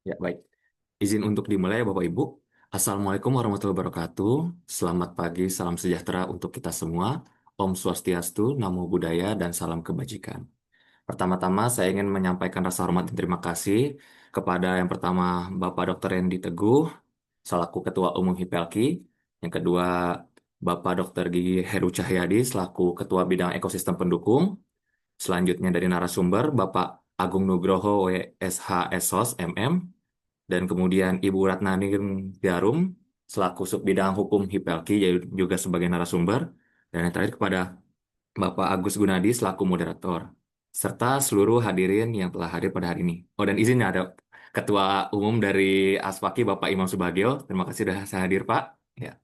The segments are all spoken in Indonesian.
Ya, baik. Izin untuk dimulai ya Bapak Ibu. Assalamualaikum warahmatullahi wabarakatuh. Selamat pagi, salam sejahtera untuk kita semua. Om Swastiastu, Namo Buddhaya, dan salam kebajikan. Pertama-tama saya ingin menyampaikan rasa hormat dan terima kasih kepada yang pertama Bapak Dr. Randy Teguh, selaku Ketua Umum HIPLKI. Yang kedua Bapak Dr. Gigi Heru Cahyadi, selaku Ketua Bidang Ekosistem Pendukung. Selanjutnya dari narasumber Bapak Agung Nugroho WSH SOS MM. Dan kemudian Ibu Ratnani Jarum selaku Subbidang Hukum HIPLKI juga sebagai narasumber. Dan yang terakhir kepada Bapak Agus Gunadi selaku moderator. Serta seluruh hadirin yang telah hadir pada hari ini. Oh, dan izinnya ada Ketua Umum dari Aspaki Bapak Imam Subagio. Terima kasih sudah saya hadir Pak. Ya,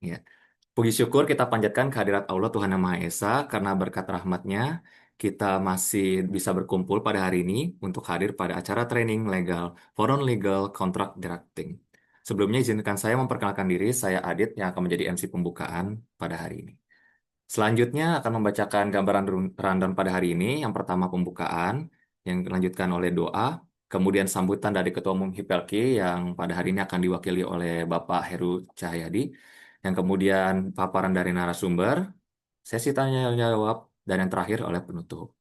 ya. Puji syukur kita panjatkan kehadirat Allah Tuhan Yang Maha Esa karena berkat rahmatnya kita masih bisa berkumpul pada hari ini untuk hadir pada acara training legal Foreign Legal Contract Drafting. Sebelumnya izinkan saya memperkenalkan diri, saya Adit yang akan menjadi MC pembukaan pada hari ini. Selanjutnya akan membacakan gambaran rundown pada hari ini. Yang pertama pembukaan, yang dilanjutkan oleh doa, kemudian sambutan dari Ketua Umum HIPLKI yang pada hari ini akan diwakili oleh Bapak Heru Cahyadi, yang kemudian paparan dari narasumber, sesi tanya jawab, dan yang terakhir oleh penutup.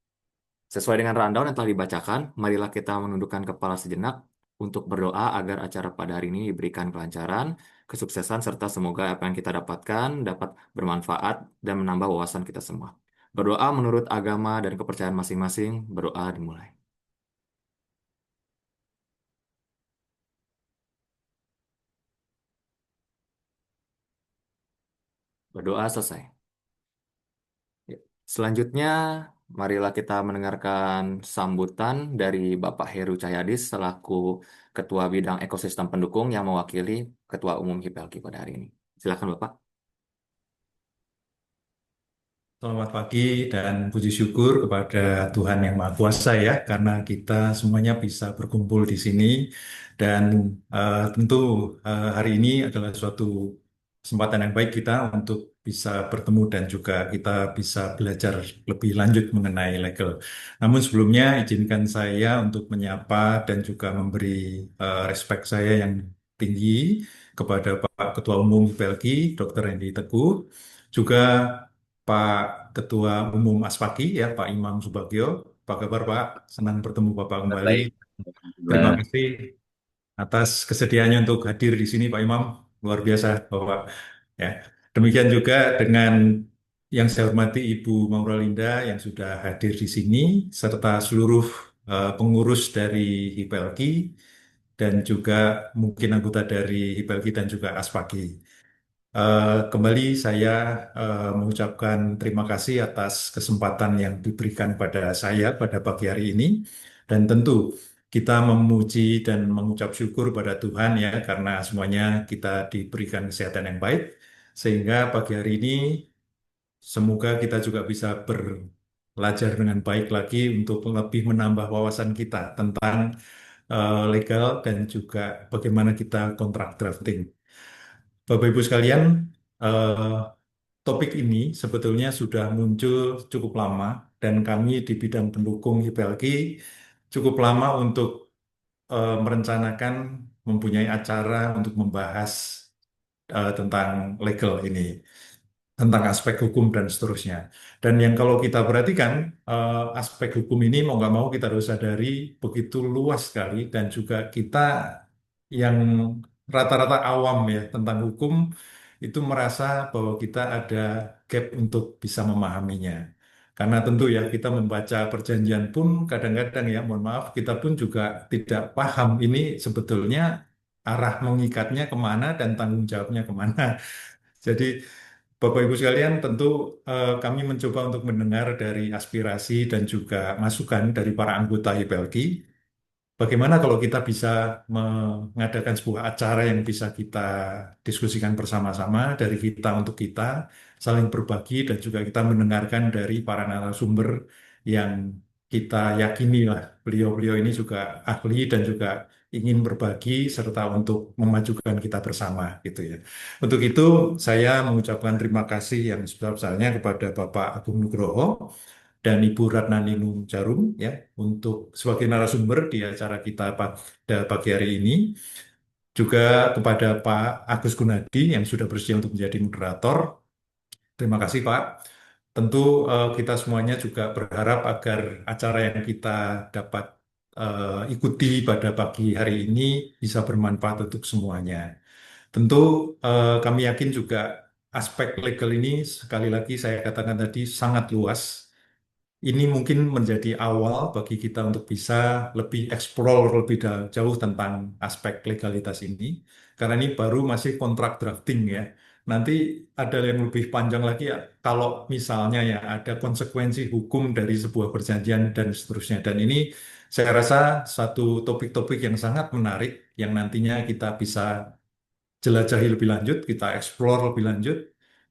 Sesuai dengan rundown yang telah dibacakan, marilah kita menundukkan kepala sejenak untuk berdoa agar acara pada hari ini diberikan kelancaran, kesuksesan, serta semoga apa yang kita dapatkan dapat bermanfaat dan menambah wawasan kita semua. Berdoa menurut agama dan kepercayaan masing-masing, berdoa dimulai. Berdoa selesai. Ya. Selanjutnya, marilah kita mendengarkan sambutan dari Bapak Heru Cahyadi selaku Ketua Bidang Ekosistem Pendukung yang mewakili Ketua Umum HIPLKI pada hari ini. Silakan Bapak. Selamat pagi dan puji syukur kepada Tuhan Yang Maha Kuasa ya, karena kita semuanya bisa berkumpul di sini dan tentu hari ini adalah suatu kesempatan yang baik kita untuk bisa bertemu dan juga kita bisa belajar lebih lanjut mengenai legal. Namun sebelumnya izinkan saya untuk menyapa dan juga memberi respek saya yang tinggi kepada Pak Ketua Umum PLKI, Dr. Randy Teguh, juga Pak Ketua Umum Aspaki ya, Pak Imam Subagio. Apa kabar Pak? Senang bertemu Bapak kembali. Baik. Terima Alhamdulillah. kasih atas kesediaannya untuk hadir di sini Pak Imam. Luar biasa Bapak. Ya. Demikian juga dengan yang saya hormati Ibu Mauralinda yang sudah hadir di sini serta seluruh pengurus dari HIPLKI dan juga mungkin anggota dari HIPLKI dan juga Aspaki. Kembali saya mengucapkan terima kasih atas kesempatan yang diberikan pada saya pada pagi hari ini dan tentu kita memuji dan mengucap syukur pada Tuhan ya karena semuanya kita diberikan kesehatan yang baik sehingga pagi hari ini semoga kita juga bisa belajar dengan baik lagi untuk lebih menambah wawasan kita tentang legal dan juga bagaimana kita kontrak drafting. Bapak Ibu sekalian, eh, topik ini sebetulnya sudah muncul cukup lama dan kami di bidang pendukung HIPLKI cukup lama untuk merencanakan mempunyai acara untuk membahas tentang legal ini, tentang aspek hukum dan seterusnya. Dan yang kalau kita perhatikan, aspek hukum ini mau nggak mau kita harus sadari begitu luas sekali dan juga kita yang rata-rata awam ya tentang hukum itu merasa bahwa kita ada gap untuk bisa memahaminya. Karena tentu ya kita membaca perjanjian pun kadang-kadang ya mohon maaf kita pun juga tidak paham ini sebetulnya arah mengikatnya kemana dan tanggung jawabnya kemana. Jadi Bapak Ibu sekalian tentu kami mencoba untuk mendengar dari aspirasi dan juga masukan dari para anggota IPLK. Bagaimana kalau kita bisa mengadakan sebuah acara yang bisa kita diskusikan bersama-sama dari kita untuk kita, saling berbagi dan juga kita mendengarkan dari para narasumber yang kita yakini lah beliau-beliau ini juga ahli dan juga ingin berbagi serta untuk memajukan kita bersama gitu ya. Untuk itu saya mengucapkan terima kasih yang sebesar-besarnya kepada Bapak Agung Nugroho dan Ibu Ratna Ninung Jarum ya untuk sebagai narasumber di acara kita pada pagi hari ini. Juga kepada Pak Agus Gunadi yang sudah bersedia untuk menjadi moderator. Terima kasih Pak. Tentu kita semuanya juga berharap agar acara yang kita dapat ikuti pada pagi hari ini bisa bermanfaat untuk semuanya. Tentu kami yakin juga aspek legal ini sekali lagi saya katakan tadi sangat luas. Ini mungkin menjadi awal bagi kita untuk bisa lebih explore lebih jauh tentang aspek legalitas ini. Karena ini baru masih kontrak drafting ya. Nanti ada yang lebih panjang lagi ya, kalau misalnya ya ada konsekuensi hukum dari sebuah perjanjian dan seterusnya. Dan ini saya rasa satu topik-topik yang sangat menarik yang nantinya kita bisa jelajahi lebih lanjut, kita explore lebih lanjut,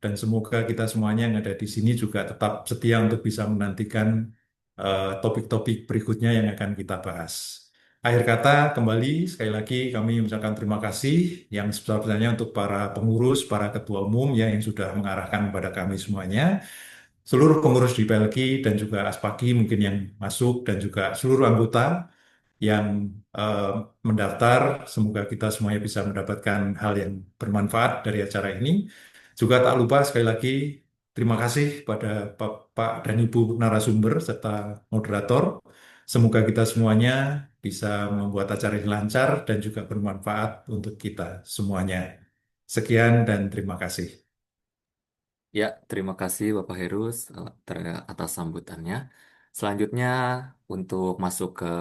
dan semoga kita semuanya yang ada di sini juga tetap setia untuk bisa menantikan topik-topik berikutnya yang akan kita bahas. Akhir kata, kembali sekali lagi kami mengucapkan terima kasih yang sebesar-besarnya untuk para pengurus, para ketua umum ya, yang sudah mengarahkan kepada kami semuanya seluruh pengurus di PLK dan juga Aspaki mungkin yang masuk dan juga seluruh anggota yang eh, mendaftar. Semoga kita semuanya bisa mendapatkan hal yang bermanfaat dari acara ini. Juga tak lupa sekali lagi terima kasih pada Bapak dan Ibu narasumber serta moderator. Semoga kita semuanya bisa membuat acara ini lancar dan juga bermanfaat untuk kita semuanya. Sekian dan terima kasih. Ya, terima kasih Bapak Herus atas sambutannya. Selanjutnya, untuk masuk ke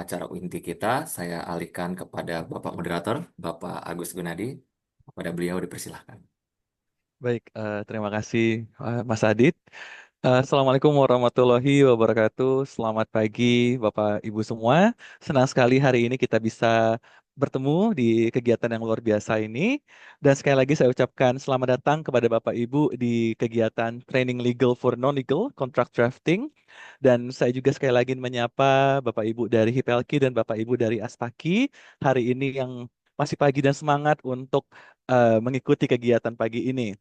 acara inti kita, saya alihkan kepada Bapak Moderator, Bapak Agus Gunadi. Kepada beliau dipersilahkan. Baik, terima kasih Mas Adit. Assalamualaikum warahmatullahi wabarakatuh. Selamat pagi Bapak Ibu semua. Senang sekali hari ini kita bisa bertemu di kegiatan yang luar biasa ini. Dan sekali lagi saya ucapkan selamat datang kepada Bapak Ibu di kegiatan Training Legal for Non-Legal Contract Drafting. Dan saya juga sekali lagi menyapa Bapak Ibu dari HIPLK dan Bapak Ibu dari Aspaki hari ini yang masih pagi dan semangat untuk mengikuti kegiatan pagi ini.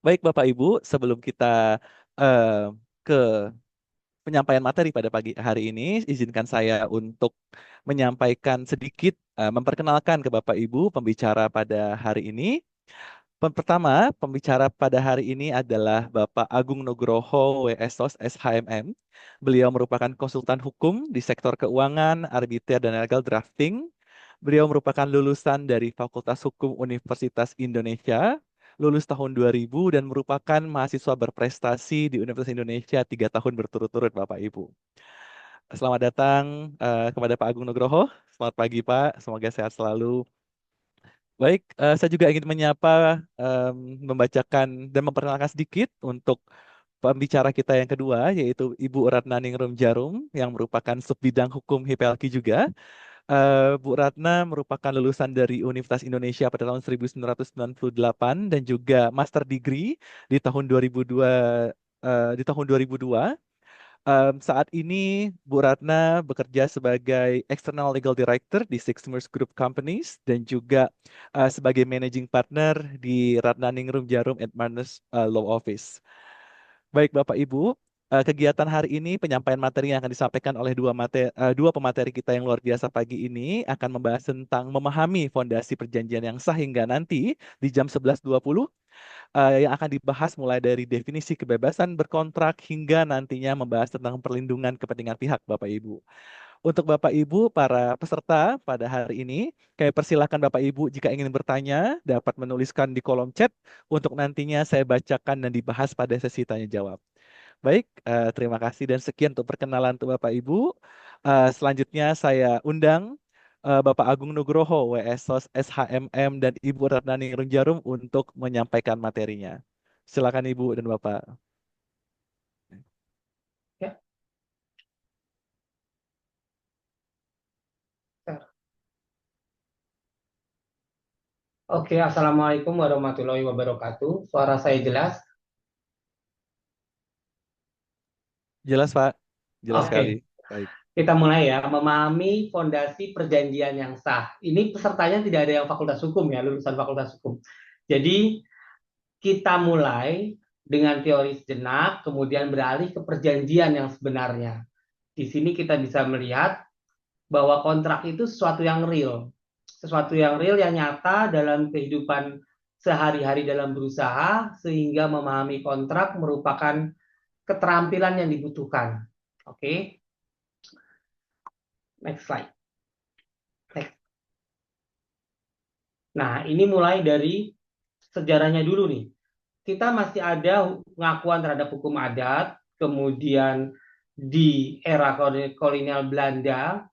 Baik Bapak Ibu, sebelum kita eh, ke penyampaian materi pada pagi hari ini, izinkan saya untuk menyampaikan sedikit, memperkenalkan ke Bapak Ibu pembicara pada hari ini. Pertama, pembicara pada hari ini adalah Bapak Agung Nugroho WSOS SHMM. Beliau merupakan konsultan hukum di sektor keuangan, arbiter, dan legal drafting. Beliau merupakan lulusan dari Fakultas Hukum Universitas Indonesia, lulus tahun 2000 dan merupakan mahasiswa berprestasi di Universitas Indonesia 3 tahun berturut-turut, Bapak Ibu. Selamat datang kepada Pak Agung Nugroho. Selamat pagi, Pak. Semoga sehat selalu. Baik, saya juga ingin menyapa, membacakan dan memperkenalkan sedikit untuk pembicara kita yang kedua, yaitu Ibu Ratna Ningrum Jarum, yang merupakan subbidang hukum HIPLK juga. Bu Ratna merupakan lulusan dari Universitas Indonesia pada tahun 1998 dan juga master degree di tahun 2002. Di tahun 2002. Saat ini Bu Ratna bekerja sebagai External Legal Director di Sixmers Group Companies dan juga sebagai Managing Partner di Ratna Ningrum Jarum and Partners Law Office. Baik Bapak Ibu, kegiatan hari ini penyampaian materi yang akan disampaikan oleh dua pemateri kita yang luar biasa pagi ini akan membahas tentang memahami fondasi perjanjian yang sah hingga nanti di jam 11.20, yang akan dibahas mulai dari definisi kebebasan berkontrak hingga nantinya membahas tentang perlindungan kepentingan pihak Bapak Ibu. Untuk Bapak Ibu, para peserta pada hari ini, kami persilakan Bapak Ibu jika ingin bertanya, dapat menuliskan di kolom chat untuk nantinya saya bacakan dan dibahas pada sesi tanya jawab. Baik, terima kasih dan sekian untuk perkenalan untuk Bapak Ibu. Selanjutnya saya undang Bapak Agung Nugroho, WSOS SHMM dan Ibu Ratnani Runjarum untuk menyampaikan materinya. Silakan Ibu dan Bapak. Ya, oke, Assalamualaikum warahmatullahi wabarakatuh. Suara saya jelas? Jelas, Pak? Jelas sekali. Oke, Baik. kita mulai ya. Memahami fondasi perjanjian yang sah. Ini pesertanya tidak ada yang fakultas hukum ya, lulusan fakultas hukum. Jadi, kita mulai dengan teori sejenak, kemudian beralih ke perjanjian yang sebenarnya. Di sini kita bisa melihat bahwa kontrak itu sesuatu yang real. Sesuatu yang real yang nyata dalam kehidupan sehari-hari dalam berusaha, sehingga memahami kontrak merupakan keterampilan yang dibutuhkan. Oke, next slide. Next. Nah, ini mulai dari sejarahnya dulu nih. Kita masih ada pengakuan terhadap hukum adat, kemudian di era kolonial Belanda,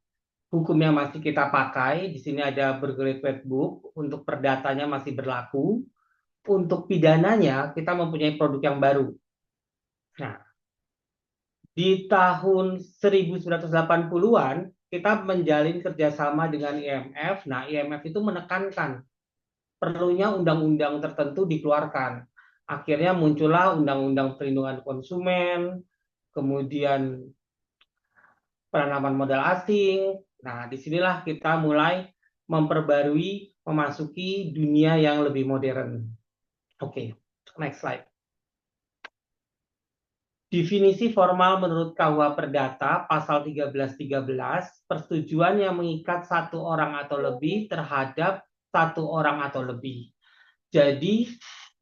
hukum yang masih kita pakai. Di sini ada Burgerlijk Wetboek, untuk perdatanya masih berlaku. Untuk pidananya, kita mempunyai produk yang baru. Nah, di tahun 1980-an, kita menjalin kerjasama dengan IMF. Nah, IMF itu menekankan perlunya undang-undang tertentu dikeluarkan. Akhirnya muncullah Undang-Undang Perlindungan Konsumen, kemudian penanaman modal asing. Nah, disinilah kita mulai memperbarui, memasuki dunia yang lebih modern. Oke, next slide. Definisi formal menurut KUH Perdata pasal 1313, persetujuan yang mengikat satu orang atau lebih terhadap satu orang atau lebih. Jadi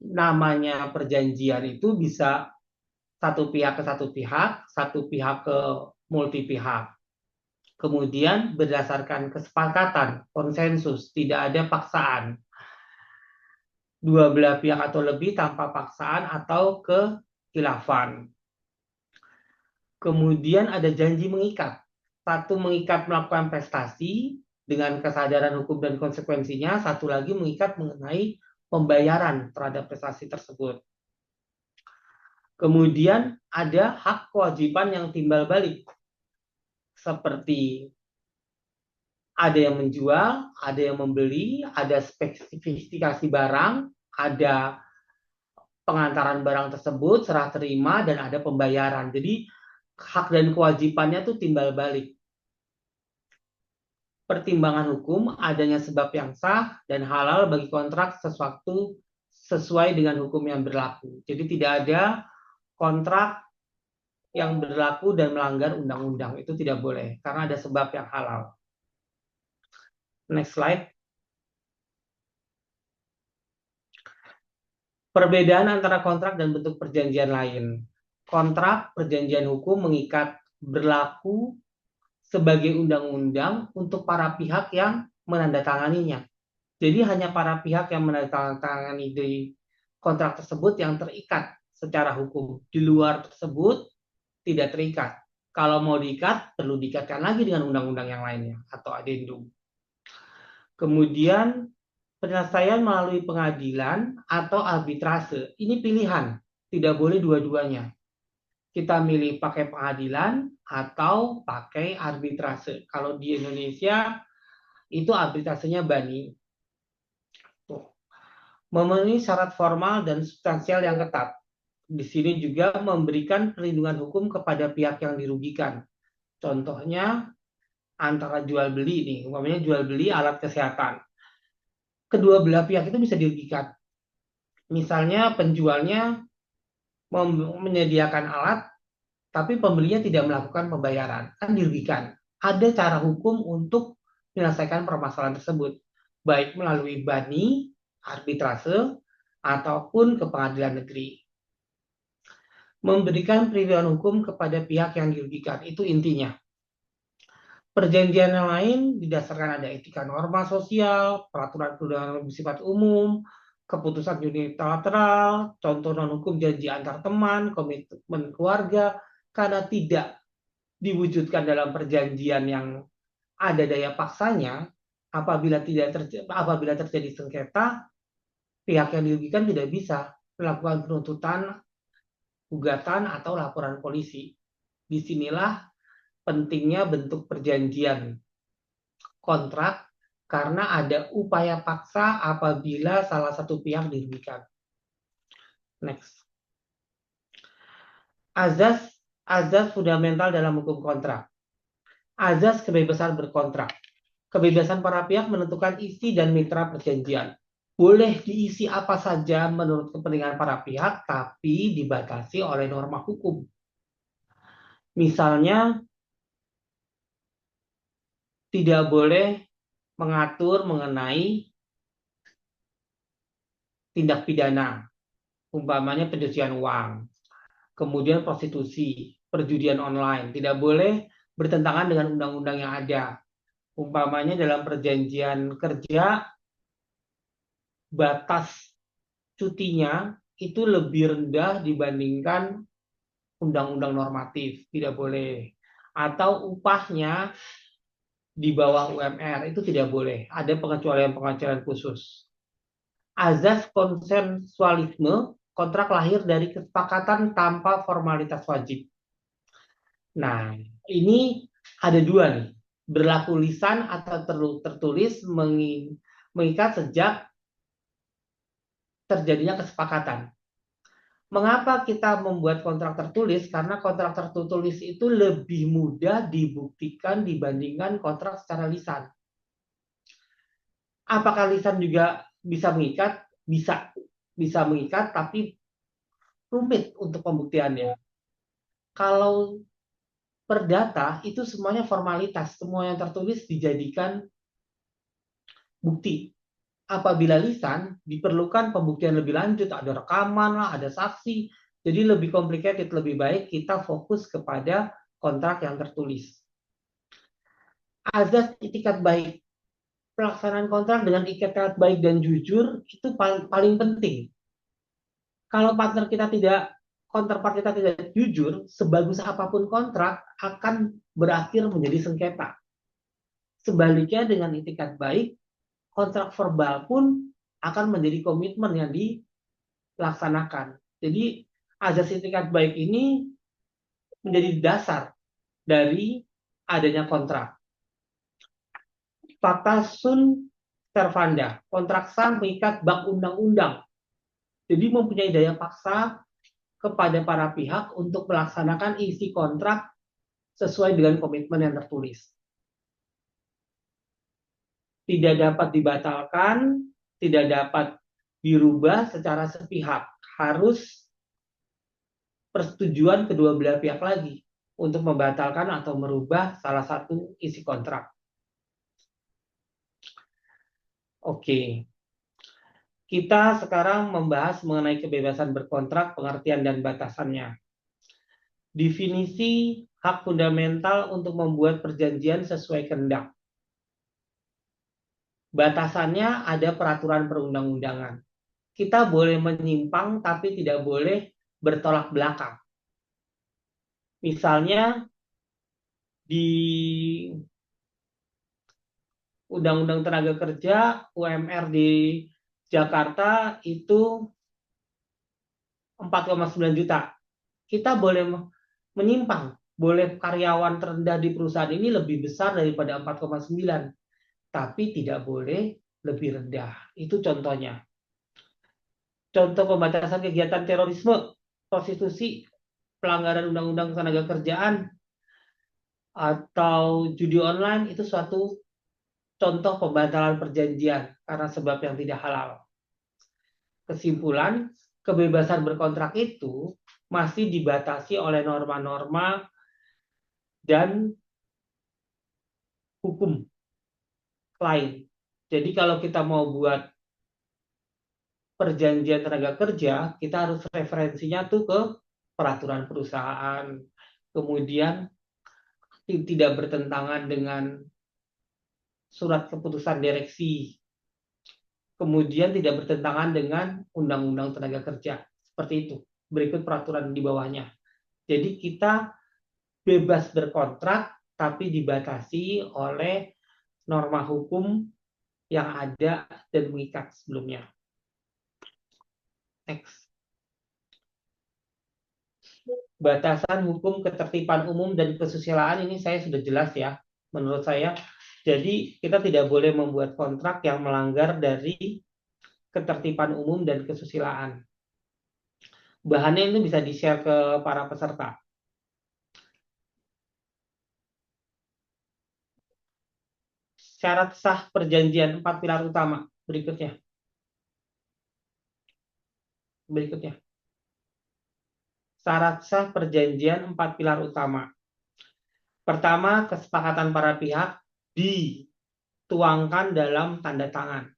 namanya perjanjian itu bisa satu pihak ke satu pihak ke multi pihak. Kemudian berdasarkan kesepakatan, konsensus, tidak ada paksaan. Dua belah pihak atau lebih tanpa paksaan atau kekhilafan. Kemudian ada janji mengikat. Satu mengikat melakukan prestasi dengan kesadaran hukum dan konsekuensinya. Satu lagi mengikat mengenai pembayaran terhadap prestasi tersebut. Kemudian ada hak kewajiban yang timbal balik. Seperti ada yang menjual, ada yang membeli, ada spesifikasi barang, ada pengantaran barang tersebut, serah terima, dan ada pembayaran. Jadi hak dan kewajibannya tuh timbal balik. Pertimbangan hukum, adanya sebab yang sah dan halal bagi kontrak sesuatu sesuai dengan hukum yang berlaku. Jadi tidak ada kontrak yang berlaku dan melanggar undang-undang. Itu tidak boleh, karena ada sebab yang halal. Next slide. Perbedaan antara kontrak dan bentuk perjanjian lain. Kontrak, perjanjian hukum mengikat, berlaku sebagai undang-undang untuk para pihak yang menandatanganinya. Jadi hanya para pihak yang menandatangani di kontrak tersebut yang terikat secara hukum. Di luar tersebut tidak terikat. Kalau mau diikat, perlu diikatkan lagi dengan undang-undang yang lainnya atau adendum. Kemudian penyelesaian melalui pengadilan atau arbitrase. Ini pilihan, tidak boleh dua-duanya. Kita milih pakai pengadilan atau pakai arbitrase. Kalau di Indonesia itu arbitrasenya bani. Memenuhi syarat formal dan substansial yang ketat. Di sini juga memberikan perlindungan hukum kepada pihak yang dirugikan. Contohnya antara jual beli nih, umpamanya jual beli alat kesehatan. Kedua belah pihak itu bisa dirugikan. Misalnya penjualnya menyediakan alat, tapi pembelinya tidak melakukan pembayaran, kan dirugikan. Ada cara hukum untuk menyelesaikan permasalahan tersebut, baik melalui bani, arbitrase, ataupun ke pengadilan negeri. Memberikan perlindungan hukum kepada pihak yang dirugikan, itu intinya. Perjanjian yang lain didasarkan ada etika norma sosial, peraturan perundangan bersifat umum, keputusan unilateral, contoh non-hukum janji antar teman, komitmen keluarga, karena tidak diwujudkan dalam perjanjian yang ada daya paksanya, apabila terjadi sengketa, pihak yang dirugikan tidak bisa melakukan penuntutan, gugatan, atau laporan polisi. Disinilah pentingnya bentuk perjanjian kontrak karena ada upaya paksa apabila salah satu pihak dirugikan. Next. Azas fundamental dalam hukum kontrak. Azas kebebasan berkontrak. Kebebasan para pihak menentukan isi dan mitra perjanjian. Boleh diisi apa saja menurut kepentingan para pihak, tapi dibatasi oleh norma hukum. Misalnya, tidak boleh mengatur mengenai tindak pidana, umpamanya pencucian uang, kemudian prostitusi, perjudian online, tidak boleh bertentangan dengan undang-undang yang ada. Umpamanya dalam perjanjian kerja, batas cutinya itu lebih rendah dibandingkan undang-undang normatif, tidak boleh. Atau upahnya di bawah UMR, itu tidak boleh. Ada pengecualian-pengecualian khusus. Azas konsensualisme, kontrak lahir dari kesepakatan tanpa formalitas wajib. Nah, ini ada dua nih, berlaku lisan atau tertulis, mengikat sejak terjadinya kesepakatan. Mengapa kita membuat kontrak tertulis? Karena kontrak tertulis itu lebih mudah dibuktikan dibandingkan kontrak secara lisan. Apakah lisan juga bisa mengikat? Bisa mengikat, tapi rumit untuk pembuktiannya. Kalau perdata itu semuanya formalitas, semua yang tertulis dijadikan bukti. Apabila lisan diperlukan pembuktian lebih lanjut, ada rekaman lah, ada saksi, jadi lebih complicated, lebih baik kita fokus kepada kontrak yang tertulis. Azas itikat baik, pelaksanaan kontrak dengan itikat baik dan jujur itu paling penting. Kalau counterpart kita tidak jujur, sebagus apapun kontrak akan berakhir menjadi sengketa. Sebaliknya dengan itikat baik, kontrak verbal pun akan menjadi komitmen yang dilaksanakan. Jadi azas itikat baik ini menjadi dasar dari adanya kontrak. Fakta sunt servanda, kontrak sah mengikat bak undang-undang. Jadi mempunyai daya paksa kepada para pihak untuk melaksanakan isi kontrak sesuai dengan komitmen yang tertulis. Tidak dapat dibatalkan, tidak dapat dirubah secara sepihak. Harus persetujuan kedua belah pihak lagi untuk membatalkan atau merubah salah satu isi kontrak. Oke. Kita sekarang membahas mengenai kebebasan berkontrak, pengertian dan batasannya. Definisi hak fundamental untuk membuat perjanjian sesuai kehendak. Batasannya ada peraturan perundang-undangan. Kita boleh menyimpang tapi tidak boleh bertolak belakang. Misalnya di Undang-Undang Tenaga Kerja, UMR di Jakarta itu 4,9 juta. Kita boleh menyimpang, boleh karyawan terendah di perusahaan ini lebih besar daripada 4,9, tapi tidak boleh lebih rendah. Itu contohnya. Contoh pembatasan kegiatan terorisme, prostitusi, pelanggaran undang-undang tenaga kerjaan, atau judi online itu suatu contoh pembatalan perjanjian karena sebab yang tidak halal. Kesimpulan, kebebasan berkontrak itu masih dibatasi oleh norma-norma dan hukum lain. Jadi kalau kita mau buat perjanjian tenaga kerja, kita harus referensinya tuh ke peraturan perusahaan, kemudian tidak bertentangan dengan surat keputusan direksi, kemudian tidak bertentangan dengan Undang-Undang Tenaga Kerja. Seperti itu. Berikut peraturan di bawahnya. Jadi kita bebas berkontrak, tapi dibatasi oleh norma hukum yang ada dan mengikat sebelumnya. Next. Batasan hukum ketertiban umum dan kesusilaan ini saya sudah jelas ya, menurut saya. Jadi kita tidak boleh membuat kontrak yang melanggar dari ketertiban umum dan kesusilaan. Bahannya itu bisa di-share ke para peserta. Syarat sah perjanjian 4 pilar utama berikutnya. Syarat sah perjanjian 4 pilar utama. Pertama, kesepakatan para pihak dituangkan dalam tanda tangan.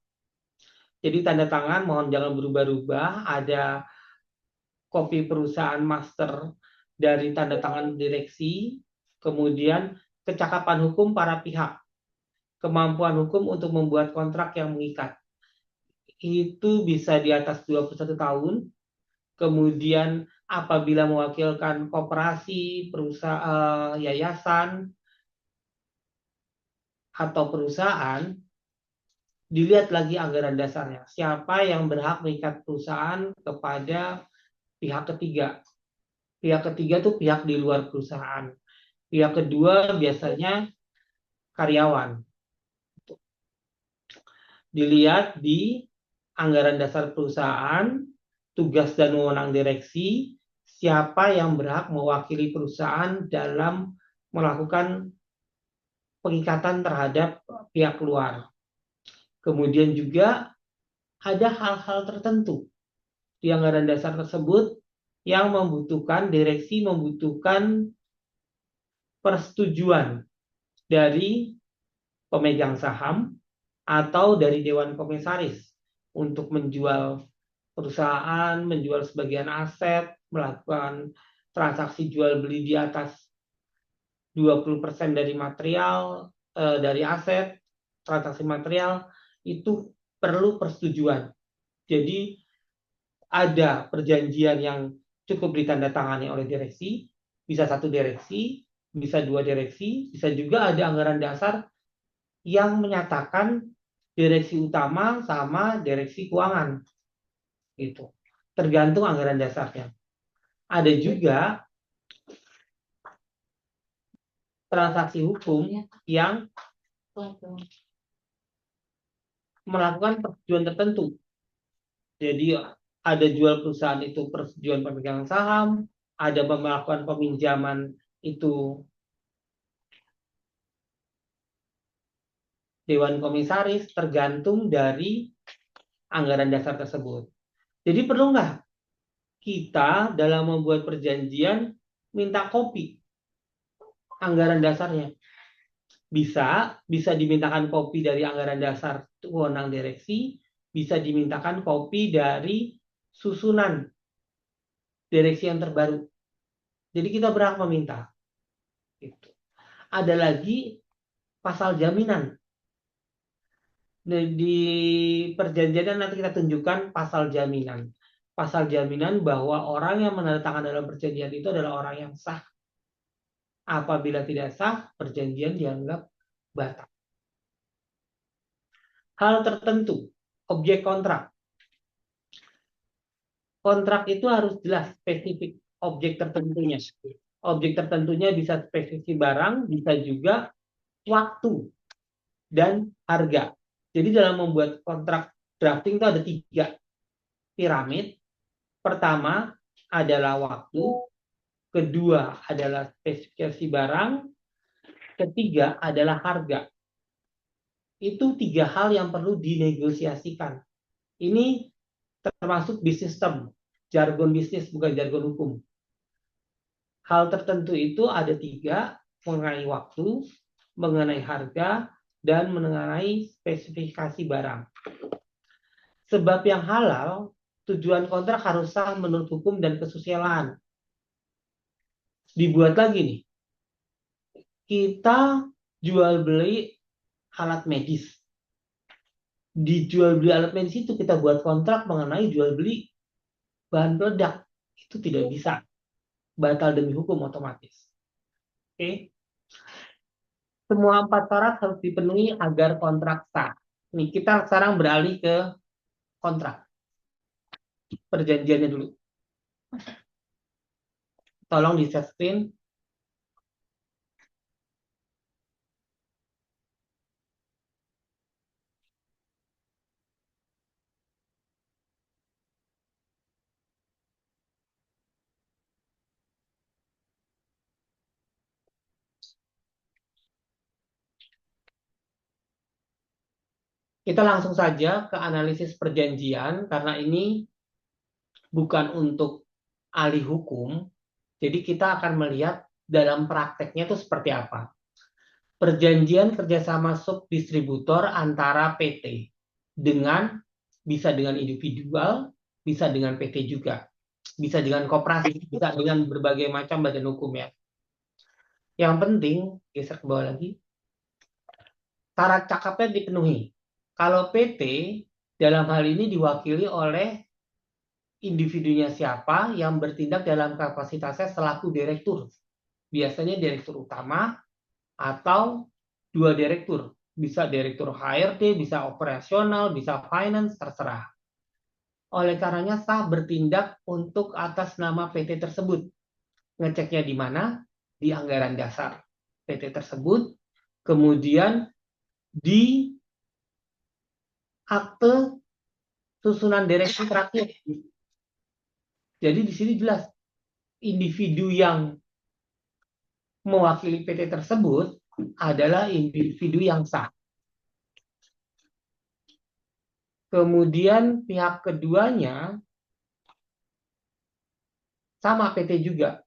Jadi tanda tangan mohon jangan berubah-ubah, ada kopi perusahaan master dari tanda tangan direksi, kemudian kecakapan hukum para pihak, kemampuan hukum untuk membuat kontrak yang mengikat. Itu bisa di atas 21 tahun, kemudian apabila mewakilkan koperasi, perusahaan, yayasan, atau perusahaan, dilihat lagi anggaran dasarnya. Siapa yang berhak mengikat perusahaan kepada pihak ketiga. Pihak ketiga itu pihak di luar perusahaan. Pihak kedua biasanya karyawan. Dilihat di anggaran dasar perusahaan, tugas dan wewenang direksi, siapa yang berhak mewakili perusahaan dalam melakukan pengikatan terhadap pihak luar. Kemudian juga ada hal-hal tertentu di anggaran dasar tersebut yang membutuhkan, direksi membutuhkan persetujuan dari pemegang saham atau dari Dewan Komisaris untuk menjual perusahaan, menjual sebagian aset, melakukan transaksi jual beli di atas 20% dari material, dari aset, transaksi material, itu perlu persetujuan. Jadi ada perjanjian yang cukup ditandatangani oleh direksi, bisa satu direksi, bisa dua direksi, bisa juga ada anggaran dasar yang menyatakan direksi utama sama direksi keuangan. Gitu. Tergantung anggaran dasarnya. Ada juga transaksi hukum yang melakukan persetujuan tertentu. Jadi ada jual perusahaan itu persetujuan pemegang saham, ada melakukan peminjaman itu Dewan Komisaris, tergantung dari anggaran dasar tersebut. Jadi perlu nggak kita dalam membuat perjanjian minta kopi anggaran dasarnya? Bisa dimintakan kopi dari anggaran dasar wewenang direksi, bisa dimintakan kopi dari susunan direksi yang terbaru. Jadi kita berhak meminta. Gitu. Ada lagi pasal jaminan. Di perjanjian nanti kita tunjukkan pasal jaminan. Pasal jaminan bahwa orang yang menandatangani dalam perjanjian itu adalah orang yang sah. Apabila tidak sah, perjanjian dianggap batal. Hal tertentu, objek kontrak. Kontrak itu harus jelas spesifik objek tertentunya. Objek tertentunya bisa spesifik barang, bisa juga waktu dan harga. Jadi dalam membuat kontrak drafting itu ada 3 piramid. Pertama adalah waktu, kedua adalah spesifikasi barang, ketiga adalah harga. Itu 3 hal yang perlu dinegosiasikan. Ini termasuk bisnis term, jargon bisnis bukan jargon hukum. Hal tertentu itu ada 3, mengenai waktu, mengenai harga, dan mengenai spesifikasi barang. Sebab yang halal, tujuan kontrak harus sah menurut hukum dan kesusilaan. Dibuat lagi nih, kita jual beli alat medis. di jual beli alat medis itu kita buat kontrak mengenai jual beli bahan peledak. Itu tidak bisa, batal demi hukum otomatis. Oke. Semua 4 syarat harus dipenuhi agar kontrak sah. Nih, kita sekarang beralih ke kontrak. Perjanjiannya dulu. Tolong di share screen. Kita langsung saja ke analisis perjanjian, karena ini bukan untuk ahli hukum. Jadi kita akan melihat dalam prakteknya itu seperti apa. Perjanjian kerjasama subdistributor antara PT bisa dengan individual, bisa dengan PT juga, bisa dengan koperasi, bisa dengan berbagai macam badan hukum ya. Yang penting, geser ke bawah lagi, syarat cakapnya dipenuhi. Kalau PT dalam hal ini diwakili oleh individunya siapa yang bertindak dalam kapasitasnya selaku direktur. Biasanya direktur utama atau 2 direktur. Bisa direktur HRD, bisa operasional, bisa finance, terserah. Oleh karenanya sah bertindak untuk atas nama PT tersebut. Ngeceknya di mana? Di anggaran dasar PT tersebut, kemudian di akte susunan direksi terakhir. Jadi di sini jelas individu yang mewakili PT tersebut adalah individu yang sah. Kemudian pihak keduanya sama PT juga.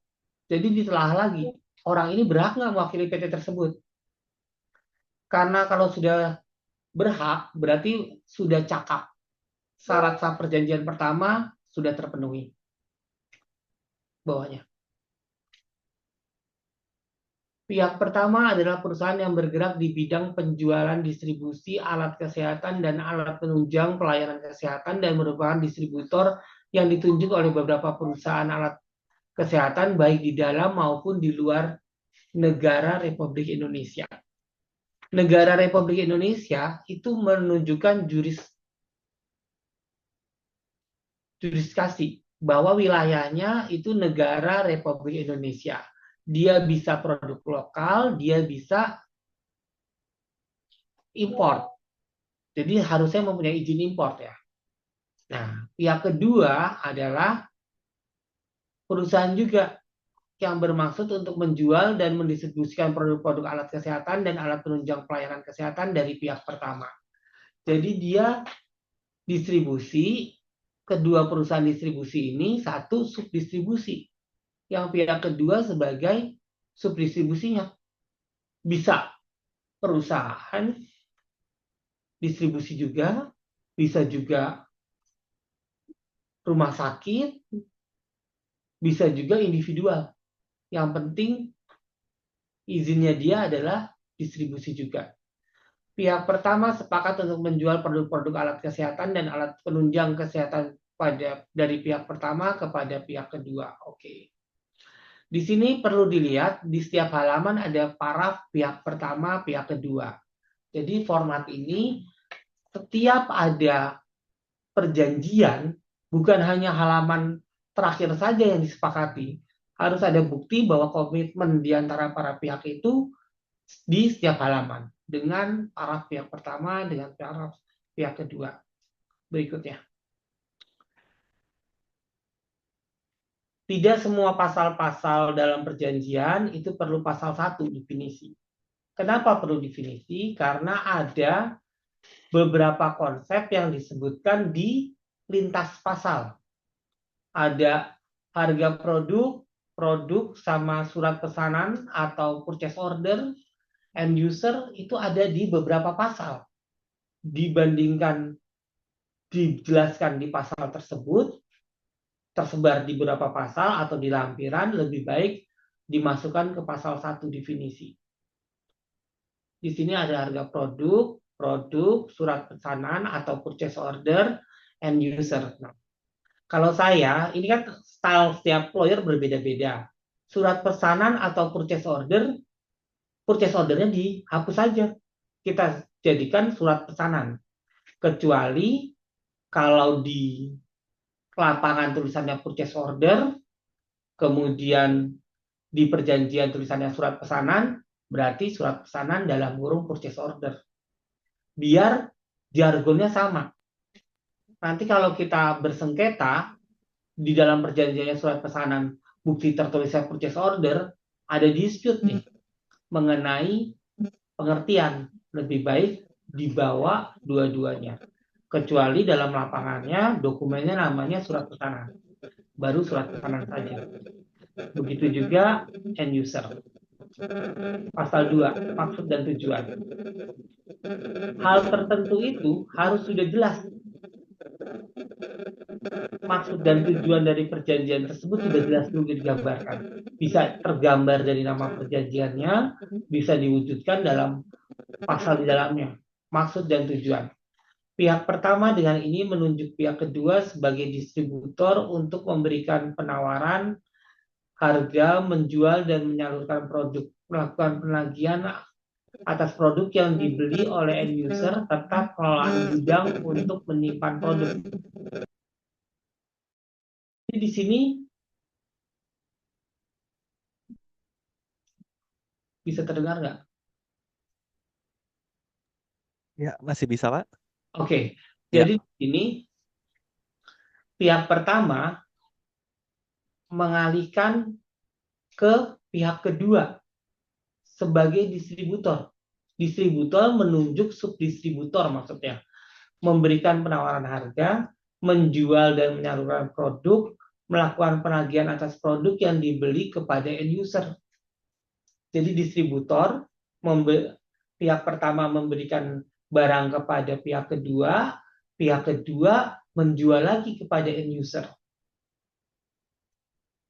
Jadi ditelaah lagi, orang ini berhak nggak mewakili PT tersebut? Karena kalau sudah berhak, berarti sudah cakap. Syarat sah perjanjian pertama sudah terpenuhi. Bawahnya. Pihak pertama adalah perusahaan yang bergerak di bidang penjualan distribusi alat kesehatan dan alat penunjang pelayanan kesehatan dan merupakan distributor yang ditunjuk oleh beberapa perusahaan alat kesehatan baik di dalam maupun di luar negara Republik Indonesia. Negara Republik Indonesia itu menunjukkan jurisdiksi bahwa wilayahnya itu negara Republik Indonesia. Dia bisa produk lokal, dia bisa import. Jadi harusnya mempunyai izin import ya. Nah, pihak kedua adalah perusahaan juga yang bermaksud untuk menjual dan mendistribusikan produk-produk alat kesehatan dan alat penunjang pelayanan kesehatan dari pihak pertama. Jadi dia distribusi, kedua perusahaan distribusi ini satu subdistribusi, yang pihak kedua sebagai subdistribusinya. Bisa perusahaan distribusi juga, bisa juga rumah sakit, bisa juga individual. Yang penting izinnya dia adalah distribusi juga. Pihak pertama sepakat untuk menjual produk-produk alat kesehatan dan alat penunjang kesehatan dari pihak pertama kepada pihak kedua. Oke. Di sini perlu dilihat di setiap halaman ada paraf pihak pertama, pihak kedua. Jadi format ini setiap ada perjanjian bukan hanya halaman terakhir saja yang disepakati. Harus ada bukti bahwa komitmen di antara para pihak itu di setiap halaman dengan paraf pihak pertama dengan paraf pihak kedua. Berikutnya. Tidak semua pasal-pasal dalam perjanjian itu perlu pasal 1 definisi. Kenapa perlu definisi? Karena ada beberapa konsep yang disebutkan di lintas pasal. Ada harga produk sama surat pesanan atau purchase order, end user itu ada di beberapa pasal. Dibandingkan dijelaskan di pasal tersebut, tersebar di beberapa pasal atau di lampiran, lebih baik dimasukkan ke pasal 1 definisi. Di sini ada harga produk, produk, surat pesanan atau purchase order, end user. Nah, kalau saya, ini kan style setiap lawyer berbeda-beda. Surat pesanan atau purchase ordernya dihapus saja. Kita jadikan surat pesanan. Kecuali kalau di lapangan tulisannya purchase order, kemudian di perjanjian tulisannya surat pesanan, berarti surat pesanan dalam kurung purchase order. Biar jargonnya sama. Nanti kalau kita bersengketa, di dalam perjanjiannya surat pesanan bukti tertulisnya purchase order, ada dispute nih mengenai pengertian. Lebih baik dibawa dua-duanya. Kecuali dalam lapangannya dokumennya namanya surat pesanan. Baru surat pesanan saja. Begitu juga end user. Pasal 2, maksud dan tujuan. Hal tertentu itu harus sudah jelas. Maksud dan tujuan dari perjanjian tersebut sudah jelas dulu digambarkan. Bisa tergambar dari nama perjanjiannya, bisa diwujudkan dalam pasal di dalamnya. Maksud dan tujuan. Pihak pertama dengan ini menunjuk pihak kedua sebagai distributor untuk memberikan penawaran, harga, menjual, dan menyalurkan produk. Melakukan penagihan atas produk yang dibeli oleh end user, tetap pengelolaan gudang untuk menyimpan produk. Jadi di sini bisa terdengar nggak? Ya, masih bisa, Pak? Oke, Ya. jadi di sini pihak pertama mengalihkan ke pihak kedua sebagai distributor. Distributor menunjuk subdistributor maksudnya. Memberikan penawaran harga, menjual dan menyalurkan produk, melakukan penagihan atas produk yang dibeli kepada end user. Jadi distributor, pihak pertama memberikan barang kepada pihak kedua menjual lagi kepada end user.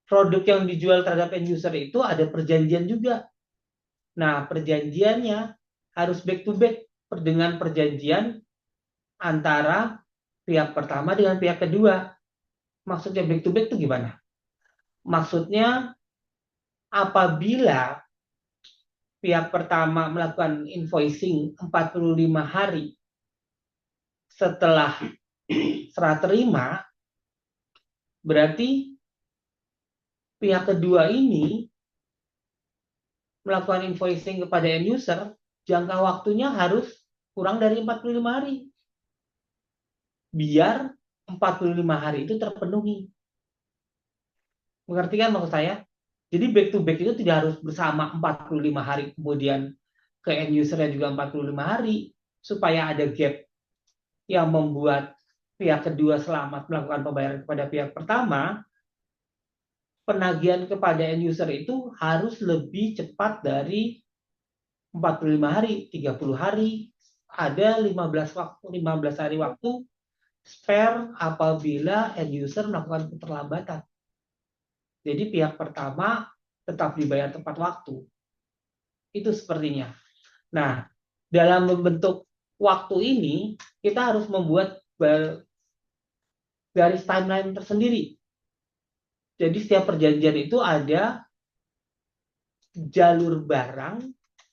Produk yang dijual terhadap end user itu ada perjanjian juga. Nah, perjanjiannya harus back to back dengan perjanjian antara pihak pertama dengan pihak kedua. Maksudnya back to back itu gimana? Maksudnya apabila pihak pertama melakukan invoicing 45 hari setelah serah terima, berarti pihak kedua ini melakukan invoicing kepada end user, jangka waktunya harus kurang dari 45 hari. Biar 45 hari itu terpenuhi. Mengerti kan maksud saya? Jadi back to back itu tidak harus bersama 45 hari kemudian ke end usernya juga 45 hari supaya ada gap yang membuat pihak kedua selamat melakukan pembayaran kepada pihak pertama. Penagihan kepada end user itu harus lebih cepat dari 45 hari, 30 hari, ada 15 hari waktu spare apabila end user melakukan keterlambatan. Jadi pihak pertama tetap dibayar tepat waktu. Itu sepertinya. Nah, dalam membentuk waktu ini, kita harus membuat garis timeline tersendiri. Jadi setiap perjanjian itu ada jalur barang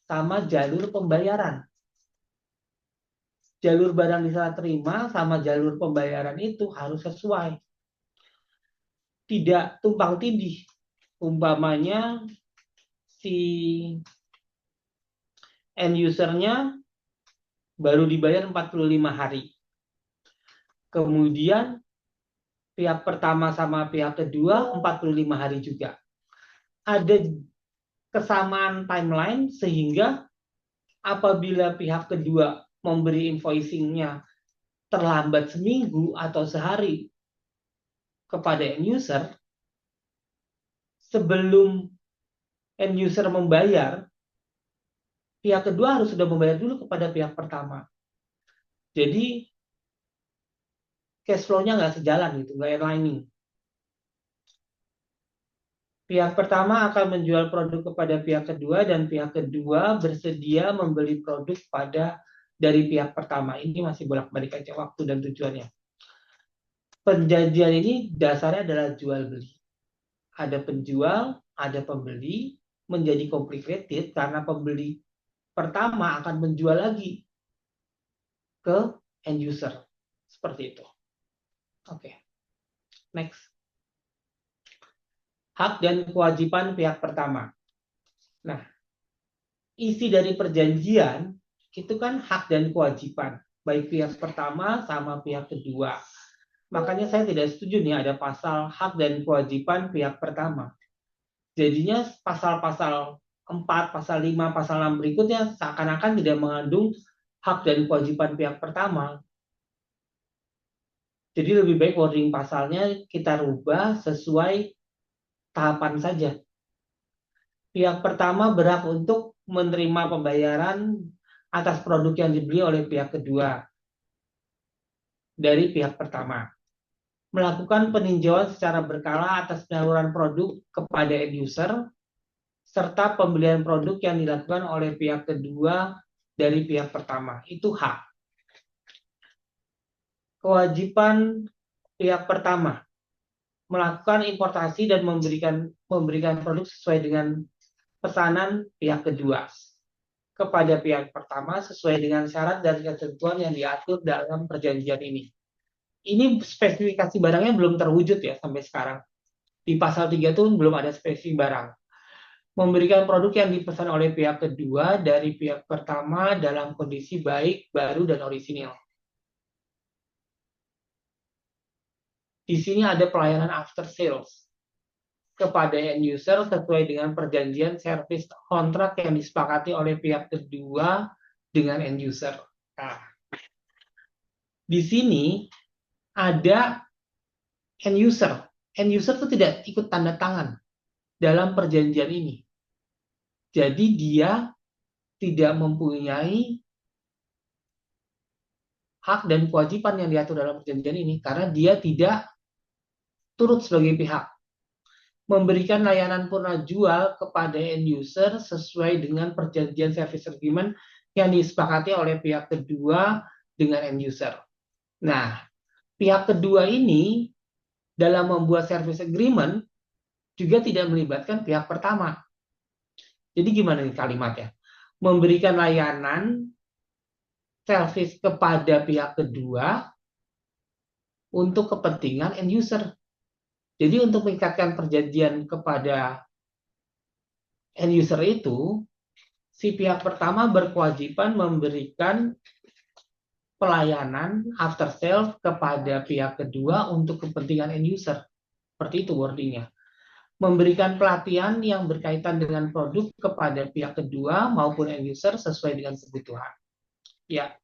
sama jalur pembayaran. Jalur barang diserah terima sama jalur pembayaran itu harus sesuai. Tidak tumpang tindih. Umpamanya si end usernya baru dibayar 45 hari. Kemudian pihak pertama sama pihak kedua 45 hari juga. Ada kesamaan timeline sehingga apabila pihak kedua memberi invoicing-nya terlambat seminggu atau sehari kepada end user, sebelum end user membayar, pihak kedua harus sudah membayar dulu kepada pihak pertama. Jadi cash flow-nya nggak sejalan gitu, nggak aligning. Pihak pertama akan menjual produk kepada pihak kedua dan pihak kedua bersedia membeli produk pada dari pihak pertama. Ini masih bolak-balik aja waktu dan tujuannya. Perjanjian ini dasarnya adalah jual beli. Ada penjual, ada pembeli, menjadi complicated karena pembeli pertama akan menjual lagi ke end user. Seperti itu. Oke. Next. Hak dan kewajiban pihak pertama. Nah, isi dari perjanjian itu kan hak dan kewajiban, baik pihak pertama sama pihak kedua. Makanya saya tidak setuju nih ada pasal hak dan kewajiban pihak pertama. Jadinya pasal-pasal 4, pasal 5, pasal 6 berikutnya seakan-akan tidak mengandung hak dan kewajiban pihak pertama. Jadi lebih baik wording pasalnya kita rubah sesuai tahapan saja. Pihak pertama berhak untuk menerima pembayaran atas produk yang dibeli oleh pihak kedua dari pihak pertama. Melakukan peninjauan secara berkala atas penyaluran produk kepada end user, serta pembelian produk yang dilakukan oleh pihak kedua dari pihak pertama. Itu hak. Kewajiban pihak pertama melakukan importasi dan memberikan produk sesuai dengan pesanan pihak kedua kepada pihak pertama sesuai dengan syarat dan ketentuan yang diatur dalam perjanjian ini. Ini spesifikasi barangnya belum terwujud ya sampai sekarang. Di pasal 3 itu belum ada spesifikasi barang. Memberikan produk yang dipesan oleh pihak kedua dari pihak pertama dalam kondisi baik, baru, dan orisinil. Di sini ada pelayanan after sales kepada end user sesuai dengan perjanjian service kontrak yang disepakati oleh pihak kedua dengan end user. Nah, di sini ada end user. End user itu tidak ikut tanda tangan dalam perjanjian ini. Jadi dia tidak mempunyai hak dan kewajiban yang diatur dalam perjanjian ini karena dia tidak turut sebagai pihak. Memberikan layanan purna jual kepada end user sesuai dengan perjanjian service agreement yang disepakati oleh pihak kedua dengan end user. Nah, pihak kedua ini dalam membuat service agreement juga tidak melibatkan pihak pertama. Jadi gimana nih kalimatnya? Memberikan layanan service kepada pihak kedua untuk kepentingan end user. Jadi untuk mengikatkan perjanjian kepada end user itu, si pihak pertama berkewajiban memberikan pelayanan after sales kepada pihak kedua untuk kepentingan end user. Seperti itu wordingnya. Memberikan pelatihan yang berkaitan dengan produk kepada pihak kedua maupun end user sesuai dengan kebutuhan. Ya.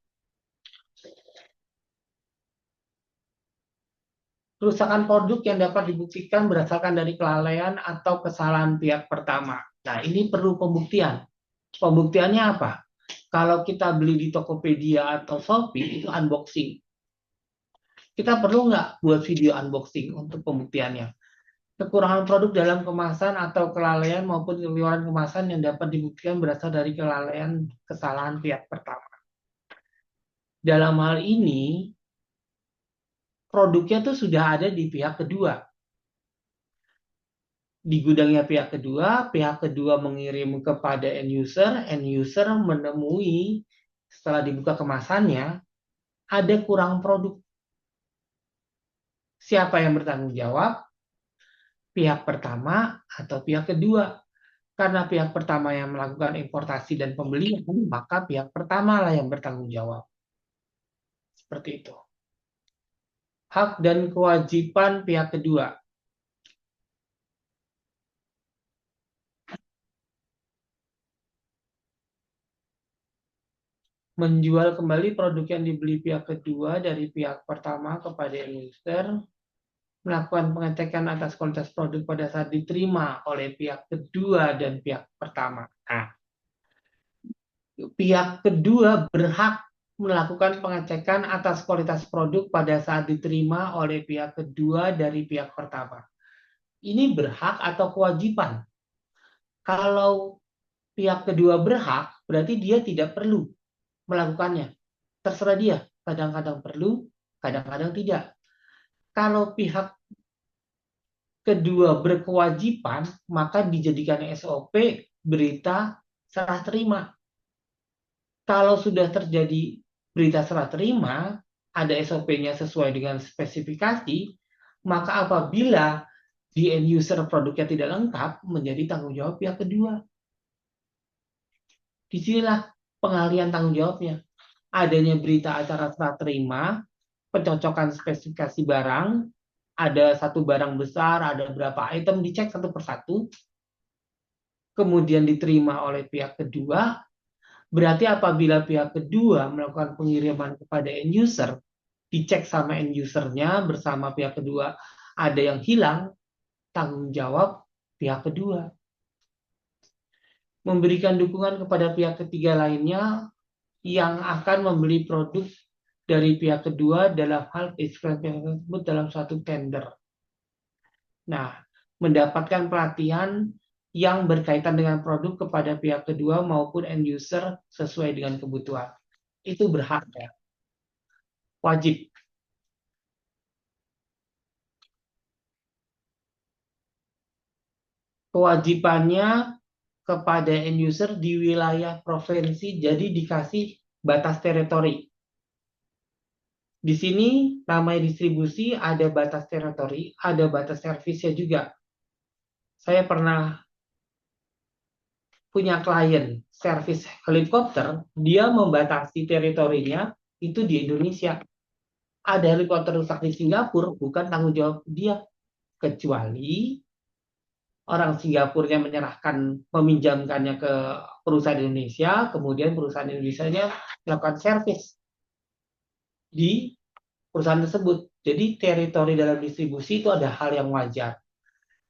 Kerusakan produk yang dapat dibuktikan berdasarkan dari kelalaian atau kesalahan pihak pertama. Nah, ini perlu pembuktian. Pembuktiannya apa? Kalau kita beli di Tokopedia atau Shopee, itu unboxing. Kita perlu nggak buat video unboxing untuk pembuktiannya? Kekurangan produk dalam kemasan atau kelalaian maupun keliruan kemasan yang dapat dibuktikan berasal dari kelalaian kesalahan pihak pertama. Dalam hal ini, produknya tuh sudah ada di pihak kedua. Di gudangnya pihak kedua mengirim kepada end user menemui setelah dibuka kemasannya, ada kurang produk. Siapa yang bertanggung jawab? Pihak pertama atau pihak kedua? Karena pihak pertama yang melakukan importasi dan pembelian, maka pihak pertama lah yang bertanggung jawab. Seperti itu. Hak dan kewajiban pihak kedua. Menjual kembali produk yang dibeli pihak kedua dari pihak pertama kepada user, melakukan pengecekan atas kualitas produk pada saat diterima oleh pihak kedua dan pihak pertama. Nah, pihak kedua berhak melakukan pengecekan atas kualitas produk pada saat diterima oleh pihak kedua dari pihak pertama. Ini berhak atau kewajiban? Kalau pihak kedua berhak, berarti dia tidak perlu melakukannya. terserah dia. Kadang-kadang perlu, kadang-kadang tidak. Kalau pihak kedua berkewajiban, maka dijadikan SOP berita serah terima. Kalau sudah terjadi berita serah terima, ada SOP-nya sesuai dengan spesifikasi, maka apabila di end user produknya tidak lengkap, menjadi tanggung jawab pihak kedua. Disinilah pengalihan tanggung jawabnya. Adanya berita acara serah terima, pencocokan spesifikasi barang, ada satu barang besar, ada berapa item, dicek satu persatu, kemudian diterima oleh pihak kedua. Berarti apabila pihak kedua melakukan pengiriman kepada end user, dicek sama end usernya bersama pihak kedua, ada yang hilang, tanggung jawab pihak kedua. Memberikan dukungan kepada pihak ketiga lainnya yang akan membeli produk dari pihak kedua dalam hal tersebut dalam suatu tender. Nah, mendapatkan pelatihan yang berkaitan dengan produk kepada pihak kedua maupun end user sesuai dengan kebutuhan. Itu berhak ya. Wajib. Kewajibannya kepada end user di wilayah provinsi, jadi dikasih batas teritori. Di sini namanya distribusi, ada batas teritori, ada batas servisnya juga. Saya pernah punya klien servis helikopter, dia membatasi teritorinya itu di Indonesia. Ada helikopter rusak di Singapura, bukan tanggung jawab dia. Kecuali orang Singapura menyerahkan, meminjamkannya ke perusahaan Indonesia, kemudian perusahaan Indonesia melakukan servis di perusahaan tersebut. Jadi teritori dalam distribusi itu ada hal yang wajar.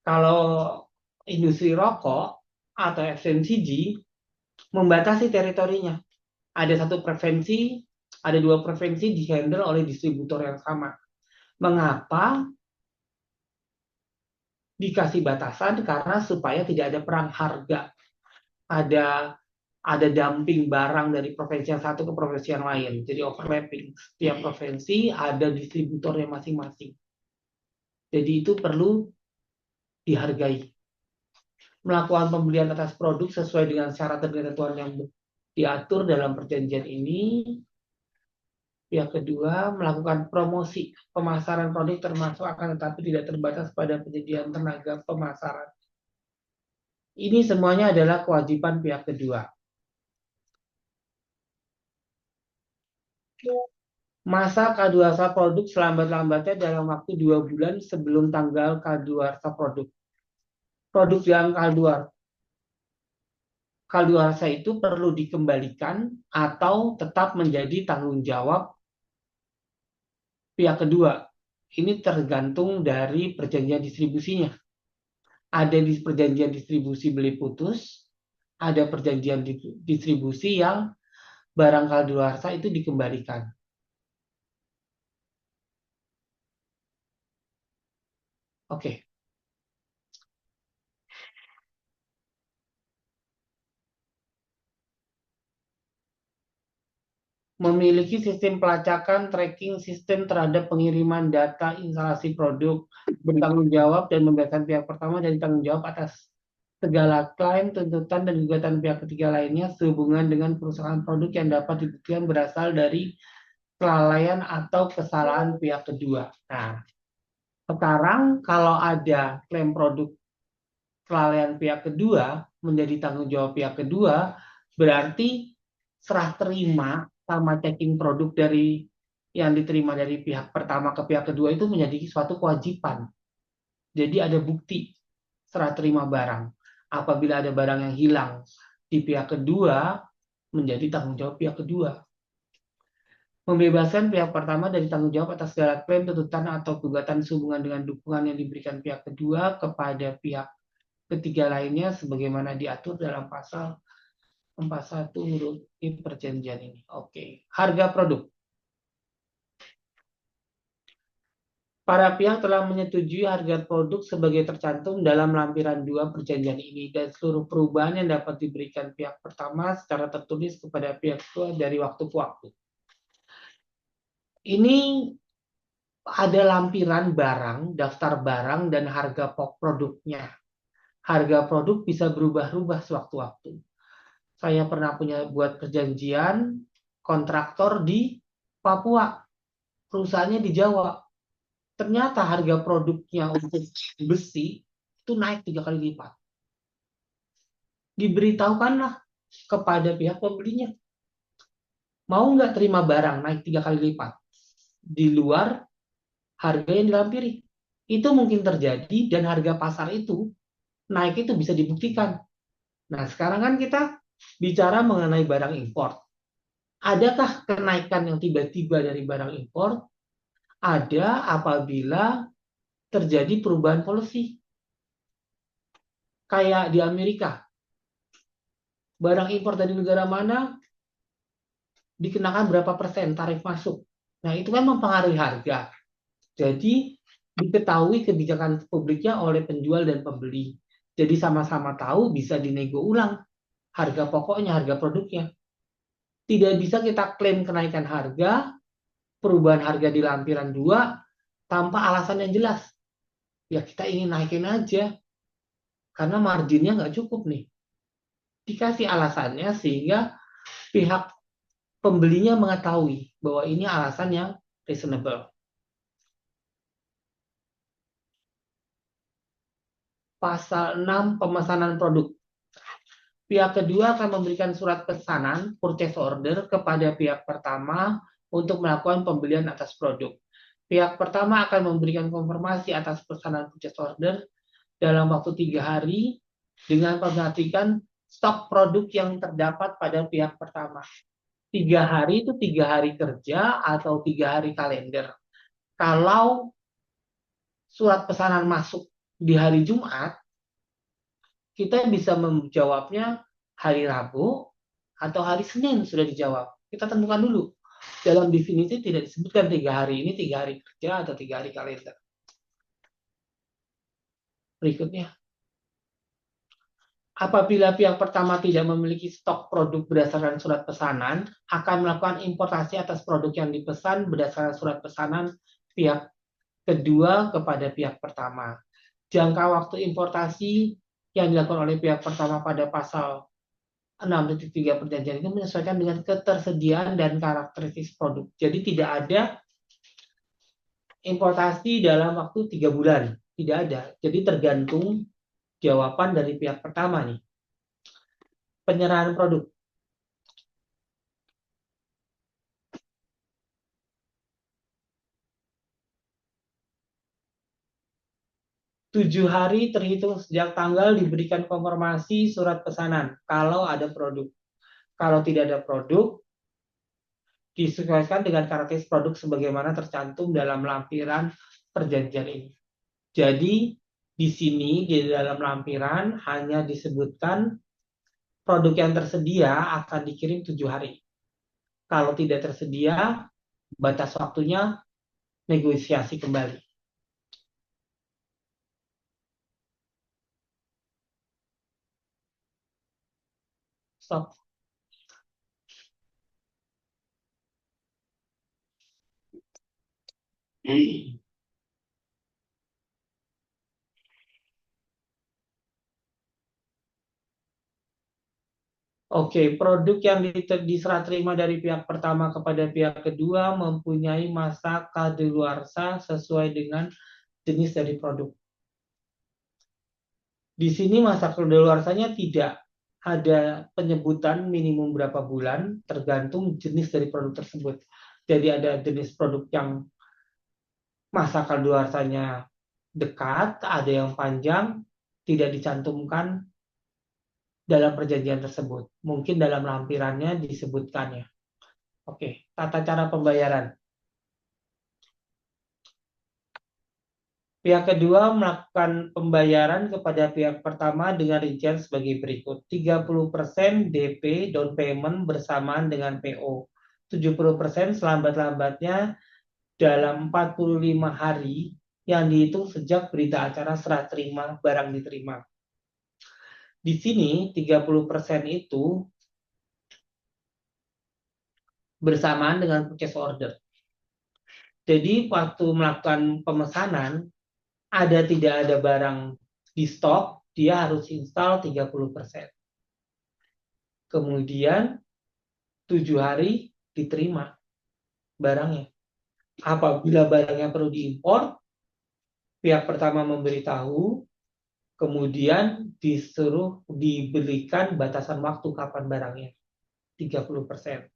Kalau industri rokok atau FMCG membatasi teritorinya. Ada satu preferensi, ada dua preferensi dihandle oleh distributor yang sama. Mengapa dikasih batasan? Karena supaya tidak ada perang harga. Ada dumping barang dari provinsi yang satu ke provinsi yang lain. Jadi overlapping. Setiap provinsi ada distributornya masing-masing. Jadi itu perlu dihargai. Melakukan pembelian atas produk sesuai dengan syarat dan ketentuan yang diatur dalam perjanjian ini. Pihak kedua melakukan promosi pemasaran produk termasuk akan tetapi tidak terbatas pada penyediaan tenaga pemasaran. Ini semuanya adalah kewajiban pihak kedua. Masa kadaluarsa produk selambat-lambatnya dalam waktu 2 bulan sebelum tanggal kadaluarsa produk. Produk yang kadaluarsa itu perlu dikembalikan atau tetap menjadi tanggung jawab pihak kedua. Ini tergantung dari perjanjian distribusinya. Ada di perjanjian distribusi beli putus, ada perjanjian distribusi yang barang kadaluarsa itu dikembalikan. Oke. Memiliki sistem pelacakan, tracking sistem terhadap pengiriman data instalasi produk, bertanggung jawab dan membebaskan pihak pertama dari tanggung jawab atas segala klaim, tuntutan, dan gugatan pihak ketiga lainnya sehubungan dengan perusahaan produk yang dapat dibuktikan berasal dari kelalaian atau kesalahan pihak kedua. Nah, sekarang kalau ada klaim produk kelalaian pihak kedua menjadi tanggung jawab pihak kedua, berarti serah terima sama checking produk dari yang diterima dari pihak pertama ke pihak kedua itu menjadi suatu kewajiban. Jadi ada bukti serah terima barang. Apabila ada barang yang hilang di pihak kedua, menjadi tanggung jawab pihak kedua. Membebaskan pihak pertama dari tanggung jawab atas segala klaim, tuntutan, atau gugatan sehubungan dengan dukungan yang diberikan pihak kedua kepada pihak ketiga lainnya sebagaimana diatur dalam pasal 41 huruf I perjanjian ini. Oke. Harga produk. Para pihak telah menyetujui harga produk sebagai tercantum dalam lampiran 2 perjanjian ini dan seluruh perubahan yang dapat diberikan pihak pertama secara tertulis kepada pihak kedua dari waktu ke waktu. Ini ada lampiran barang, daftar barang, dan harga produknya. Harga produk bisa berubah-ubah sewaktu-waktu. Saya pernah buat perjanjian kontraktor di Papua, perusahaannya di Jawa. Ternyata harga produknya untuk besi itu naik 3 kali lipat. Diberitahukanlah kepada pihak pembelinya, mau nggak terima barang naik 3 kali lipat di luar harga yang dilampiri. Itu mungkin terjadi dan harga pasar itu naik itu bisa dibuktikan. Nah, sekarang kan kita bicara mengenai barang impor. Adakah kenaikan yang tiba-tiba dari barang impor? Ada apabila terjadi perubahan policy. Kayak di Amerika, barang impor dari negara mana dikenakan berapa persen tarif masuk. Nah, itu kan mempengaruhi harga. Jadi, diketahui kebijakan publiknya oleh penjual dan pembeli. Jadi, sama-sama tahu bisa dinego ulang harga pokoknya, harga produknya. Tidak bisa kita klaim kenaikan harga, perubahan harga di lampiran 2 tanpa alasan yang jelas. Ya, kita ingin naikin aja, karena marginnya nggak cukup nih. Dikasih alasannya sehingga pihak pembelinya mengetahui bahwa ini alasan yang reasonable. Pasal 6 pemesanan produk. Pihak kedua akan memberikan surat pesanan purchase order kepada pihak pertama untuk melakukan pembelian atas produk. Pihak pertama akan memberikan konfirmasi atas pesanan purchase order dalam waktu 3 hari dengan memperhatikan stok produk yang terdapat pada pihak pertama. 3 hari itu 3 hari kerja atau 3 hari kalender. Kalau surat pesanan masuk di hari Jumat, kita bisa menjawabnya hari Rabu atau hari Senin sudah dijawab. Kita tentukan dulu. Dalam definisi tidak disebutkan 3 hari ini 3 hari kerja atau 3 hari kalender. Berikutnya. Apabila pihak pertama tidak memiliki stok produk berdasarkan surat pesanan, akan melakukan importasi atas produk yang dipesan berdasarkan surat pesanan pihak kedua kepada pihak pertama. Jangka waktu importasi yang dilakukan oleh pihak pertama pada pasal 6.3 perjanjian itu menyesuaikan dengan ketersediaan dan karakteristik produk. Jadi tidak ada importasi dalam waktu 3 bulan. Tidak ada. Jadi tergantung jawaban dari pihak pertama nih. Penyerahan produk. 7 hari terhitung sejak tanggal diberikan konfirmasi surat pesanan kalau ada produk. Kalau tidak ada produk, disesuaikan dengan karakteristik produk sebagaimana tercantum dalam lampiran perjanjian ini. Jadi, di sini di dalam lampiran hanya disebutkan produk yang tersedia akan dikirim 7 hari. Kalau tidak tersedia, batas waktunya negosiasi kembali. Stop. Oke, produk yang diserah terima dari pihak pertama kepada pihak kedua mempunyai masa kadaluarsa sesuai dengan jenis dari produk. Di sini masa kadaluarsanya tidak ada penyebutan minimum berapa bulan, tergantung jenis dari produk tersebut. Jadi ada jenis produk yang masa kadaluarsanya dekat, ada yang panjang, tidak dicantumkan dalam perjanjian tersebut. Mungkin dalam lampirannya disebutkan ya. Oke, tata cara pembayaran. Pihak kedua melakukan pembayaran kepada pihak pertama dengan rincian sebagai berikut. 30% DP down payment bersamaan dengan PO. 70% selambat-lambatnya dalam 45 hari yang dihitung sejak berita acara serah terima barang diterima. Di sini 30% itu bersamaan dengan purchase order. Jadi waktu melakukan pemesanan, tidak ada barang di stok, dia harus install 30%. Kemudian 7 hari diterima barangnya. Apabila barangnya perlu diimpor, pihak pertama memberitahu, kemudian disuruh diberikan batasan waktu kapan barangnya, 30%.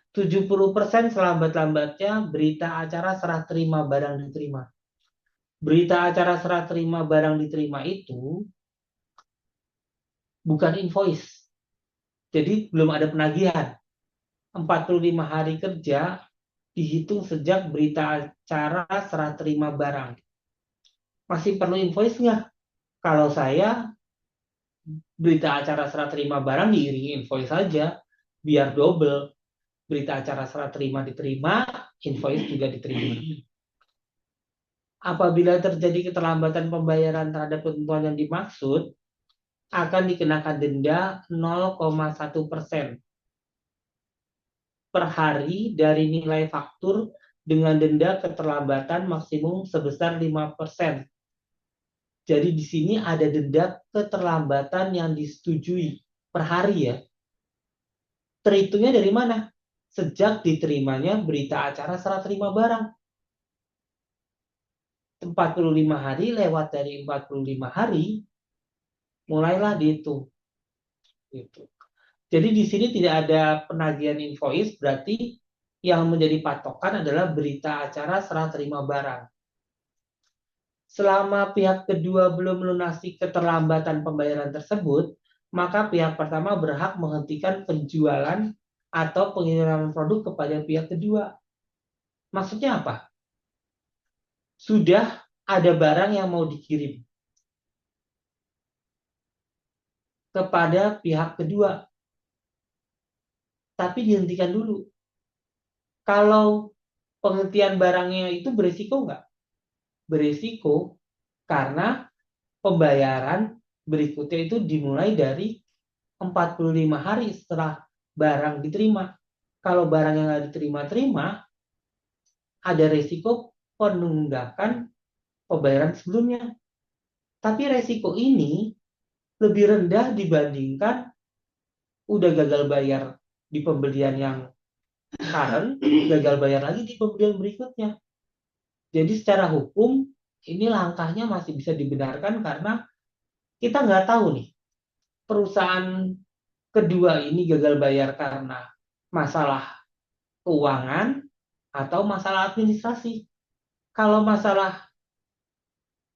70% selambat-lambatnya berita acara serah terima barang diterima. Berita acara serah terima barang diterima itu bukan invoice. Jadi belum ada penagihan. 45 hari kerja dihitung sejak berita acara serah terima barang. Masih perlu invoice nggak? Kalau saya, berita acara serah terima barang diiringi invoice saja, biar double. Berita acara serah terima diterima, invoice juga diterima. Apabila terjadi keterlambatan pembayaran terhadap ketentuan yang dimaksud, akan dikenakan denda 0,1% per hari dari nilai faktur dengan denda keterlambatan maksimum sebesar 5%. Jadi di sini ada denda keterlambatan yang disetujui per hari ya. Terhitungnya dari mana? Sejak diterimanya berita acara serah terima barang. 45 hari lewat dari 45 hari, mulailah dihitung. Gitu. Jadi di sini tidak ada penagihan invoice, berarti yang menjadi patokan adalah berita acara serah terima barang. Selama pihak kedua belum melunasi keterlambatan pembayaran tersebut, maka pihak pertama berhak menghentikan penjualan atau pengiriman produk kepada pihak kedua. Maksudnya apa? Sudah ada barang yang mau dikirim kepada pihak kedua, tapi dihentikan dulu. Kalau penghentian barangnya itu berisiko nggak? Berisiko karena pembayaran berikutnya itu dimulai dari 45 hari setelah barang diterima. Kalau barang yang nggak diterima-terima, ada risiko penundakan pembayaran sebelumnya. Tapi risiko ini lebih rendah dibandingkan udah gagal bayar di pembelian yang current, gagal bayar lagi di pembelian berikutnya. Jadi secara hukum, ini langkahnya masih bisa dibenarkan karena kita nggak tahu nih, perusahaan kedua ini gagal bayar karena masalah keuangan atau masalah administrasi. Kalau masalah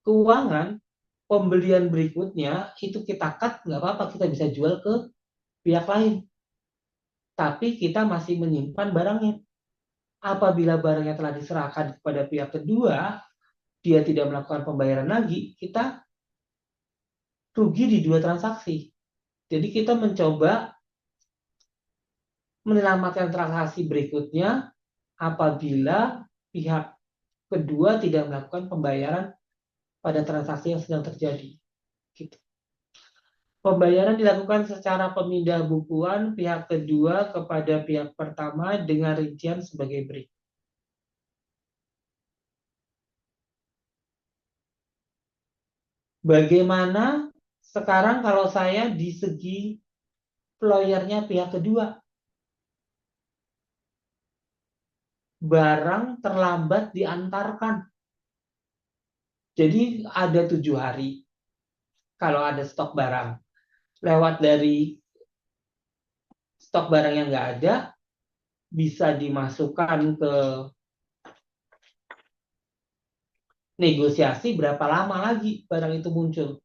keuangan, pembelian berikutnya itu kita cut, nggak apa-apa, kita bisa jual ke pihak lain. Tapi kita masih menyimpan barangnya. Apabila barangnya telah diserahkan kepada pihak kedua, dia tidak melakukan pembayaran lagi, kita rugi di dua transaksi. Jadi kita mencoba menyelamatkan transaksi berikutnya apabila pihak kedua tidak melakukan pembayaran pada transaksi yang sedang terjadi. Gitu. Pembayaran dilakukan secara pemindah bukuan pihak kedua kepada pihak pertama dengan rincian sebagai berikut. Bagaimana sekarang kalau saya di segi employer-nya pihak kedua? Barang terlambat diantarkan. Jadi ada 7 hari kalau ada stok barang. Lewat dari stok barang yang nggak ada, bisa dimasukkan ke negosiasi berapa lama lagi barang itu muncul.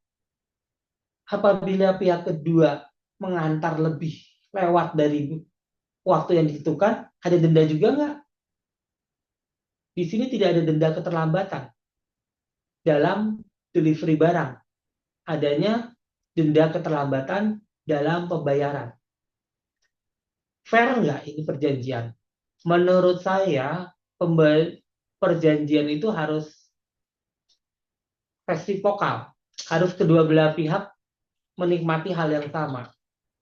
Apabila pihak kedua mengantar lebih lewat dari waktu yang ditentukan, ada denda juga nggak? Di sini tidak ada denda keterlambatan dalam delivery barang. Adanya denda keterlambatan dalam pembayaran. Fair nggak ini perjanjian? Menurut saya, perjanjian itu harus resiprokal. Harus kedua belah pihak menikmati hal yang sama.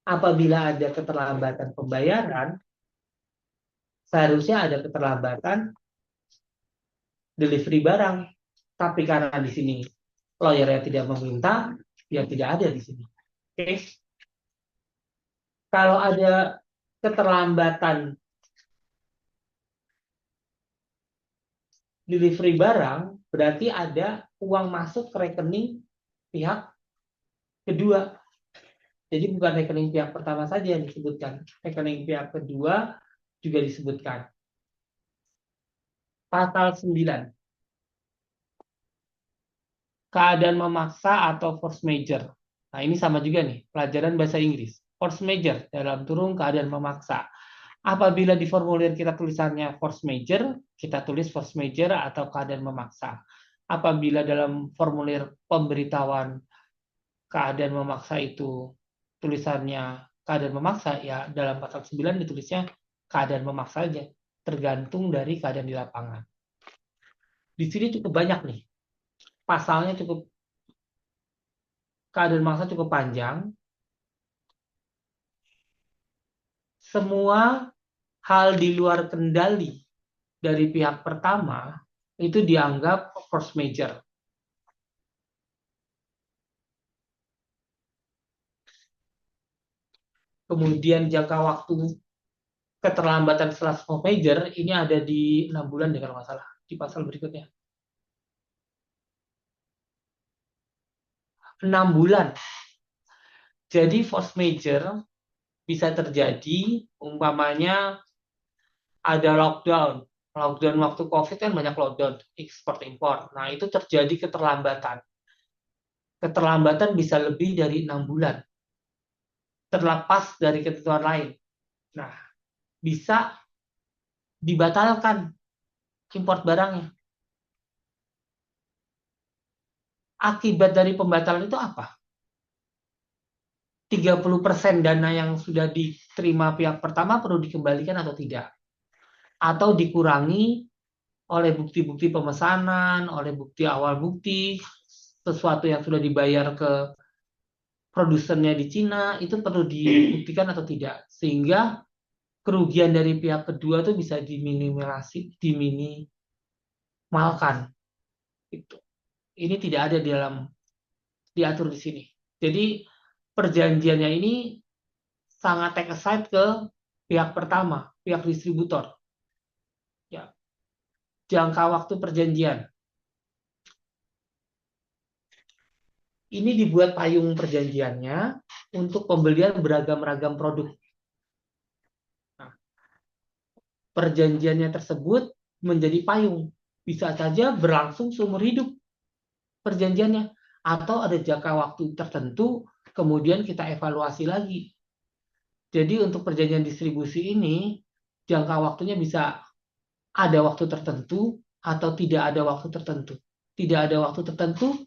Apabila ada keterlambatan pembayaran, seharusnya ada keterlambatan delivery barang. Tapi karena di sini lawyernya tidak meminta, ya tidak ada di sini. Oke. Kalau ada keterlambatan delivery barang, berarti ada uang masuk ke rekening pihak kedua. Jadi bukan rekening pihak pertama saja yang disebutkan. Rekening pihak kedua juga disebutkan. Pasal 9. Keadaan memaksa atau force majeure. Nah, ini sama juga nih, pelajaran bahasa Inggris. Force majeure dalam kurung keadaan memaksa. Apabila di formulir kita tulisannya force majeure, kita tulis force majeure atau keadaan memaksa. Apabila dalam formulir pemberitahuan keadaan memaksa itu tulisannya keadaan memaksa, ya dalam pasal 9 ditulisnya keadaan memaksa aja, tergantung dari keadaan di lapangan. Di sini cukup banyak nih. Pasalnya cukup, keadaan memaksa cukup panjang. Semua hal di luar kendali dari pihak pertama itu dianggap force majeure. Kemudian jangka waktu keterlambatan setelah force majeure ini ada di 6 bulan deh kalau nggak salah, di pasal berikutnya. 6 bulan. Jadi force majeure bisa terjadi umpamanya ada lockdown. Lockdown waktu COVID kan banyak lockdown, ekspor impor. Nah, itu terjadi keterlambatan. Keterlambatan bisa lebih dari 6 bulan. Terlepas dari ketentuan lain. Nah, bisa dibatalkan import barangnya. Akibat dari pembatalan itu apa? 30% dana yang sudah diterima pihak pertama perlu dikembalikan atau tidak? Atau dikurangi oleh bukti-bukti pemesanan, oleh bukti awal bukti, sesuatu yang sudah dibayar ke produsennya di Cina, itu perlu dibuktikan atau tidak. Sehingga kerugian dari pihak kedua itu bisa diminimalkan. Itu. Ini tidak ada diatur di sini. Jadi perjanjiannya ini sangat take aside ke pihak pertama, pihak distributor. Ya. Jangka waktu perjanjian. Ini dibuat payung perjanjiannya untuk pembelian beragam-ragam produk. Nah, perjanjiannya tersebut menjadi payung. Bisa saja berlangsung seumur hidup perjanjiannya. Atau ada jangka waktu tertentu, kemudian kita evaluasi lagi. Jadi untuk perjanjian distribusi ini, jangka waktunya bisa ada waktu tertentu atau tidak ada waktu tertentu. Tidak ada waktu tertentu,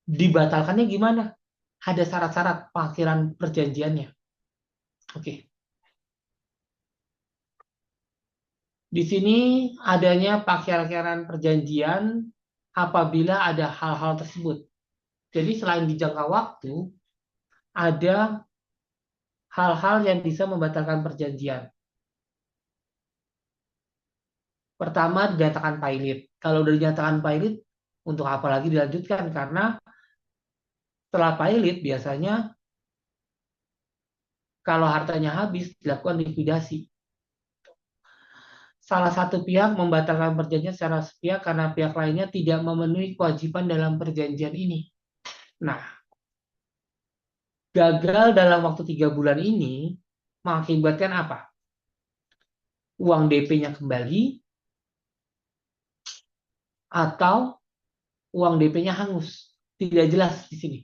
dibatalkannya gimana? Ada syarat-syarat pengakhiran perjanjiannya. Oke. Di sini adanya pengakhiran perjanjian apabila ada hal-hal tersebut. Jadi selain di jangka waktu, ada hal-hal yang bisa membatalkan perjanjian. Pertama, dinyatakan pailit. Kalau sudah dinyatakan pailit, untuk apa lagi dilanjutkan? Karena setelah pailit biasanya kalau hartanya habis dilakukan likuidasi. Salah satu pihak membatalkan perjanjian secara sepihak karena pihak lainnya tidak memenuhi kewajiban dalam perjanjian ini. Nah, gagal dalam waktu 3 bulan ini mengakibatkan apa? Uang DP-nya kembali atau uang DP-nya hangus. Tidak jelas di sini.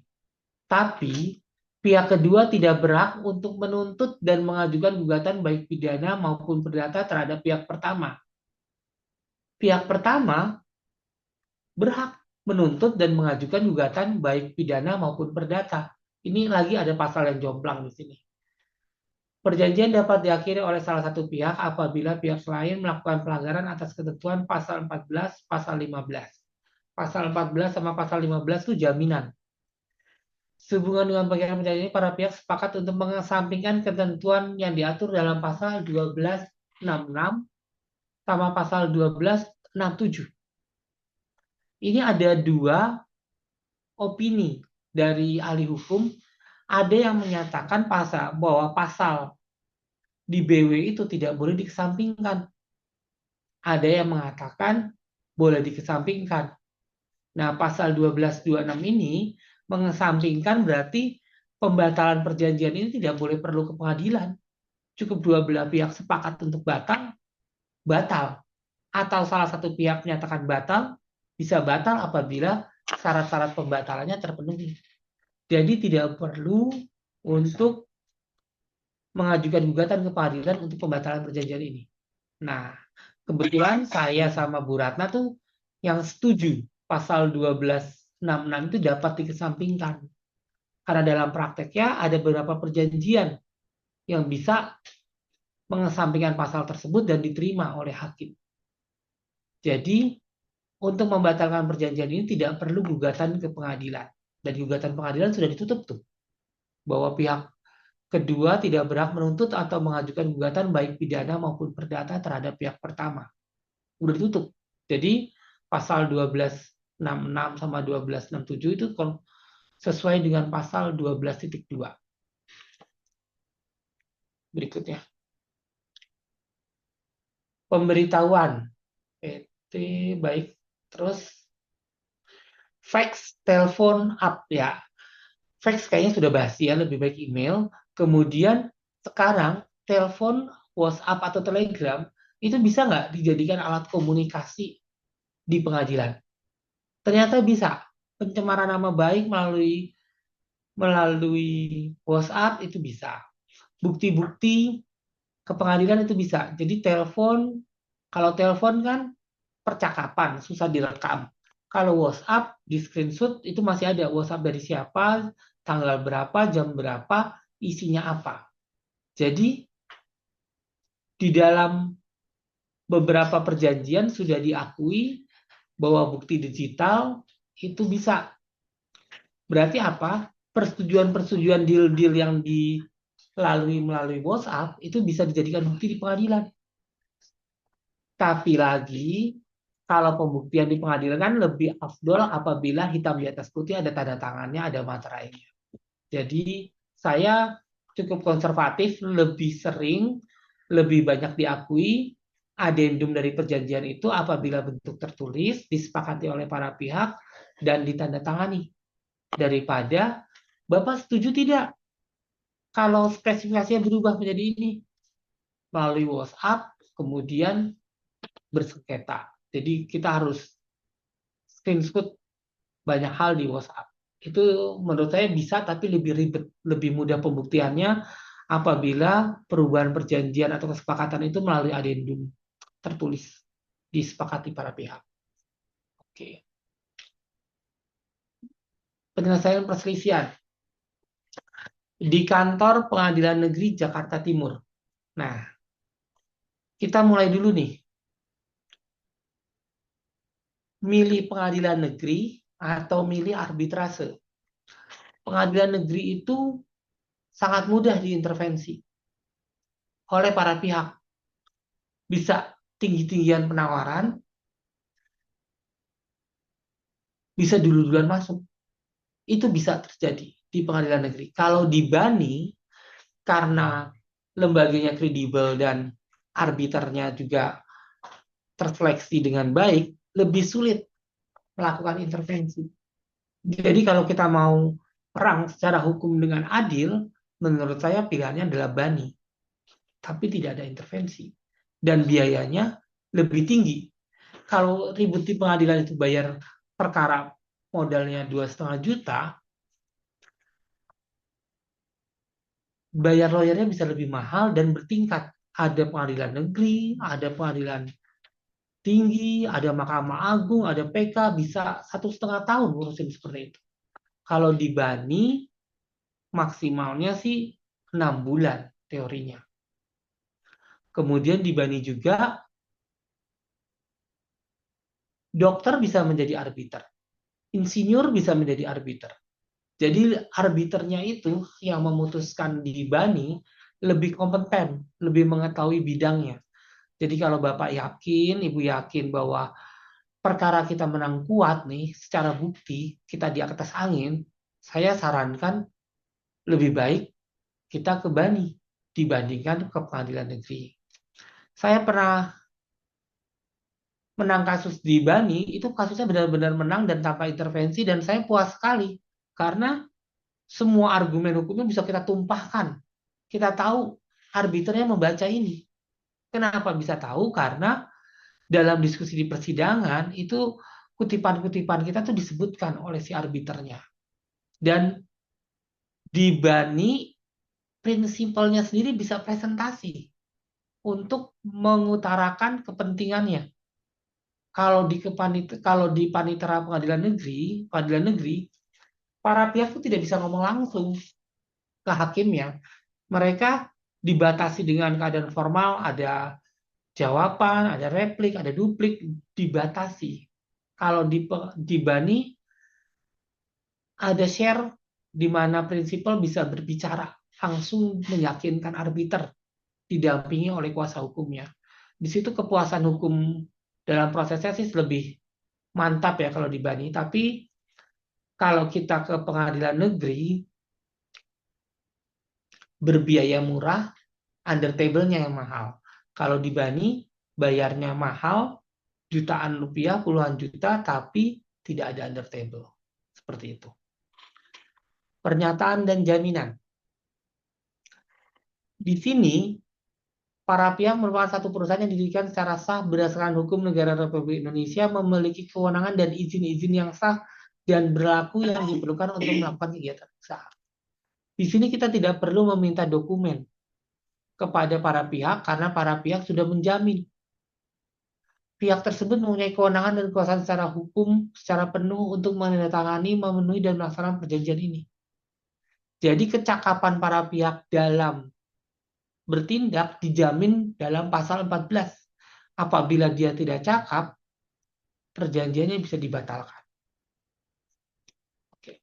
Tapi pihak kedua tidak berhak untuk menuntut dan mengajukan gugatan baik pidana maupun perdata terhadap pihak pertama. Pihak pertama berhak menuntut dan mengajukan gugatan baik pidana maupun perdata. Ini lagi ada pasal yang jomplang di sini. Perjanjian dapat diakhiri oleh salah satu pihak apabila pihak lain melakukan pelanggaran atas ketentuan pasal 14, pasal 15. Pasal 14 sama pasal 15 itu jaminan. Sehubungan dengan pengirian perjanjian ini, para pihak sepakat untuk mengesampingkan ketentuan yang diatur dalam pasal 1266 sama pasal 1267. ini ada dua opini dari ahli hukum. Ada yang menyatakan bahwa pasal di BW itu tidak boleh dikesampingkan. Ada yang mengatakan boleh dikesampingkan. Nah, pasal 1226 ini mengesampingkan berarti pembatalan perjanjian ini tidak boleh perlu ke pengadilan. Cukup dua belah pihak sepakat untuk batal, batal. Atau salah satu pihak menyatakan batal, bisa batal apabila syarat-syarat pembatalannya terpenuhi. Jadi tidak perlu untuk mengajukan gugatan ke pengadilan untuk pembatalan perjanjian ini. Nah, kebetulan saya sama Bu Ratna tuh yang setuju pasal 1266 itu dapat dikesampingkan. Karena dalam prakteknya ada beberapa perjanjian yang bisa mengesampingkan pasal tersebut dan diterima oleh hakim. Jadi, untuk membatalkan perjanjian ini tidak perlu gugatan ke pengadilan. Dan gugatan pengadilan sudah ditutup tuh. Bahwa pihak kedua tidak berhak menuntut atau mengajukan gugatan baik pidana maupun perdata terhadap pihak pertama. Udah ditutup. Jadi pasal 1266 sama 1267 itu sesuai dengan pasal 12.2. Berikutnya. Pemberitahuan. PT baik. Terus fax, telepon, up ya. Fax kayaknya sudah basi ya, lebih baik email. Kemudian sekarang telepon, WhatsApp atau Telegram itu bisa nggak dijadikan alat komunikasi di pengadilan? Ternyata bisa. Pencemaran nama baik melalui WhatsApp itu bisa. Bukti-bukti ke pengadilan itu bisa. Jadi kalau telepon kan percakapan, susah direkam. Kalau WhatsApp di screenshot itu masih ada WhatsApp dari siapa, tanggal berapa, jam berapa, isinya apa. Jadi di dalam beberapa perjanjian sudah diakui bahwa bukti digital itu bisa. Berarti apa? Persetujuan-persetujuan deal-deal yang dilalui melalui WhatsApp itu bisa dijadikan bukti di pengadilan. Tapi lagi, kalau pembuktian di pengadilan kan lebih afdol apabila hitam di atas putih ada tanda tangannya, ada materainya. Jadi saya cukup konservatif, lebih sering, lebih banyak diakui adendum dari perjanjian itu apabila bentuk tertulis, disepakati oleh para pihak, dan ditandatangani. Daripada, Bapak setuju tidak kalau spesifikasinya berubah menjadi ini? Melalui WhatsApp, kemudian bersengketa. Jadi kita harus screenshot banyak hal di WhatsApp. Itu menurut saya bisa, tapi lebih ribet, lebih mudah pembuktiannya apabila perubahan perjanjian atau kesepakatan itu melalui adendum tertulis, disepakati para pihak. Oke. Penyelesaian perselisihan di kantor Pengadilan Negeri Jakarta Timur. Nah, kita mulai dulu nih. Milih pengadilan negeri atau milih arbitrase. Pengadilan negeri itu sangat mudah diintervensi oleh para pihak. Bisa tinggi-tinggian penawaran, bisa dulu-duluan masuk. Itu bisa terjadi di pengadilan negeri. Kalau di BANI, karena lembaganya kredibel dan arbiternya juga terseleksi dengan baik, lebih sulit melakukan intervensi. Jadi kalau kita mau perang secara hukum dengan adil, menurut saya pilihannya adalah BANI. Tapi tidak ada intervensi. Dan biayanya lebih tinggi. Kalau ribut di pengadilan itu bayar perkara modalnya 2,5 juta, bayar lawyernya bisa lebih mahal dan bertingkat. Ada pengadilan negeri, ada pengadilan tinggi, ada Mahkamah Agung, ada PK, bisa 1,5 tahun ngurusin seperti itu. Kalau di BANI, maksimalnya sih 6 bulan teorinya. Kemudian di BANI juga, dokter bisa menjadi arbiter. Insinyur bisa menjadi arbiter. Jadi arbiternya itu yang memutuskan di BANI lebih kompeten, lebih mengetahui bidangnya. Jadi kalau Bapak yakin, Ibu yakin bahwa perkara kita menang kuat nih, secara bukti kita di atas angin, saya sarankan lebih baik kita ke Bani dibandingkan ke pengadilan negeri. Saya pernah menang kasus di Bani, itu kasusnya benar-benar menang dan tanpa intervensi, dan saya puas sekali karena semua argumen hukumnya bisa kita tumpahkan. Kita tahu arbiternya membaca ini. Kenapa bisa tahu? Karena dalam diskusi di persidangan itu kutipan-kutipan kita tuh disebutkan oleh si arbiternya. Dan di Bani prinsipalnya sendiri bisa presentasi untuk mengutarakan kepentingannya. Kalau di panitera pengadilan negeri, para pihak itu tidak bisa ngomong langsung ke hakimnya. Mereka dibatasi dengan keadaan formal, ada jawaban, ada replik, ada duplik, dibatasi. Kalau di Bani ada share di mana prinsipal bisa berbicara langsung meyakinkan arbiter didampingi oleh kuasa hukumnya. Di situ kepuasan hukum dalam prosesnya sih lebih mantap ya kalau di Bani. Tapi kalau kita ke pengadilan negeri berbiaya murah, under table-nya yang mahal. Kalau di Bani bayarnya mahal, jutaan rupiah, puluhan juta, tapi tidak ada under table. Seperti itu. Pernyataan dan jaminan. Di sini para pihak merupakan satu perusahaan yang didirikan secara sah berdasarkan hukum negara Republik Indonesia, memiliki kewenangan dan izin-izin yang sah dan berlaku yang diperlukan untuk melakukan kegiatan usaha. Di sini kita tidak perlu meminta dokumen kepada para pihak karena para pihak sudah menjamin pihak tersebut mempunyai kewenangan dan kekuasaan secara hukum secara penuh untuk menandatangani, memenuhi dan melaksanakan perjanjian ini. Jadi kecakapan para pihak dalam bertindak dijamin dalam pasal 14. Apabila dia tidak cakap, perjanjiannya bisa dibatalkan. Oke.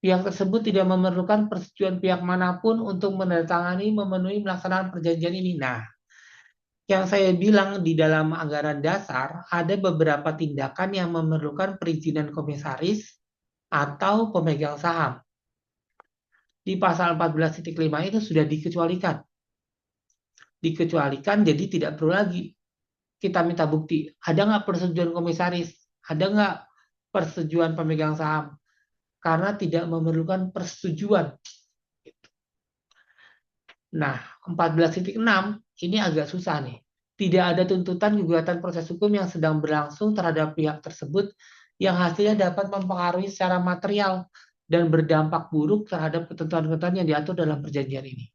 Pihak tersebut tidak memerlukan persetujuan pihak manapun untuk menandatangani, memenuhi, melaksanakan perjanjian ini. Nah, yang saya bilang di dalam anggaran dasar, ada beberapa tindakan yang memerlukan perizinan komisaris atau pemegang saham. Di pasal 14.5 itu sudah dikecualikan. Dikecualikan, jadi tidak perlu lagi kita minta bukti. Ada nggak persetujuan komisaris? Ada nggak persetujuan pemegang saham? Karena tidak memerlukan persetujuan. Nah, 14.6 ini agak susah nih. Tidak ada tuntutan gugatan proses hukum yang sedang berlangsung terhadap pihak tersebut yang hasilnya dapat mempengaruhi secara material dan berdampak buruk terhadap ketentuan-ketentuan yang diatur dalam perjanjian ini.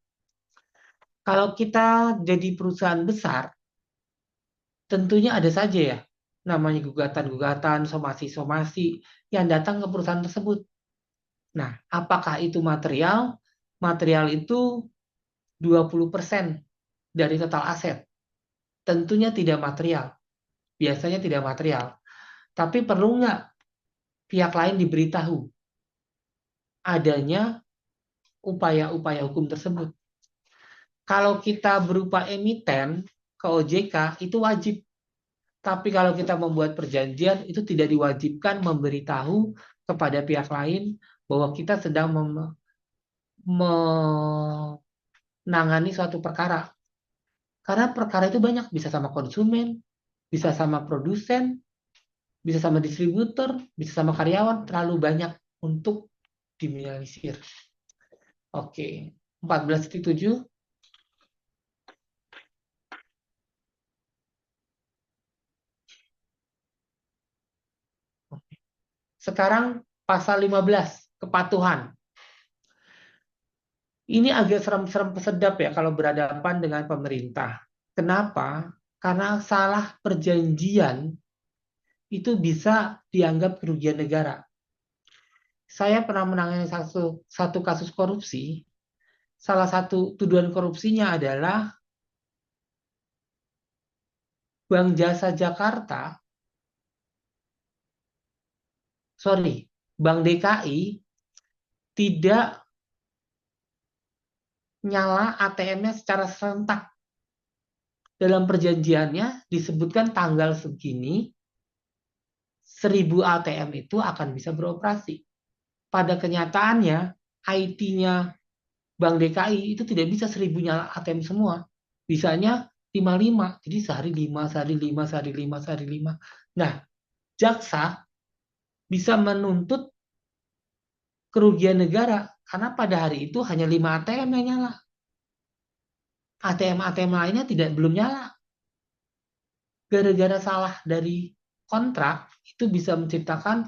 Kalau kita jadi perusahaan besar, tentunya ada saja ya namanya gugatan-gugatan, somasi-somasi yang datang ke perusahaan tersebut. Nah, apakah itu material? Material itu 20% dari total aset. Tentunya tidak material. Biasanya tidak material. Tapi perlu nggak pihak lain diberitahu adanya upaya-upaya hukum tersebut? Kalau kita berupa emiten ke OJK, itu wajib. Tapi kalau kita membuat perjanjian, itu tidak diwajibkan memberitahu kepada pihak lain bahwa kita sedang menangani suatu perkara. Karena perkara itu banyak, bisa sama konsumen, bisa sama produsen, bisa sama distributor, bisa sama karyawan, terlalu banyak untuk diminimalisir. Oke, 14.7. Sekarang pasal 15, kepatuhan. Ini agak serem-serem pesedap ya kalau berhadapan dengan pemerintah. Kenapa? Karena salah perjanjian itu bisa dianggap kerugian negara. Saya pernah menangani satu kasus korupsi. Salah satu tuduhan korupsinya adalah Bank Jasa Jakarta, Bank DKI tidak nyala ATM-nya secara serentak. dalam perjanjiannya disebutkan tanggal segini 1000 ATM itu akan bisa beroperasi. Pada kenyataannya IT-nya Bank DKI itu tidak bisa 1000 ATM semua. Bisanya 55. Jadi sehari 5, sehari 5, sehari 5, sehari 5. Nah, jaksa bisa menuntut kerugian negara karena pada hari itu hanya 5 ATM yang nyala. ATM-ATM lainnya belum nyala. Gara-gara salah dari kontrak itu bisa menciptakan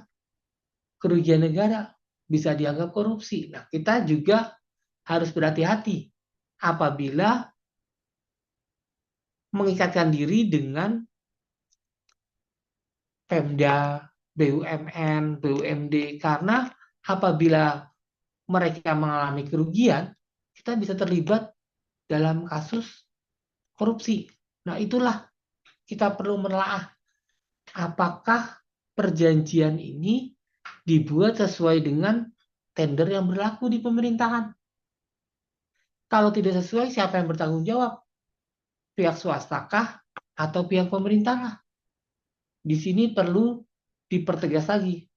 kerugian negara, bisa dianggap korupsi. Nah, kita juga harus berhati-hati apabila mengikatkan diri dengan Pemda, BUMN, BUMD, karena apabila mereka mengalami kerugian, kita bisa terlibat dalam kasus korupsi. Nah, itulah kita perlu menelaah apakah perjanjian ini dibuat sesuai dengan tender yang berlaku di pemerintahan. Kalau tidak sesuai, siapa yang bertanggung jawab? Pihak swasta kah atau pihak pemerintah? Di sini perlu dipertegas lagi.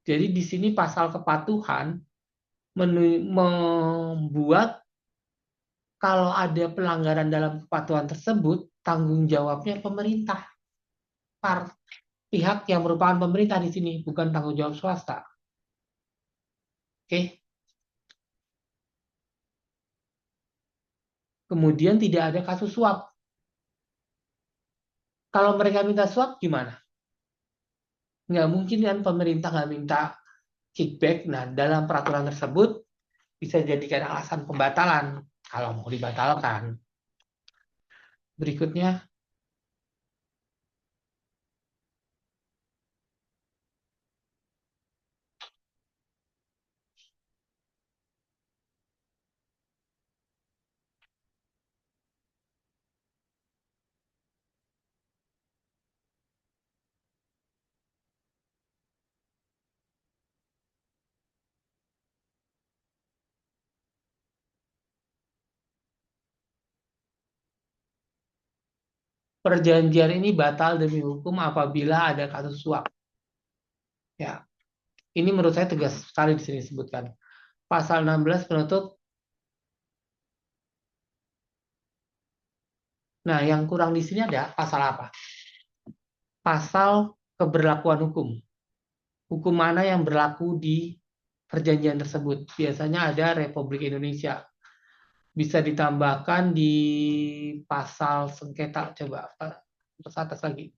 Jadi di sini pasal kepatuhan membuat kalau ada pelanggaran dalam kepatuhan tersebut, tanggung jawabnya pemerintah. Pihak yang merupakan pemerintah di sini, bukan tanggung jawab swasta. Oke. Kemudian tidak ada kasus suap. Kalau mereka minta suap gimana? Nggak mungkin kan pemerintah nggak minta kickback. Nah, dalam peraturan tersebut bisa dijadikan alasan pembatalan kalau mau dibatalkan. Berikutnya, perjanjian ini batal demi hukum apabila ada kasus suap. Ya, ini menurut saya tegas sekali di sini disebutkan. Pasal 16 penutup. Nah, yang kurang di sini ada pasal apa? Pasal keberlakuan hukum. Hukum mana yang berlaku di perjanjian tersebut? Biasanya ada Republik Indonesia. Bisa ditambahkan di pasal sengketa. Coba terus atas lagi.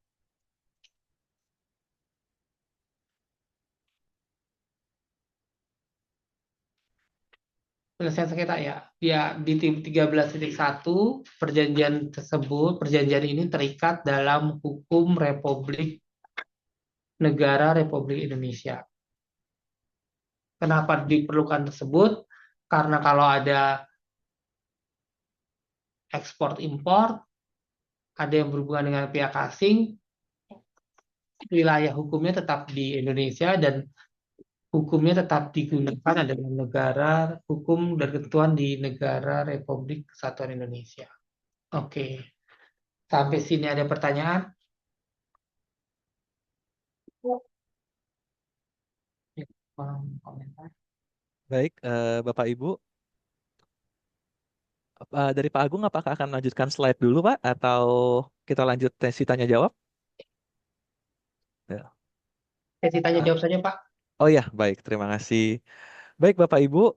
Penyelesaian sengketa ya. Ya di 13.1 perjanjian ini terikat dalam hukum negara Republik Indonesia. Kenapa diperlukan tersebut? Karena kalau ada ekspor impor, ada yang berhubungan dengan pihak asing, wilayah hukumnya tetap di Indonesia dan hukumnya tetap digunakan adalah negara hukum dan ketentuan di negara Republik Kesatuan Indonesia. Oke, sampai sini ada pertanyaan? Komentar. Baik, Bapak Ibu, dari Pak Agung apakah akan melanjutkan slide dulu Pak atau kita lanjut sesi tanya jawab? Ya. Sesi tanya jawab saja, Pak. Oh ya, baik, terima kasih. Baik Bapak Ibu,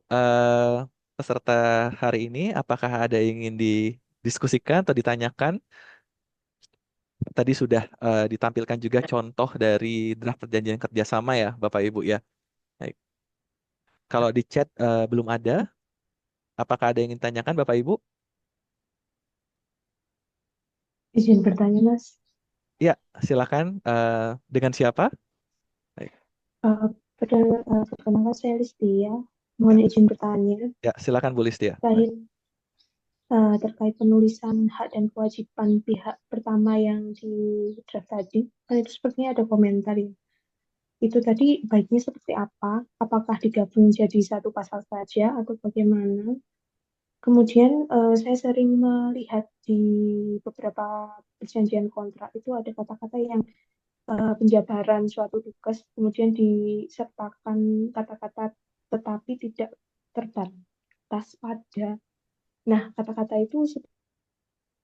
peserta hari ini apakah ada yang ingin didiskusikan atau ditanyakan? Tadi sudah ditampilkan juga contoh dari draft perjanjian kerjasama ya Bapak Ibu ya. Baik. Kalau di chat belum ada, apakah ada yang ingin tanyakan Bapak Ibu? Izin bertanya, Mas. Ya, silakan. Dengan siapa? Baik. Perkenalkan saya Listia. Mohon izin bertanya Ya, silakan Bu Listia. terkait penulisan hak dan kewajiban pihak pertama yang di draft tadi. Kan itu sepertinya ada komentar ya. Itu tadi baiknya seperti apa? Apakah digabung jadi satu pasal saja atau bagaimana? Kemudian saya sering melihat di beberapa perjanjian kontrak itu ada kata-kata yang penjabaran suatu tugas, kemudian disertakan kata-kata tetapi tidak terbatas pada. Nah, kata-kata itu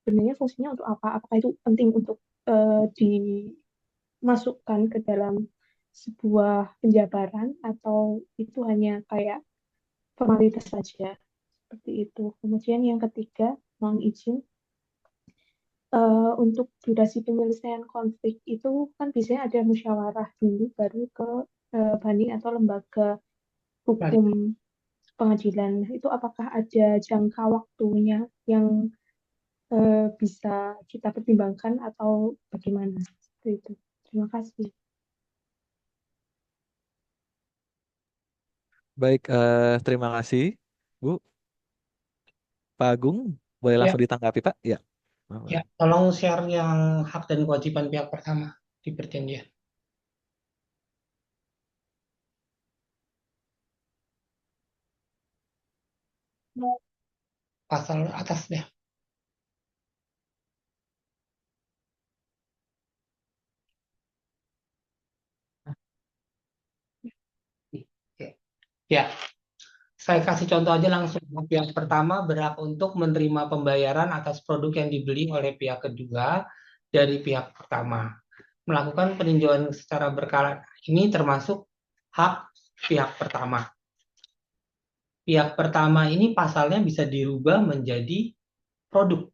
sebenarnya fungsinya untuk apa? Apakah itu penting untuk dimasukkan ke dalam sebuah penjabaran atau itu hanya kayak formalitas saja? Seperti itu. Kemudian yang ketiga, mohon izin, untuk durasi penyelesaian konflik itu kan biasanya ada musyawarah dulu baru ke banding atau lembaga Baik. hukum pengadilan. Nah, itu apakah ada jangka waktunya yang bisa kita pertimbangkan atau bagaimana? Seperti itu. Terima kasih. Baik, terima kasih, Bu. Pak Agung, boleh Ya, langsung ditanggapi, Pak? Ya. ya, tolong share yang hak dan kewajiban pihak pertama di perjanjian. Pasal atasnya. Ya, ya, saya kasih contoh aja langsung. Pihak pertama berhak untuk menerima pembayaran atas produk yang dibeli oleh pihak kedua dari pihak pertama. Melakukan peninjauan secara berkala ini termasuk hak pihak pertama. Pihak pertama ini pasalnya bisa dirubah menjadi produk.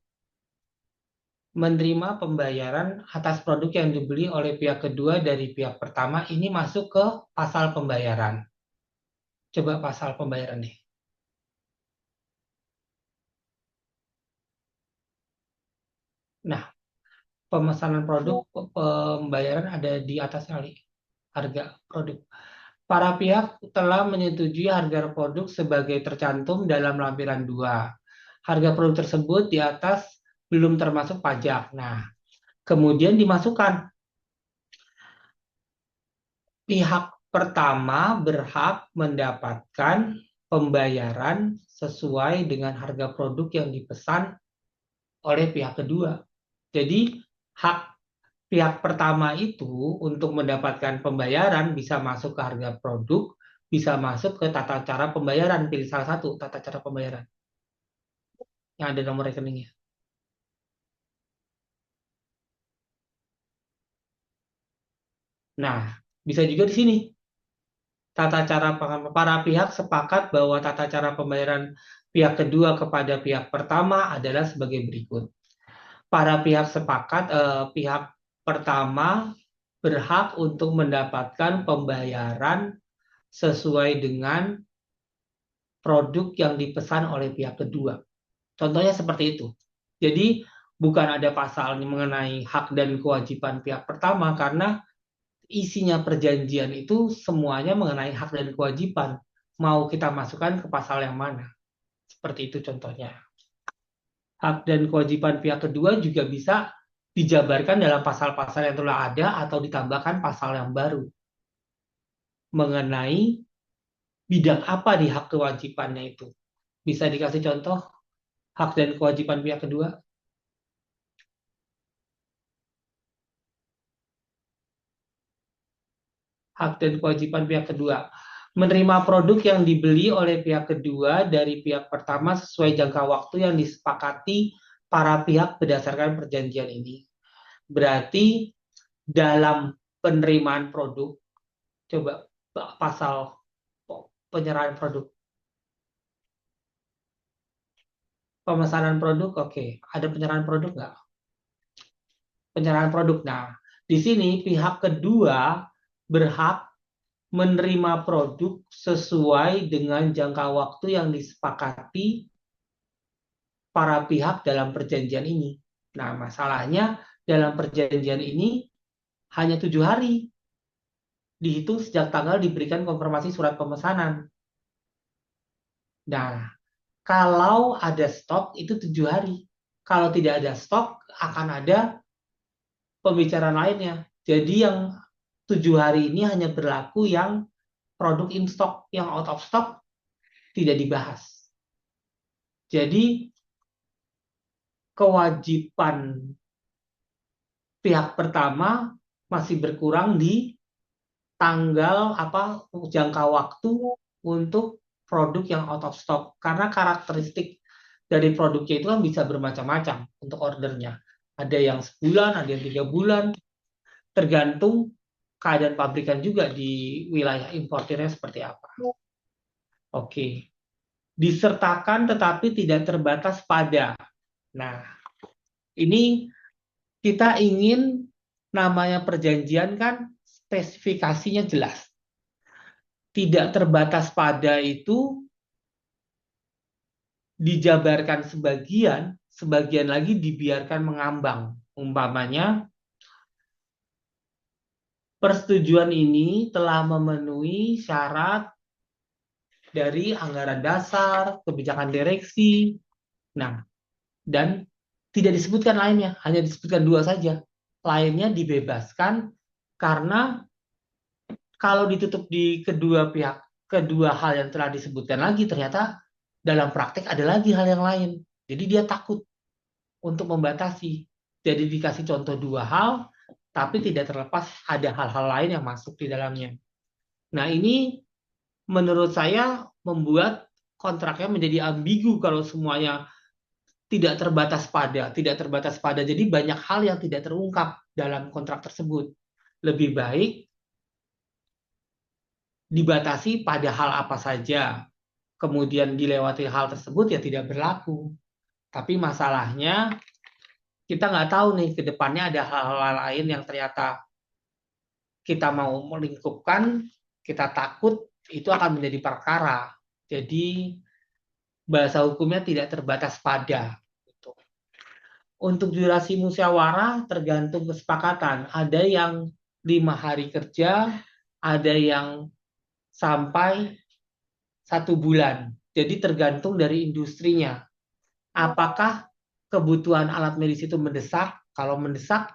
Menerima pembayaran atas produk yang dibeli oleh pihak kedua dari pihak pertama ini masuk ke pasal pembayaran. Coba pasal pembayaran deh. Nah, pemesanan produk, pembayaran ada di atas kali harga produk. Para pihak telah menyetujui harga produk sebagai tercantum dalam lampiran 2. Harga produk tersebut di atas belum termasuk pajak. Nah, kemudian dimasukkan pihak pertama berhak mendapatkan pembayaran sesuai dengan harga produk yang dipesan oleh pihak kedua. Jadi, hak pihak pertama itu untuk mendapatkan pembayaran bisa masuk ke harga produk, bisa masuk ke tata cara pembayaran. Pilih salah satu tata cara pembayaran yang ada nomor rekeningnya. Nah, bisa juga di sini. Tata cara para pihak sepakat bahwa tata cara pembayaran pihak kedua kepada pihak pertama adalah sebagai berikut. Para pihak sepakat, pihak pertama berhak untuk mendapatkan pembayaran sesuai dengan produk yang dipesan oleh pihak kedua. Contohnya seperti itu. Jadi bukan ada pasal mengenai hak dan kewajiban pihak pertama karena isinya perjanjian itu semuanya mengenai hak dan kewajiban. Mau kita masukkan ke pasal yang mana? Seperti itu contohnya. Hak dan kewajiban pihak kedua juga bisa dijabarkan dalam pasal-pasal yang telah ada atau ditambahkan pasal yang baru mengenai bidang apa di hak kewajibannya itu. Bisa dikasih contoh hak dan kewajiban pihak kedua? Hak dan kewajiban pihak kedua. Menerima produk yang dibeli oleh pihak kedua dari pihak pertama sesuai jangka waktu yang disepakati para pihak berdasarkan perjanjian ini. Berarti dalam penerimaan produk, coba pasal penyerahan produk. Pemesanan produk, oke. Ada penyerahan produk nggak? Penyerahan produk. Nah, di sini pihak kedua berhak menerima produk sesuai dengan jangka waktu yang disepakati para pihak dalam perjanjian ini. Nah, masalahnya dalam perjanjian ini hanya 7 hari. Dihitung sejak tanggal diberikan konfirmasi surat pemesanan. Nah, kalau ada stok itu 7 hari. Kalau tidak ada stok akan ada pembicaraan lainnya. Jadi yang 7 hari ini hanya berlaku yang produk in stock, yang out of stock tidak dibahas. Jadi kewajiban pihak pertama masih berkurang di tanggal jangka waktu untuk produk yang out of stock, karena karakteristik dari produknya itu kan bisa bermacam-macam untuk ordernya. Ada yang sebulan, ada yang 3 bulan, tergantung keadaan pabrikan juga di wilayah importirnya seperti apa. Oke, disertakan tetapi tidak terbatas pada. Nah, ini kita ingin, namanya perjanjian kan spesifikasinya jelas. Tidak terbatas pada itu dijabarkan sebagian, sebagian lagi dibiarkan mengambang. Umpamanya, persetujuan ini telah memenuhi syarat dari anggaran dasar, kebijakan direksi, nah, dan tidak disebutkan lainnya, hanya disebutkan 2 saja. Lainnya dibebaskan karena kalau ditutup di kedua pihak, kedua hal yang telah disebutkan lagi, ternyata dalam praktek ada lagi hal yang lain. Jadi dia takut untuk membatasi. Jadi dikasih contoh 2 hal, tapi tidak terlepas ada hal-hal lain yang masuk di dalamnya. Nah, ini menurut saya membuat kontraknya menjadi ambigu kalau semuanya tidak terbatas pada, tidak terbatas pada. Jadi banyak hal yang tidak terungkap dalam kontrak tersebut. Lebih baik dibatasi pada hal apa saja. Kemudian dilewati hal tersebut ya tidak berlaku. Tapi masalahnya kita nggak tahu nih ke depannya ada hal-hal lain yang ternyata kita mau melingkupkan, kita takut itu akan menjadi perkara. Jadi bahasa hukumnya tidak terbatas pada. Untuk durasi musyawarah tergantung kesepakatan. Ada yang 5 hari kerja, ada yang sampai 1 bulan. Jadi tergantung dari industrinya. Apakah kebutuhan alat medis itu mendesak? Kalau mendesak,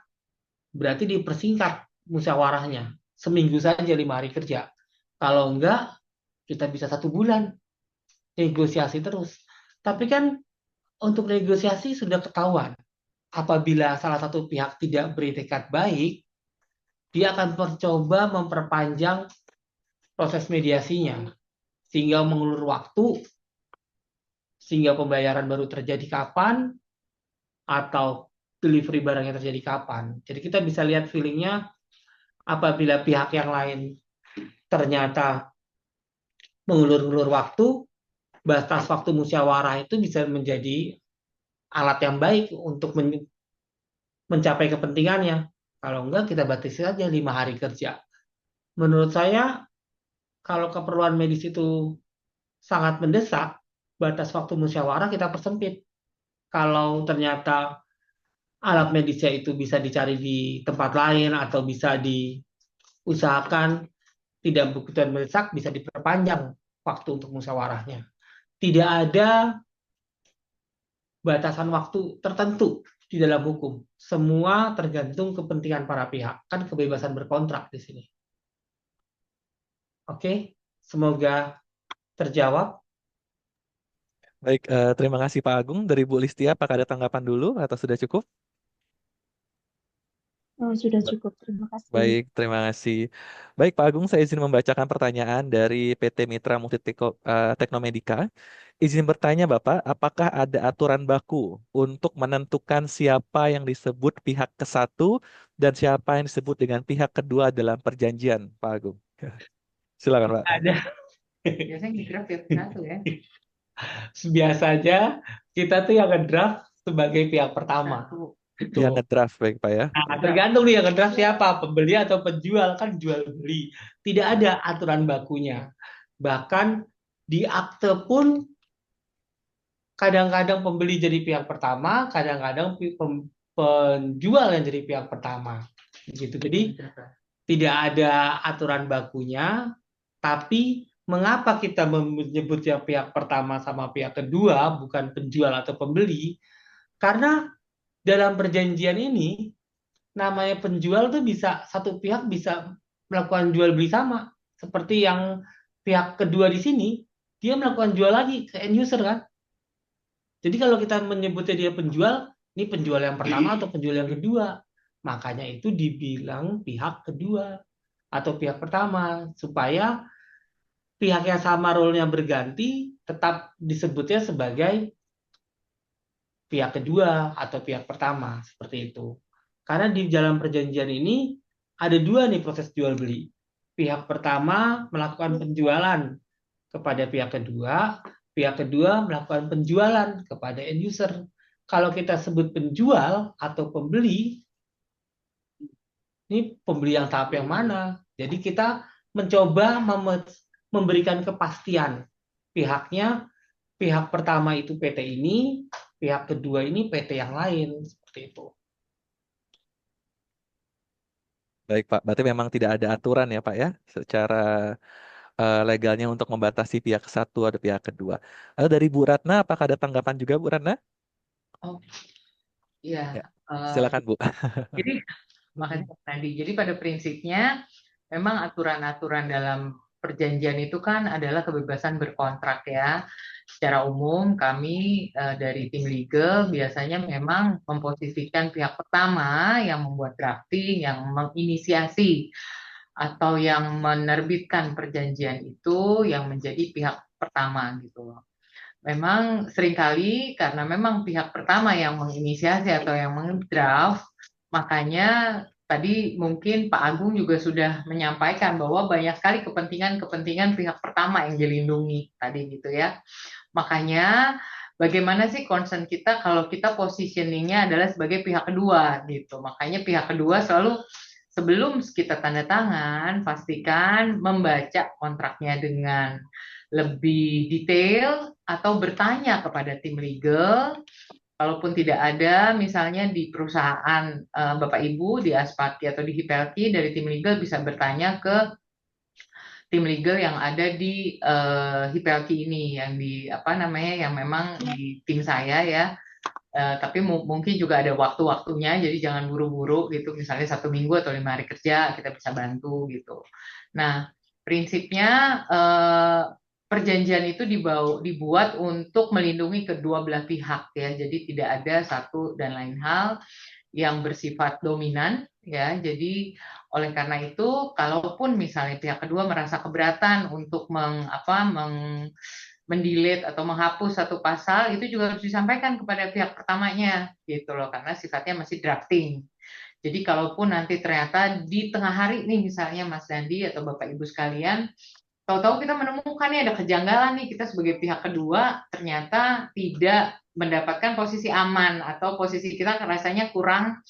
berarti dipersingkat musyawarahnya. Seminggu saja 5 hari kerja. Kalau enggak, kita bisa 1 bulan. Negosiasi terus. Tapi kan untuk negosiasi sudah ketahuan. Apabila salah satu pihak tidak beretikat baik, dia akan mencoba memperpanjang proses mediasinya. Sehingga mengulur waktu, sehingga pembayaran baru terjadi kapan, atau delivery barangnya terjadi kapan. Jadi kita bisa lihat feelingnya apabila pihak yang lain ternyata mengulur-ulur waktu, batas waktu musyawarah itu bisa menjadi alat yang baik untuk mencapai kepentingannya. Kalau enggak, kita batasi saja 5 hari kerja. Menurut saya, kalau keperluan medis itu sangat mendesak, batas waktu musyawarah kita persempit. Kalau ternyata alat medisnya itu bisa dicari di tempat lain atau bisa diusahakan tidak begitu mendesak, bisa diperpanjang waktu untuk musyawarahnya. Tidak ada batasan waktu tertentu di dalam hukum. Semua tergantung kepentingan para pihak. Kan kebebasan berkontrak di sini. Oke, semoga terjawab. Baik, terima kasih Pak Agung. Dari Bu Listia, apakah ada tanggapan dulu atau sudah cukup? Sudah cukup, terima kasih. Baik, terima kasih. Baik, Pak Agung, saya izin membacakan pertanyaan dari PT Mitra Teknomedika. Izin bertanya, Bapak, apakah ada aturan baku untuk menentukan siapa yang disebut pihak ke-1 dan siapa yang disebut dengan pihak kedua dalam perjanjian, Pak Agung? Silakan, Pak. Ada. Biasanya di draft ya satu ya. Biasanya kita tuh yang ngedraft sebagai pihak pertama. Satu. Gitu. Yang ngedraft, baik Pak ya. Nah, tergantung nih yang ngedraft siapa, pembeli atau penjual, kan jual beli. Tidak ada aturan bakunya. Bahkan di akte pun kadang-kadang pembeli jadi pihak pertama, kadang-kadang penjual yang jadi pihak pertama. Gitu. Jadi tidak ada aturan bakunya, tapi mengapa kita menyebutnya pihak pertama sama pihak kedua, bukan penjual atau pembeli? Karena dalam perjanjian ini, namanya penjual tuh bisa, satu pihak bisa melakukan jual beli sama. Seperti yang pihak kedua di sini, dia melakukan jual lagi ke end user kan. Jadi kalau kita menyebutnya dia penjual, ini penjual yang pertama atau penjual yang kedua. Makanya itu dibilang pihak kedua atau pihak pertama, supaya pihak yang sama role-nya berganti tetap disebutnya sebagai pihak kedua atau pihak pertama, seperti itu. Karena di dalam perjanjian ini ada dua nih proses jual beli. Pihak pertama melakukan penjualan kepada pihak kedua melakukan penjualan kepada end user. Kalau kita sebut penjual atau pembeli, ini pembeli yang tahap yang mana? Jadi kita mencoba memberikan kepastian pihaknya, pihak pertama itu PT ini, pihak kedua ini PT yang lain, seperti itu. Baik Pak, berarti memang tidak ada aturan ya Pak ya, secara legalnya untuk membatasi pihak satu atau pihak kedua. Lalu dari Bu Ratna, apakah ada tanggapan juga Bu Ratna? Oh, iya. Ya, silakan Bu. Jadi, makasih Pak Nadi. Jadi pada prinsipnya, memang aturan-aturan dalam perjanjian itu kan adalah kebebasan berkontrak ya. Secara umum kami dari tim legal biasanya memang memposisikan pihak pertama yang membuat drafting, yang menginisiasi atau yang menerbitkan perjanjian itu yang menjadi pihak pertama gitu loh. Memang seringkali karena memang pihak pertama yang menginisiasi atau yang mendraft, makanya tadi mungkin Pak Agung juga sudah menyampaikan bahwa banyak sekali kepentingan-kepentingan pihak pertama yang dilindungi tadi gitu ya. Makanya bagaimana sih concern kita kalau kita positioningnya adalah sebagai pihak kedua gitu. Makanya pihak kedua selalu sebelum kita tanda tangan, pastikan membaca kontraknya dengan lebih detail atau bertanya kepada tim legal. Kalaupun tidak ada, misalnya di perusahaan Bapak Ibu, di Aspati atau di Hipelki, dari tim legal bisa bertanya ke tim legal yang ada di Hipelki ini, yang di apa namanya, yang memang di tim saya ya. Tapi mungkin juga ada waktu-waktunya, jadi jangan buru-buru gitu. Misalnya 1 minggu atau 5 hari kerja kita bisa bantu gitu. Nah, prinsipnya perjanjian itu dibuat untuk melindungi kedua belah pihak ya. Jadi tidak ada satu dan lain hal yang bersifat dominan ya. Jadi oleh karena itu, kalaupun misalnya pihak kedua merasa keberatan untuk mendelete atau menghapus satu pasal, itu juga harus disampaikan kepada pihak pertamanya gitu loh, karena sifatnya masih drafting. Jadi kalaupun nanti ternyata di tengah hari nih misalnya Mas Dandi atau Bapak Ibu sekalian, tahu-tahu kita menemukan nih ada kejanggalan nih, kita sebagai pihak kedua ternyata tidak mendapatkan posisi aman atau posisi kita rasanya kurang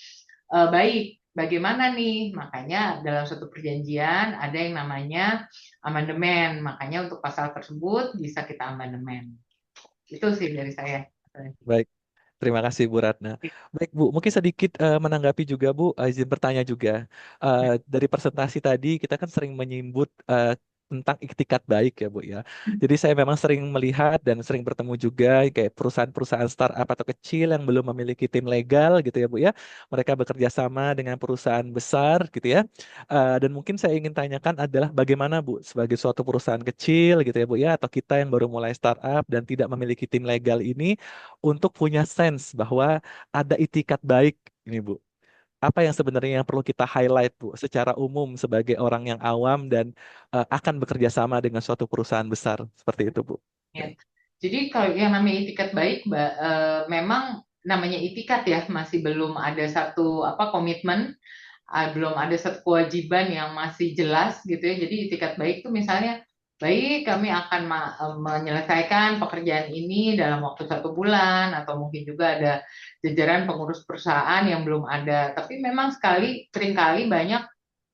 baik. Bagaimana nih? Makanya dalam suatu perjanjian ada yang namanya amandemen. Makanya untuk pasal tersebut bisa kita amandemen. Itu sih dari saya. Baik, terima kasih Bu Ratna. Baik Bu, mungkin sedikit menanggapi juga Bu, izin bertanya juga. Dari presentasi tadi kita kan sering menyebut tentang iktikat baik ya Bu ya. Jadi saya memang sering melihat dan sering bertemu juga kayak perusahaan-perusahaan startup atau kecil yang belum memiliki tim legal gitu ya Bu ya. Mereka bekerja sama dengan perusahaan besar gitu ya. Dan mungkin saya ingin tanyakan adalah bagaimana Bu sebagai suatu perusahaan kecil gitu ya Bu ya, atau kita yang baru mulai startup dan tidak memiliki tim legal ini untuk punya sense bahwa ada itikat baik ini Bu. Apa yang sebenarnya yang perlu kita highlight Bu secara umum sebagai orang yang awam dan akan bekerja sama dengan suatu perusahaan besar seperti itu Bu. Ya. Jadi kalau yang namanya itikat baik, memang namanya itikat ya, masih belum ada satu komitmen, belum ada satu kewajiban yang masih jelas gitu ya. Jadi itikat baik itu misalnya, baik kami akan menyelesaikan pekerjaan ini dalam waktu 1 bulan, atau mungkin juga ada jajaran pengurus perusahaan yang belum ada. Tapi memang seringkali banyak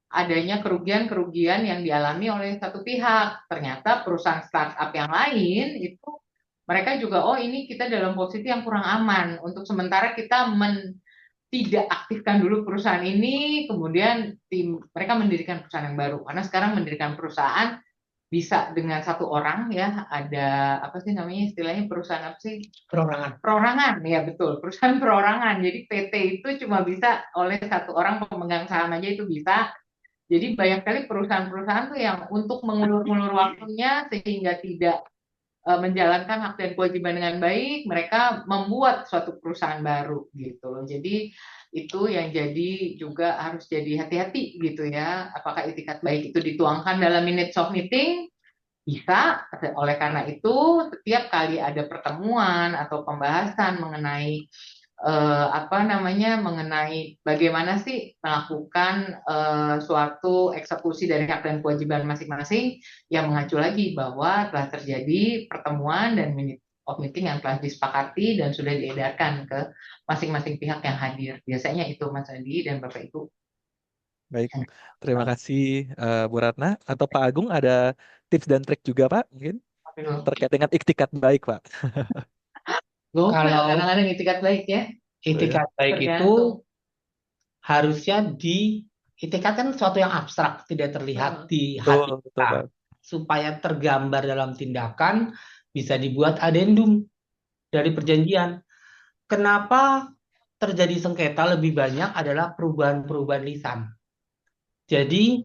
adanya kerugian-kerugian yang dialami oleh satu pihak. Ternyata perusahaan startup yang lain itu mereka juga, oh ini kita dalam posisi yang kurang aman. Untuk sementara kita tidak aktifkan dulu perusahaan ini, kemudian mereka mendirikan perusahaan yang baru. Karena sekarang mendirikan perusahaan bisa dengan 1 orang ya, ada apa sih namanya istilahnya, perusahaan apa sih? Perorangan ya, betul, perusahaan perorangan. Jadi PT itu cuma bisa oleh 1 orang pemegang saham aja itu bisa. Jadi banyak sekali perusahaan-perusahaan tuh yang untuk mengulur-ulur waktunya sehingga tidak menjalankan hak dan kewajiban dengan baik, mereka membuat suatu perusahaan baru gitu loh. Jadi itu yang jadi juga harus jadi hati-hati gitu ya. Apakah itikat baik itu dituangkan dalam minutes of meeting? Bisa. Oleh karena itu, setiap kali ada pertemuan atau pembahasan mengenai apa namanya, mengenai bagaimana sih melakukan suatu eksekusi dari hak dan kewajiban masing-masing, yang mengacu lagi bahwa telah terjadi pertemuan dan minute of meeting yang telah disepakati dan sudah diedarkan ke masing-masing pihak yang hadir. Biasanya itu Mas Adi dan Bapak Ibu. Baik, terima kasih Bu Ratna. Atau Pak Agung ada tips dan trik juga Pak mungkin Aduh, terkait dengan iktikat baik Pak. gokil Kalau kadang-kadang itikat baik ya. Gitu ya. itikat baik itu Tergantung. harusnya itikat kan sesuatu yang abstrak, tidak terlihat di hati Betul kita. Pak. Supaya tergambar dalam tindakan, bisa dibuat adendum dari perjanjian. Kenapa terjadi sengketa lebih banyak adalah perubahan-perubahan lisan. Jadi,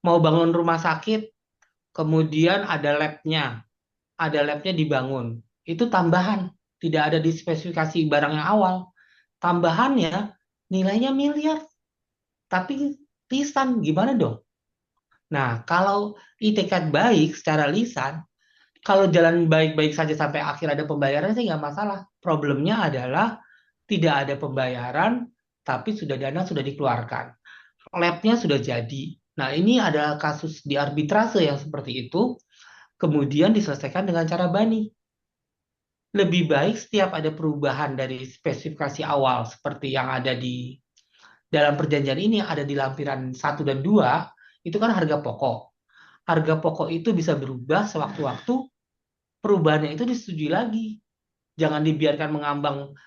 mau bangun rumah sakit, kemudian ada labnya dibangun. Itu tambahan, tidak ada di spesifikasi barang yang awal. Tambahannya nilainya miliar, tapi lisan gimana dong? Nah, kalau itikat baik secara lisan, kalau jalan baik-baik saja sampai akhir ada pembayaran sih nggak masalah. Problemnya adalah tidak ada pembayaran, tapi dana sudah dikeluarkan. Labnya sudah jadi. Nah, ini adalah kasus di arbitrase yang seperti itu, kemudian diselesaikan dengan cara bani. Lebih baik setiap ada perubahan dari spesifikasi awal seperti yang ada di dalam perjanjian ini, ada di lampiran 1 dan 2, itu kan harga pokok. Harga pokok itu bisa berubah sewaktu-waktu, perubahannya itu disetujui lagi. Jangan dibiarkan mengambang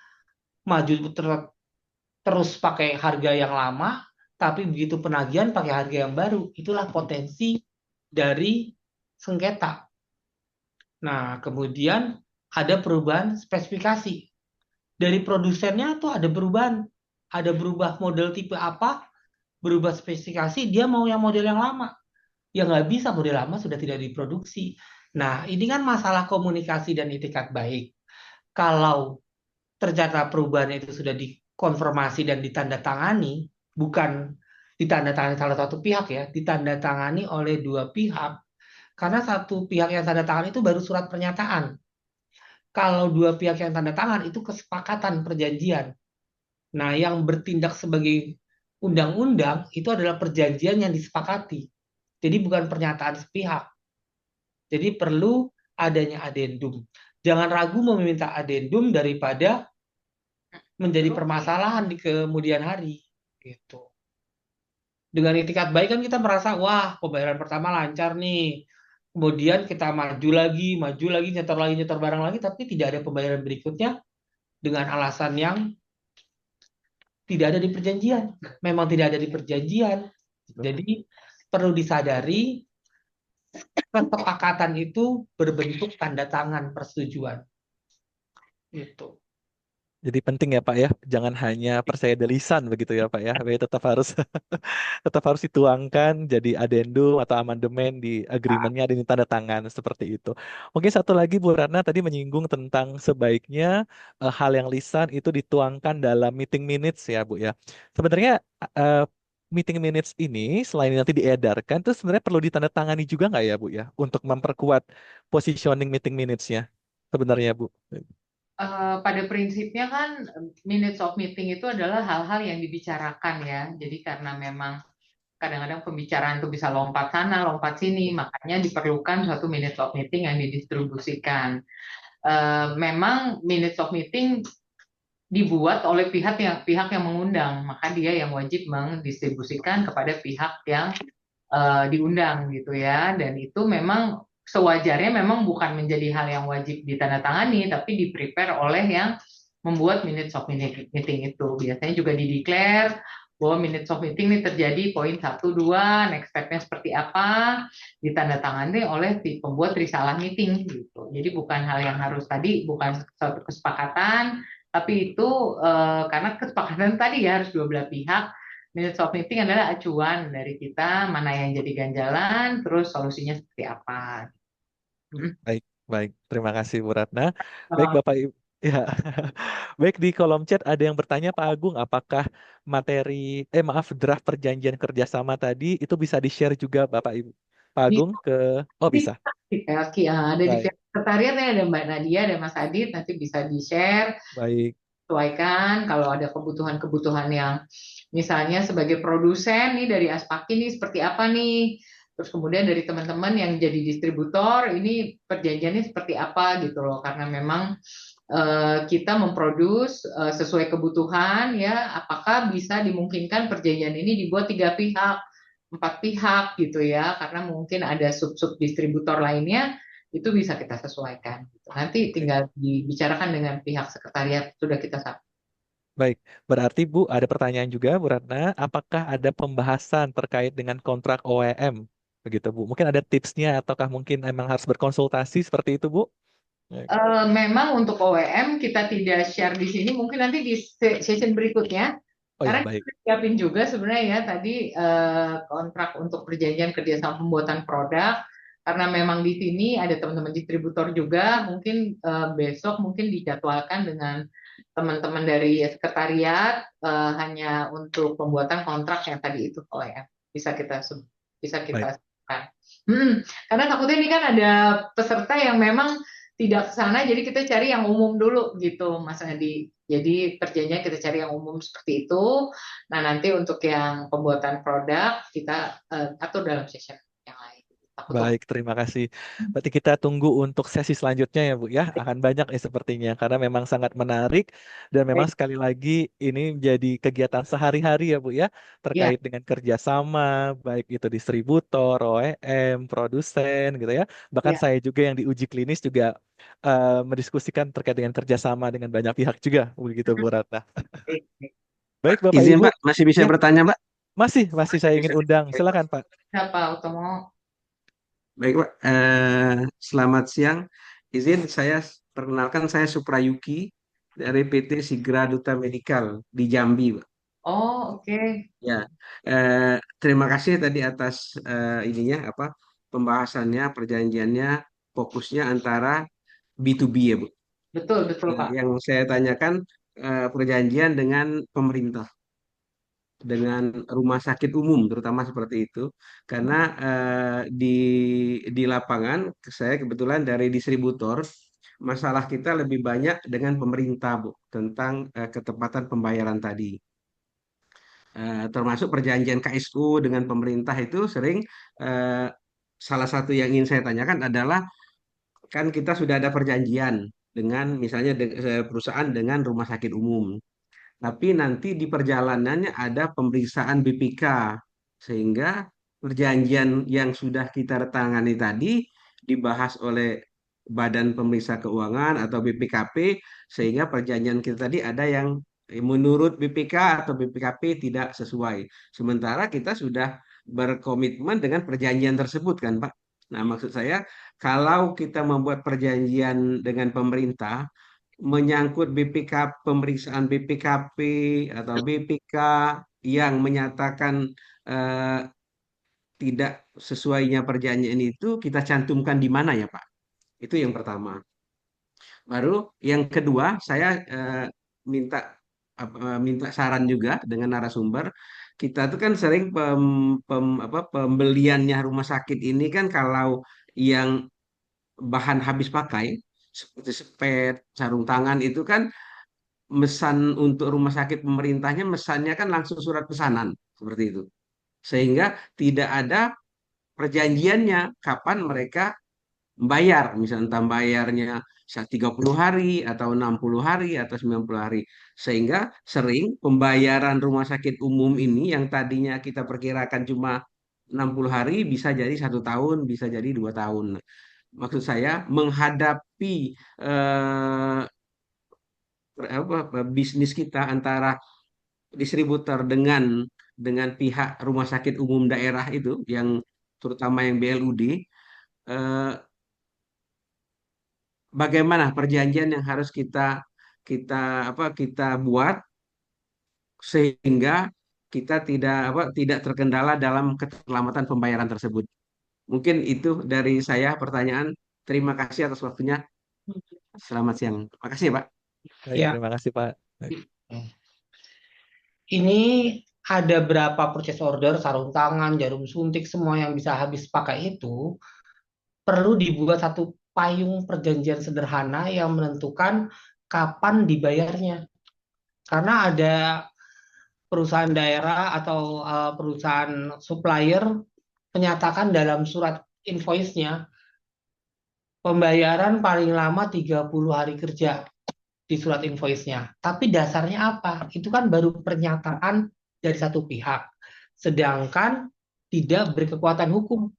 maju terus pakai harga yang lama, tapi begitu penagihan pakai harga yang baru. Itulah potensi dari sengketa. Nah, kemudian ada perubahan spesifikasi. Dari produsennya tuh ada perubahan. Ada berubah model tipe apa, berubah spesifikasi, dia mau yang model yang lama. Ya nggak bisa, model lama sudah tidak diproduksi. Nah, ini kan masalah komunikasi dan itikat baik. Kalau ternyata perubahan itu sudah dikonfirmasi dan ditandatangani, bukan ditandatangani salah satu pihak ya, ditandatangani oleh dua pihak. Karena satu pihak yang tanda tangan itu baru surat pernyataan. Kalau dua pihak yang tanda tangan itu kesepakatan perjanjian. Nah, yang bertindak sebagai undang-undang itu adalah perjanjian yang disepakati. Jadi bukan pernyataan sepihak. Jadi perlu adanya adendum. Jangan ragu meminta adendum daripada menjadi permasalahan di kemudian hari. Gitu. Dengan itikat baik kan kita merasa, wah pembayaran pertama lancar nih. Kemudian kita maju lagi, nyetor barang lagi, tapi tidak ada pembayaran berikutnya dengan alasan yang tidak ada di perjanjian. Memang tidak ada di perjanjian. Jadi perlu disadari kesepakatan itu berbentuk tanda tangan persetujuan. Gitu. Jadi penting ya Pak ya, jangan hanya percaya dari lisan begitu ya Pak ya, tapi tetap harus tetap harus dituangkan jadi adendum atau amandemen di agreementnya ada tanda tangan seperti itu. Mungkin satu lagi Bu Ratna tadi menyinggung tentang sebaiknya hal yang lisan itu dituangkan dalam meeting minutes ya Bu ya. Sebenarnya eh, meeting minutes ini selain nanti diedarkan, itu sebenarnya perlu ditandatangani juga nggak ya Bu ya untuk memperkuat positioning meeting minutes-nya sebenarnya Bu. Pada prinsipnya kan minutes of meeting itu adalah hal-hal yang dibicarakan ya. Jadi karena memang kadang-kadang pembicaraan itu bisa lompat sana, lompat sini, makanya diperlukan suatu minutes of meeting yang didistribusikan. Memang minutes of meeting dibuat oleh pihak yang mengundang, maka dia yang wajib mendistribusikan kepada pihak yang diundang gitu ya. Dan itu memang sewajarnya memang bukan menjadi hal yang wajib ditandatangani, tapi di-prepare oleh yang membuat minutes of meeting itu. Biasanya juga di-declare bahwa minutes of meeting ini terjadi poin 1, 2, next step-nya seperti apa, ditandatangani oleh si pembuat risalah meeting gitu. Jadi bukan hal yang harus tadi, bukan suatu kesepakatan, tapi itu karena kesepakatan tadi ya harus dua belah pihak. Minutes of meeting adalah acuan dari kita mana yang jadi ganjalan, terus solusinya seperti apa. Baik, Baik, terima kasih Bu Ratna. Baik Sama. Bapak Ibu, ya. Baik di kolom chat ada yang bertanya Pak Agung, apakah materi, maaf, draft perjanjian kerjasama tadi itu bisa di-share juga Bapak Ibu? Pak Agung ke, oh bisa. Di Pelki, ada di Baik, pihak sekretariat ya, ada Mbak Nadia, ada Mas Adit, nanti bisa di-share, baik, sesuaikan kalau ada kebutuhan-kebutuhan yang misalnya sebagai produsen nih dari Aspaki nih seperti apa nih, terus kemudian dari teman-teman yang jadi distributor ini perjanjiannya seperti apa gitu loh, karena memang kita memproduce sesuai kebutuhan ya, apakah bisa dimungkinkan perjanjian ini dibuat 3 pihak, 4 pihak gitu ya, karena mungkin ada sub-sub distributor lainnya, itu bisa kita sesuaikan gitu. Nanti baik. tinggal dibicarakan dengan pihak sekretariat, sudah kita Baik, berarti Bu ada pertanyaan juga Bu Ratna, apakah ada pembahasan terkait dengan kontrak OEM? Begitu Bu, mungkin ada tipsnya ataukah mungkin emang harus berkonsultasi seperti itu Bu? Baik. memang untuk OEM kita tidak share di sini, mungkin nanti di session berikutnya. Oh ya, Karena baik. kita siapin juga sebenarnya ya tadi kontrak untuk perjanjian kerjasama pembuatan produk. Karena memang di sini ada teman-teman distributor juga, mungkin besok mungkin dijadwalkan dengan teman-teman dari sekretariat hanya untuk pembuatan kontrak yang tadi itu OEM. Bisa kita Baik. sebutkan. Karena takutnya ini kan ada peserta yang memang tidak ke sana, jadi kita cari yang umum dulu gitu, Mas Adi. Jadi perjanjian kita cari yang umum seperti itu. Nah, nanti untuk yang pembuatan produk kita atur dalam session yang lain. Takut. Baik, terima kasih. Berarti kita tunggu untuk sesi selanjutnya ya Bu ya. Akan banyak sepertinya karena memang sangat menarik dan memang Baik. sekali lagi ini menjadi kegiatan sehari-hari ya Bu ya Ya, terkait dengan kerjasama baik itu distributor, OEM, produsen gitu ya. Bahkan ya. saya juga yang diuji klinis juga mendiskusikan terkait dengan kerjasama dengan banyak pihak juga begitu Bu Ratna. Baik, baik. Baik Bapak Izin Ibu, Pak, masih bisa ya bertanya Pak? masih saya ingin undang. Silakan Pak. Siapa Utomo? Baik Pak, selamat siang. Izin saya perkenalkan saya Suprayuki dari PT Sigra Duta Medikal di Jambi Pak. Oh, oke. Ya, terima kasih tadi atas ininya apa pembahasannya, perjanjiannya, fokusnya antara B2B ya Bu. Betul, betul Pak. Yang saya tanyakan perjanjian dengan pemerintah, dengan rumah sakit umum terutama seperti itu karena di lapangan saya kebetulan dari distributor masalah kita lebih banyak dengan pemerintah Bu tentang ketepatan pembayaran tadi. Termasuk perjanjian KSU dengan pemerintah itu sering eh, salah satu yang ingin saya tanyakan adalah kan kita sudah ada perjanjian dengan misalnya perusahaan dengan rumah sakit umum. Tapi nanti di perjalanannya ada pemeriksaan BPK, sehingga perjanjian yang sudah kita tangani tadi dibahas oleh Badan Pemeriksa Keuangan atau BPKP, sehingga perjanjian kita tadi ada yang menurut BPK atau BPKP tidak sesuai. Sementara kita sudah berkomitmen dengan perjanjian tersebut kan, Pak. Nah, maksud saya, kalau kita membuat perjanjian dengan pemerintah, menyangkut BPK, pemeriksaan BPKP atau BPK yang menyatakan eh, tidak sesuainya perjanjian itu kita cantumkan di mana ya Pak? Itu yang pertama. Baru yang kedua saya minta minta saran juga dengan narasumber. Kita tuh kan sering pembeliannya rumah sakit ini kan kalau yang bahan habis pakai seperti sepet, sarung tangan itu kan mesan untuk rumah sakit pemerintahnya mesannya kan langsung surat pesanan seperti itu. Sehingga tidak ada perjanjiannya kapan mereka membayar, misalnya entah bayarnya 30 hari atau 60 hari atau 90 hari. Sehingga sering pembayaran rumah sakit umum ini yang tadinya kita perkirakan cuma 60 hari bisa jadi 1 tahun, bisa jadi 2 tahun. Maksud saya menghadapi eh, bisnis kita antara distributor dengan pihak rumah sakit umum daerah itu yang terutama yang BLUD eh, bagaimana perjanjian yang harus kita kita buat sehingga kita tidak terkendala dalam keterlambatan pembayaran tersebut. Mungkin itu dari saya pertanyaan. Terima kasih atas waktunya. Selamat siang. Makasih ya, Pak. Baik, Ya, terima kasih Pak. Baik. ini ada berapa purchase order, sarung tangan, jarum suntik, semua yang bisa habis pakai itu perlu dibuat satu payung perjanjian sederhana yang menentukan kapan dibayarnya. Karena ada perusahaan daerah atau perusahaan supplier menyatakan dalam surat invoice-nya pembayaran paling lama 30 hari kerja di surat invoice-nya. Tapi dasarnya apa? Itu kan baru pernyataan dari satu pihak. Sedangkan tidak berkekuatan hukum.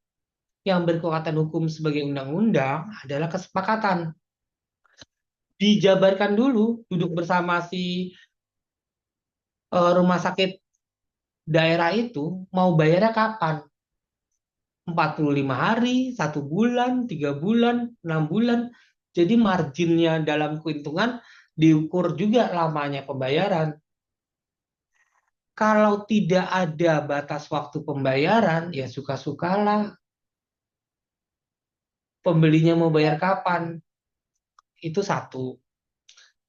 Yang berkekuatan hukum sebagai undang-undang adalah kesepakatan. Dijabarkan dulu, duduk bersama si rumah sakit daerah itu mau bayarnya kapan? 45 hari, 1 bulan, 3 bulan, 6 bulan. Jadi marginnya dalam keuntungan diukur juga lamanya pembayaran. Kalau tidak ada batas waktu pembayaran, ya suka-sukalah. Pembelinya mau bayar kapan? Itu satu.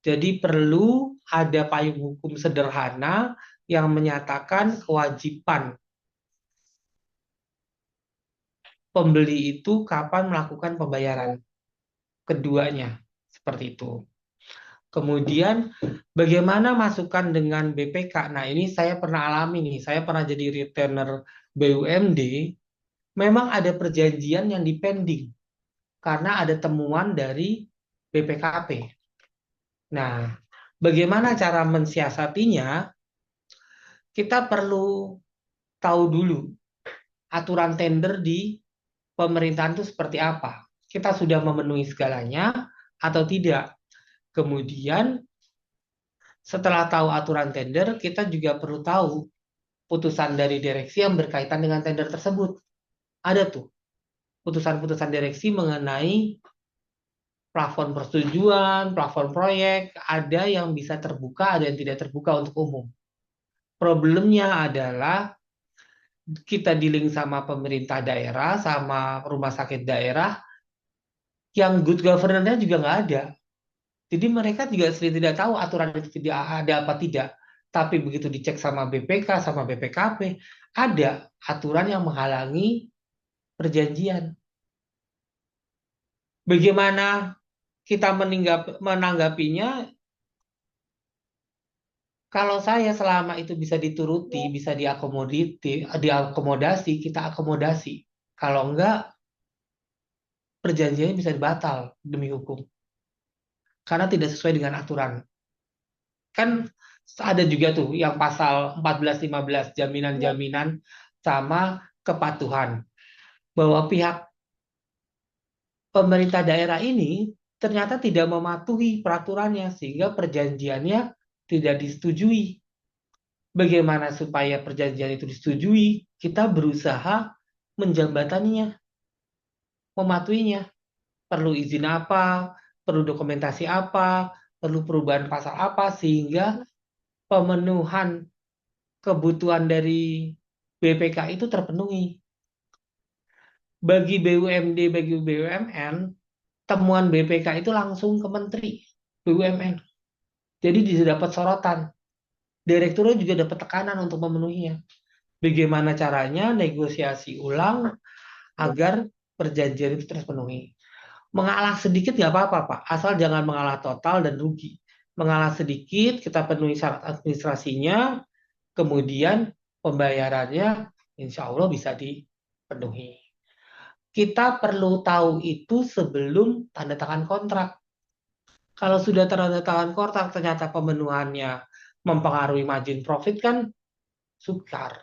Jadi perlu ada payung hukum sederhana yang menyatakan kewajiban pembeli itu kapan melakukan pembayaran. Keduanya, seperti itu. Kemudian bagaimana masukan dengan BPK? Nah, ini saya pernah alami nih. Saya pernah jadi retainer BUMD. Memang ada perjanjian yang dipending karena ada temuan dari BPKP. Nah, bagaimana cara mensiasatinya? Kita perlu tahu dulu aturan tender di pemerintahan itu seperti apa. Kita sudah memenuhi segalanya atau tidak. Kemudian setelah tahu aturan tender, kita juga perlu tahu putusan dari direksi yang berkaitan dengan tender tersebut. Ada tuh putusan-putusan direksi mengenai plafon persetujuan, plafon proyek, ada yang bisa terbuka, ada yang tidak terbuka untuk umum. Problemnya adalah kita dealing sama pemerintah daerah, sama rumah sakit daerah, yang good governance-nya juga nggak ada. Jadi mereka juga sendiri tidak tahu aturan itu tidak ada apa tidak. Tapi begitu dicek sama BPK, sama BPKP, ada aturan yang menghalangi perjanjian. Bagaimana kita menanggapinya? Kalau saya selama itu bisa dituruti, bisa diakomodasi, kita akomodasi. Kalau enggak, perjanjiannya bisa dibatal demi hukum. Karena tidak sesuai dengan aturan. Kan ada juga tuh yang pasal 14-15 jaminan-jaminan sama kepatuhan. Bahwa pihak pemerintah daerah ini ternyata tidak mematuhi peraturannya sehingga perjanjiannya tidak disetujui. Bagaimana supaya perjanjian itu disetujui? Kita berusaha menjembataninya, mematuhinya. Perlu izin apa, perlu dokumentasi apa, perlu perubahan pasal apa, sehingga pemenuhan kebutuhan dari BPK itu terpenuhi. Bagi BUMD, bagi BUMN, temuan BPK itu langsung ke Menteri BUMN. Jadi didapat sorotan. Direkturnya juga dapat tekanan untuk memenuhinya. Bagaimana caranya negosiasi ulang agar perjanjian itu terpenuhi. Mengalah sedikit nggak apa-apa, Pak. Asal jangan mengalah total dan rugi. Mengalah sedikit, kita penuhi syarat administrasinya, kemudian pembayarannya insya Allah bisa dipenuhi. Kita perlu tahu itu sebelum tanda tangan kontrak. Kalau sudah tanda tangan kontrak ternyata pemenuhannya mempengaruhi margin profit kan sukar.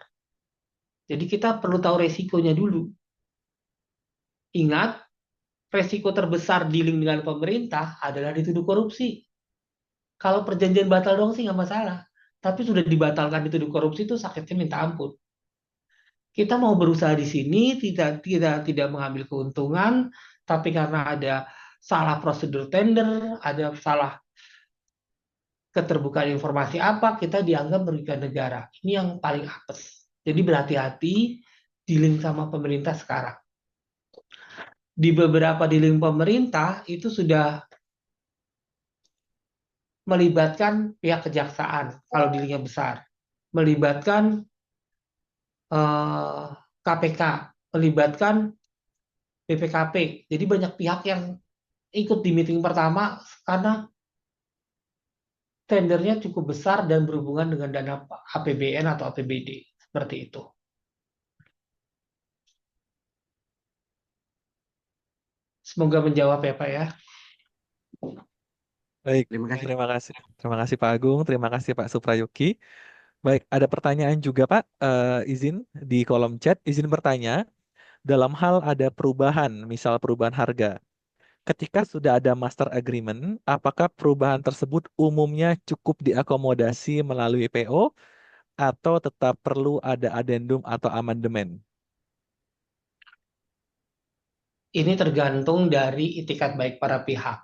Jadi kita perlu tahu resikonya dulu. Ingat, resiko terbesar dealing dengan pemerintah adalah dituduh korupsi. Kalau perjanjian batal doang sih nggak masalah. Tapi sudah dibatalkan dituduh korupsi itu sakitnya minta ampun. Kita mau berusaha di sini tidak mengambil keuntungan, tapi karena ada salah prosedur tender, ada salah keterbukaan informasi apa, kita dianggap merugikan negara. Ini yang paling apes. Jadi berhati-hati dealing sama pemerintah sekarang. di beberapa di link pemerintah itu sudah melibatkan pihak kejaksaan kalau di link yang besar, melibatkan KPK, melibatkan BPKP. Jadi banyak pihak yang ikut di meeting pertama karena tendernya cukup besar dan berhubungan dengan dana APBN atau APBD. Seperti itu. Semoga menjawab ya Pak ya. Baik, Terima kasih. terima kasih. Terima kasih Pak Agung, terima kasih Pak Suprayogi. Baik, ada pertanyaan juga Pak. Izin di kolom chat, izin bertanya. Dalam hal ada perubahan, misal perubahan harga. Ketika sudah ada master agreement, apakah perubahan tersebut umumnya cukup diakomodasi melalui PO atau tetap perlu ada addendum atau amandemen? Ini tergantung dari itikat baik para pihak.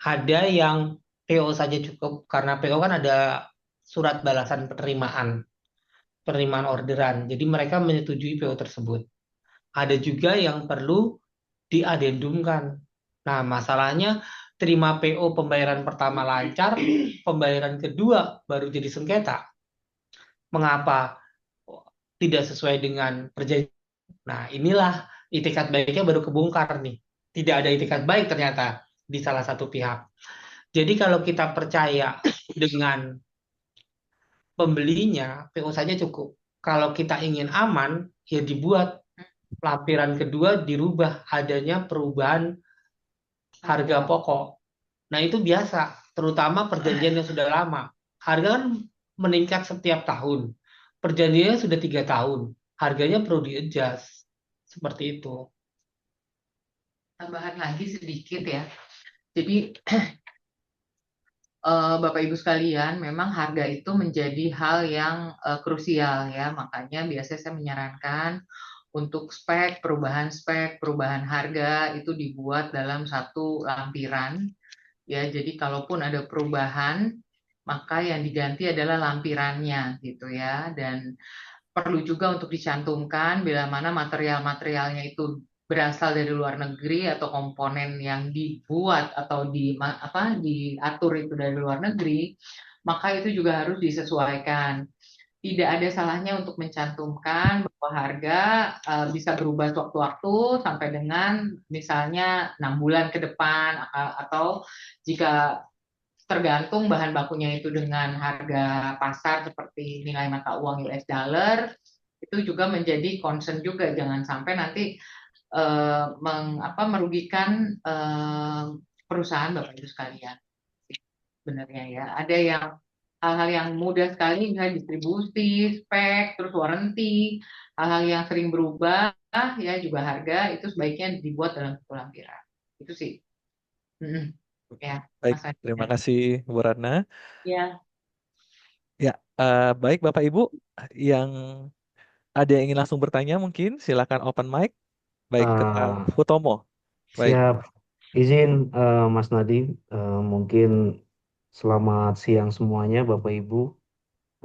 Ada yang PO saja cukup karena PO kan ada surat balasan penerimaan orderan. Jadi mereka menyetujui PO tersebut. Ada juga yang perlu diadendumkan. Nah, masalahnya terima PO pembayaran pertama lancar, pembayaran kedua baru jadi sengketa. Mengapa tidak sesuai dengan perjanjian? Nah, inilah itikat baiknya baru kebongkar nih. Tidak ada itikat baik ternyata di salah satu pihak. Jadi kalau kita percaya dengan pembelinya, PO saja cukup. Kalau kita ingin aman, ya dibuat lampiran kedua dirubah adanya perubahan harga pokok. Nah, itu biasa, terutama perjanjian yang sudah lama. Harga kan meningkat setiap tahun. Perjanjiannya sudah 3 tahun. Harganya perlu di-adjust. Seperti itu. Tambahan lagi sedikit ya. Jadi Bapak Ibu sekalian, memang harga itu menjadi hal yang krusial ya. Makanya biasanya saya menyarankan untuk perubahan harga itu dibuat dalam satu lampiran. Ya, jadi kalaupun ada perubahan, maka yang diganti adalah lampirannya gitu ya. Dan perlu juga untuk dicantumkan bila mana material-materialnya itu berasal dari luar negeri atau komponen yang dibuat atau diatur itu dari luar negeri, maka itu juga harus disesuaikan. Tidak ada salahnya untuk mencantumkan bahwa harga bisa berubah sewaktu-waktu sampai dengan misalnya 6 bulan ke depan, atau jika tergantung bahan bakunya itu dengan harga pasar seperti nilai mata uang US dollar, itu juga menjadi concern juga, jangan sampai nanti merugikan perusahaan Bapak Ibu sekalian. Sebenarnya ya, ada yang hal-hal yang mudah sekali, misalnya distribusi, spek, terus warranty, hal-hal yang sering berubah ya, juga harga itu sebaiknya dibuat dalam satu lampiran. Itu sih. Ya, Baik, Mas Adi. terima kasih Bu Ratna. Ya. Ya, baik Bapak Ibu, yang ada yang ingin langsung bertanya mungkin silakan open mic. Baik, Ah, Hutomo. Baik, siap. Izin Mas Nadiem, mungkin selamat siang semuanya Bapak Ibu.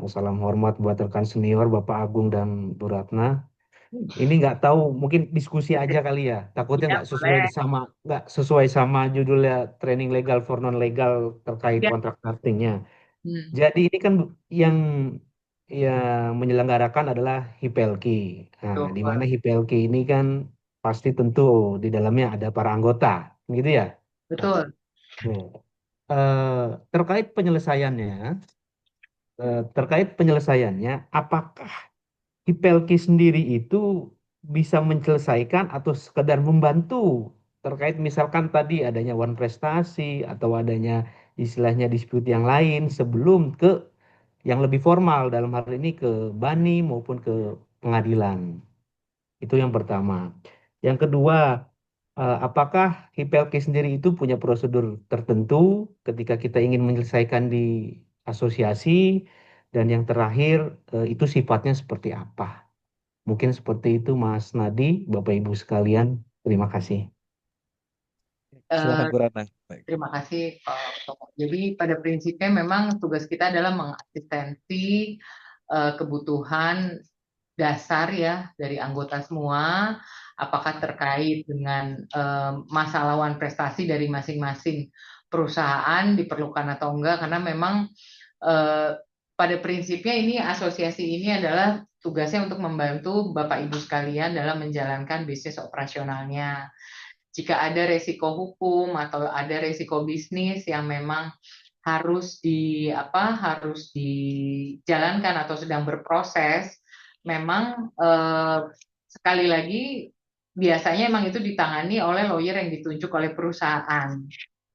Salam hormat buat rekan senior Bapak Agung dan Bu Ratna. Ini nggak tahu, mungkin diskusi aja kali ya. Takutnya Ya, boleh. nggak sesuai sama judulnya training legal for non legal terkait Ya. kontrak draftingnya. Hmm. Jadi ini kan yang menyelenggarakan adalah HIPLK. Nah, di mana Betul. HIPLK ini kan pasti tentu di dalamnya ada para anggota, gitu ya. Betul. Nah, terkait penyelesaiannya, apakah HIPLK sendiri itu bisa menyelesaikan atau sekedar membantu terkait misalkan tadi adanya wan prestasi atau adanya istilahnya dispute yang lain sebelum ke yang lebih formal dalam hal ini ke BANI maupun ke pengadilan. Itu yang pertama. Yang kedua, apakah HIPLK sendiri itu punya prosedur tertentu ketika kita ingin menyelesaikan di asosiasi dan yang terakhir itu sifatnya seperti apa? Mungkin seperti itu Mas Nadi, Bapak Ibu sekalian. Terima kasih. silakan Eh, Bu Ratna. Baik. Terima kasih Pak Tomo. Jadi pada prinsipnya memang tugas kita adalah mengasistensi kebutuhan dasar ya dari anggota semua apakah terkait dengan masalah wan prestasi dari masing-masing perusahaan diperlukan atau enggak, karena memang pada prinsipnya ini asosiasi ini adalah tugasnya untuk membantu Bapak Ibu sekalian dalam menjalankan bisnis operasionalnya. Jika ada resiko hukum atau ada resiko bisnis yang memang harus harus dijalankan atau sedang berproses, memang sekali lagi biasanya memang itu ditangani oleh lawyer yang ditunjuk oleh perusahaan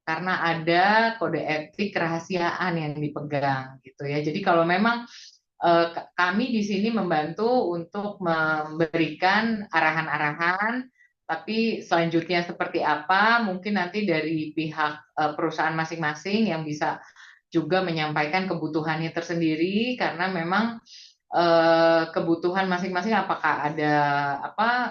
karena ada kode etik kerahasiaan yang dipegang gitu ya. Jadi kalau memang kami di sini membantu untuk memberikan arahan-arahan, tapi selanjutnya seperti apa mungkin nanti dari pihak perusahaan masing-masing yang bisa juga menyampaikan kebutuhannya tersendiri, karena memang kebutuhan masing-masing, apakah ada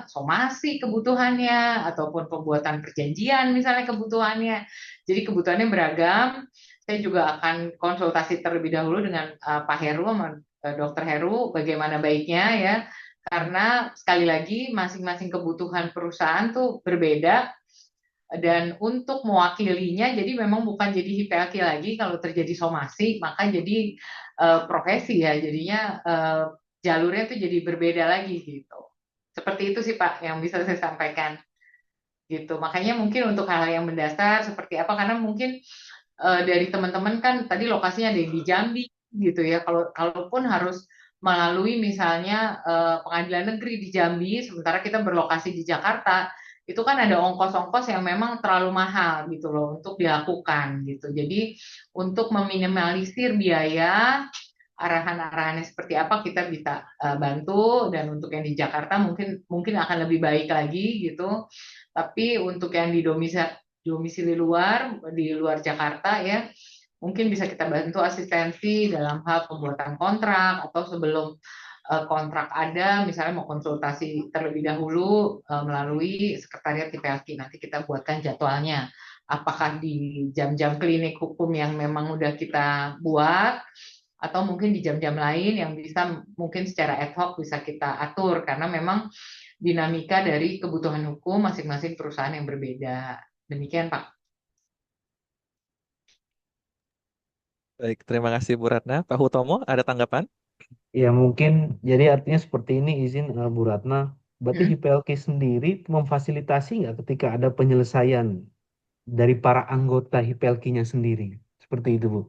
somasi kebutuhannya ataupun pembuatan perjanjian misalnya kebutuhannya. Jadi kebutuhannya beragam. Saya juga akan konsultasi terlebih dahulu dengan Pak Heru, Dr. Heru, bagaimana baiknya ya. Karena sekali lagi masing-masing kebutuhan perusahaan tuh berbeda, dan untuk mewakilinya jadi memang bukan jadi HPLK lagi kalau terjadi somasi, maka jadi profesi ya, jadinya jalurnya tuh jadi berbeda lagi gitu. Seperti itu sih Pak yang bisa saya sampaikan gitu. Makanya mungkin untuk hal-hal yang mendasar seperti apa, karena mungkin dari teman-teman kan tadi lokasinya ada di Jambi gitu ya. Kalaupun harus melalui misalnya pengadilan negeri di Jambi, sementara kita berlokasi di Jakarta, itu kan ada ongkos-ongkos yang memang terlalu mahal gitu loh untuk dilakukan gitu. Jadi untuk meminimalisir biaya, arahan-arahannya seperti apa kita bisa bantu, dan untuk yang di Jakarta mungkin akan lebih baik lagi gitu. Tapi untuk yang di domisili di luar Jakarta ya, mungkin bisa kita bantu asistensi dalam hal pembuatan kontrak, atau sebelum kontrak ada, misalnya mau konsultasi terlebih dahulu melalui sekretariat TPLK, nanti kita buatkan jadwalnya. Apakah di jam-jam klinik hukum yang memang udah kita buat, atau mungkin di jam-jam lain yang bisa mungkin secara ad hoc bisa kita atur, karena memang dinamika dari kebutuhan hukum masing-masing perusahaan yang berbeda. Demikian Pak. Baik, terima kasih Bu Ratna. Pak Hutomo, ada tanggapan? Ya mungkin jadi artinya seperti ini, izin Bu Ratna. Berarti HPLK sendiri memfasilitasi nggak ketika ada penyelesaian dari para anggota HPLK-nya sendiri? Seperti itu Bu.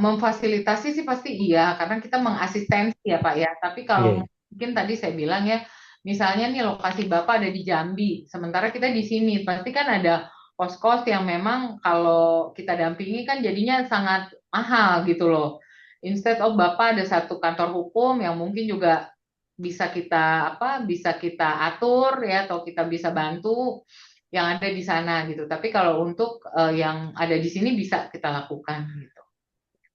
Memfasilitasi sih pasti iya, karena kita mengasistensi ya Pak ya. Tapi kalau Iya. mungkin tadi saya bilang ya, misalnya nih lokasi Bapak ada di Jambi, sementara kita di sini, pasti kan ada kos-kos yang memang kalau kita dampingi kan jadinya sangat mahal gitu loh. Instead of Bapak ada satu kantor hukum yang mungkin juga bisa kita atur ya, atau kita bisa bantu yang ada di sana gitu. Tapi kalau untuk yang ada di sini bisa kita lakukan gitu.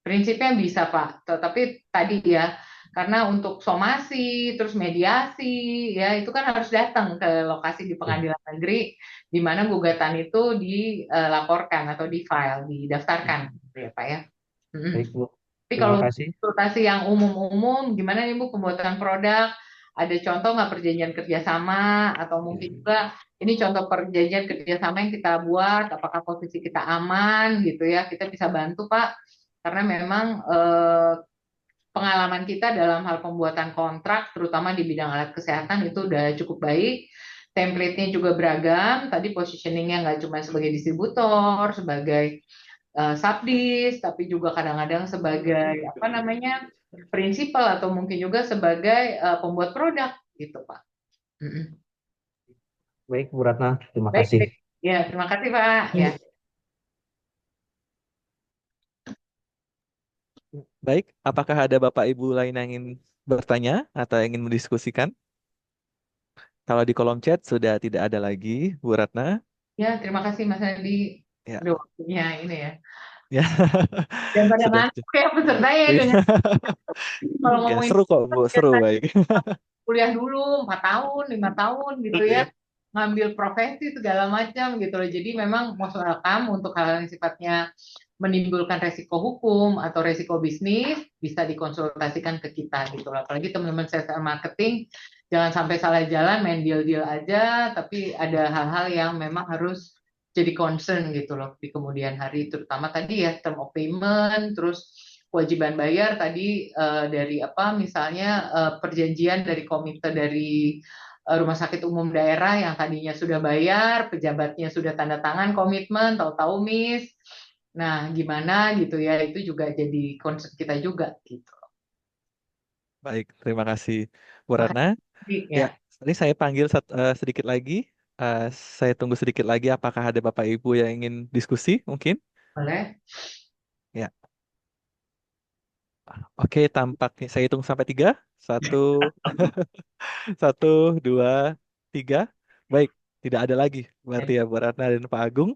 Prinsipnya bisa Pak, tetapi tadi ya, karena untuk somasi, terus mediasi, ya itu kan harus datang ke lokasi di pengadilan negeri, di mana gugatan itu dilaporkan atau di-file, didaftarkan, ya Pak ya. Baik Bu. Tapi Terima kalau kasih. konsultasi yang umum-umum, gimana nih Bu pembuatan produk? Ada contoh nggak perjanjian kerjasama, atau mungkin juga ini contoh perjanjian kerjasama yang kita buat, apakah posisi kita aman gitu ya? Kita bisa bantu Pak, karena memang pengalaman kita dalam hal pembuatan kontrak, terutama di bidang alat kesehatan itu udah cukup baik. Template-nya juga beragam. Tadi positioning-nya nggak cuma sebagai distributor, sebagai subdis, tapi juga kadang-kadang sebagai prinsipal, atau mungkin juga sebagai pembuat produk gitu Pak. Baik Bu Ratna, terima Baik, kasih. baik. Ya, terima kasih Pak. Ya. Baik, apakah ada Bapak Ibu lain yang ingin bertanya atau ingin mendiskusikan? Kalau di kolom chat sudah tidak ada lagi, Bu Ratna. Ya, terima kasih Mas Andi. Ya. Udah waktunya ini ya. Ya. Dan pada Sudah. ngantuk ya pesertanya Iya. dengan kalau Ya, ngomongin seru kok Bu, seru baik. kuliah dulu 4 tahun, 5 tahun gitu ya. Ngambil profesi segala macam gitu loh. Jadi memang most welcome untuk hal yang sifatnya menimbulkan resiko hukum atau resiko bisnis, bisa dikonsultasikan ke kita gitu loh. Apalagi teman-teman sales and marketing jangan sampai salah jalan main deal-deal aja, tapi ada hal-hal yang memang harus jadi concern gitu loh di kemudian hari, terutama tadi ya term of payment, terus kewajiban bayar tadi dari apa misalnya perjanjian dari komite dari rumah sakit umum daerah yang tadinya sudah bayar, pejabatnya sudah tanda tangan komitmen, tahu-tahu miss. Nah, gimana gitu ya, itu juga jadi concern kita juga gitu. Baik, terima kasih Bu Ratna. Makasih Ya, ya, tadi saya panggil sedikit lagi. Saya tunggu sedikit lagi. Apakah ada Bapak Ibu yang ingin diskusi? Mungkin? boleh. Ya, oke. Tampaknya saya hitung sampai 3. 1, 1, 2, 3. Baik, tidak ada lagi. Berarti ya Bu Ratna dan Pak Agung.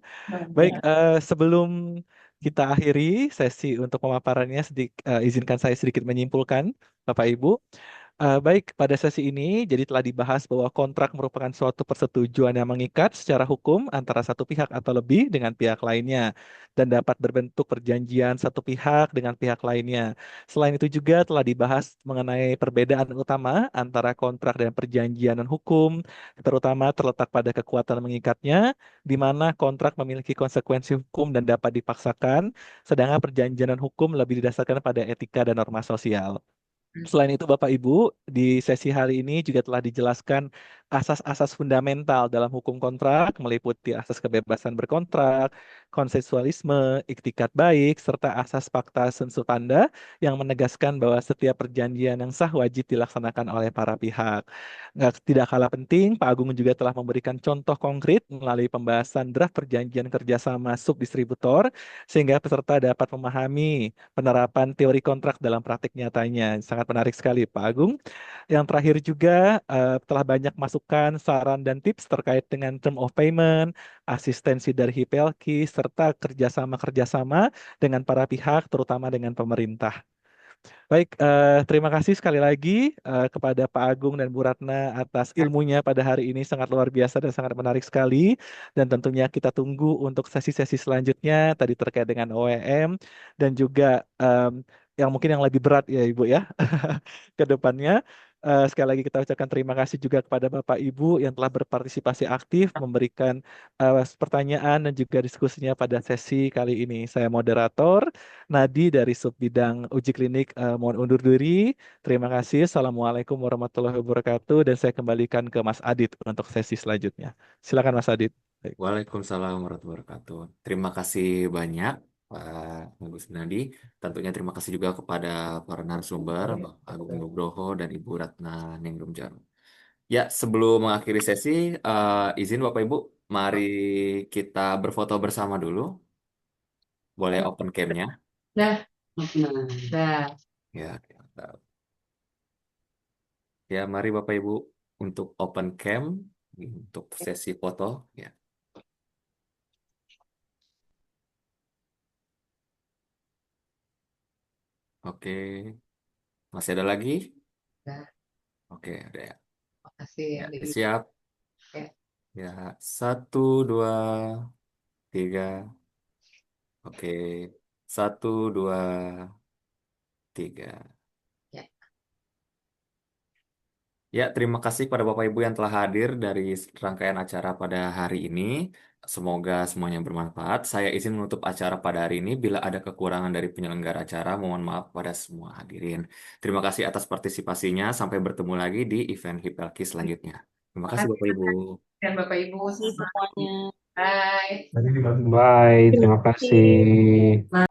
Baik, Ya. sebelum kita akhiri sesi untuk pemaparannya, izinkan saya sedikit menyimpulkan, Bapak Ibu. Baik, pada sesi ini jadi telah dibahas bahwa kontrak merupakan suatu persetujuan yang mengikat secara hukum antara satu pihak atau lebih dengan pihak lainnya dan dapat berbentuk perjanjian satu pihak dengan pihak lainnya. Selain itu juga telah dibahas mengenai perbedaan utama antara kontrak dan perjanjian non hukum, terutama terletak pada kekuatan mengikatnya, di mana kontrak memiliki konsekuensi hukum dan dapat dipaksakan, sedangkan perjanjian non hukum lebih didasarkan pada etika dan norma sosial. Selain itu, Bapak Ibu, di sesi hari ini juga telah dijelaskan asas-asas fundamental dalam hukum kontrak, meliputi asas kebebasan berkontrak, konsensualisme, iktikat baik, serta asas fakta sunt servanda yang menegaskan bahwa setiap perjanjian yang sah wajib dilaksanakan oleh para pihak. Tidak kalah penting, Pak Agung juga telah memberikan contoh konkret melalui pembahasan draft perjanjian kerjasama subdistributor, sehingga peserta dapat memahami penerapan teori kontrak dalam praktik nyatanya. Sangat menarik sekali, Pak Agung. Yang terakhir juga telah banyak masukan, saran, dan tips terkait dengan term of payment, asistensi dari HIPLK, serta kerjasama-kerjasama dengan para pihak, terutama dengan pemerintah. Baik, terima kasih sekali lagi kepada Pak Agung dan Bu Ratna atas ilmunya pada hari ini, sangat luar biasa dan sangat menarik sekali. Dan tentunya kita tunggu untuk sesi-sesi selanjutnya tadi terkait dengan OEM dan juga yang mungkin yang lebih berat ya Ibu ya ke depannya. Sekali lagi kita ucapkan terima kasih juga kepada Bapak Ibu yang telah berpartisipasi aktif memberikan pertanyaan dan juga diskusinya pada sesi kali ini. Saya moderator Nadi dari Subbidang Uji Klinik, mohon undur diri. Terima kasih. Assalamualaikum warahmatullahi wabarakatuh. Dan saya kembalikan ke Mas Adit untuk sesi selanjutnya. Silakan Mas Adit. Baik. Waalaikumsalam warahmatullahi wabarakatuh. Terima kasih banyak, Pak Agus Nadi. Tentunya terima kasih juga kepada para narasumber, Bapak Agung Nugroho dan Ibu Ratna Ningrum Jarum. Ya, sebelum mengakhiri sesi, izin Bapak Ibu, mari kita berfoto bersama dulu. Boleh open cam-nya? Dah, dah. Ya, ya, mari Bapak Ibu untuk open cam untuk sesi foto. Ya, oke. Masih ada lagi? Dah. Oke, ada ya. Makasih Ya, Andi. siap. Ya. Ya, 1, 2, 3. Oke, 1, 2, 3. Ya. Ya, terima kasih pada Bapak Ibu yang telah hadir dari rangkaian acara pada hari ini. Semoga semuanya bermanfaat. Saya izin menutup acara pada hari ini. Bila ada kekurangan dari penyelenggara acara, mohon maaf pada semua hadirin. Terima kasih atas partisipasinya. Sampai bertemu lagi di event HIPLK selanjutnya. Terima kasih Bapak Ibu. Dan Bapak Ibu Terima kasih semuanya. bye. Bye, terima Terima kasih. kasih.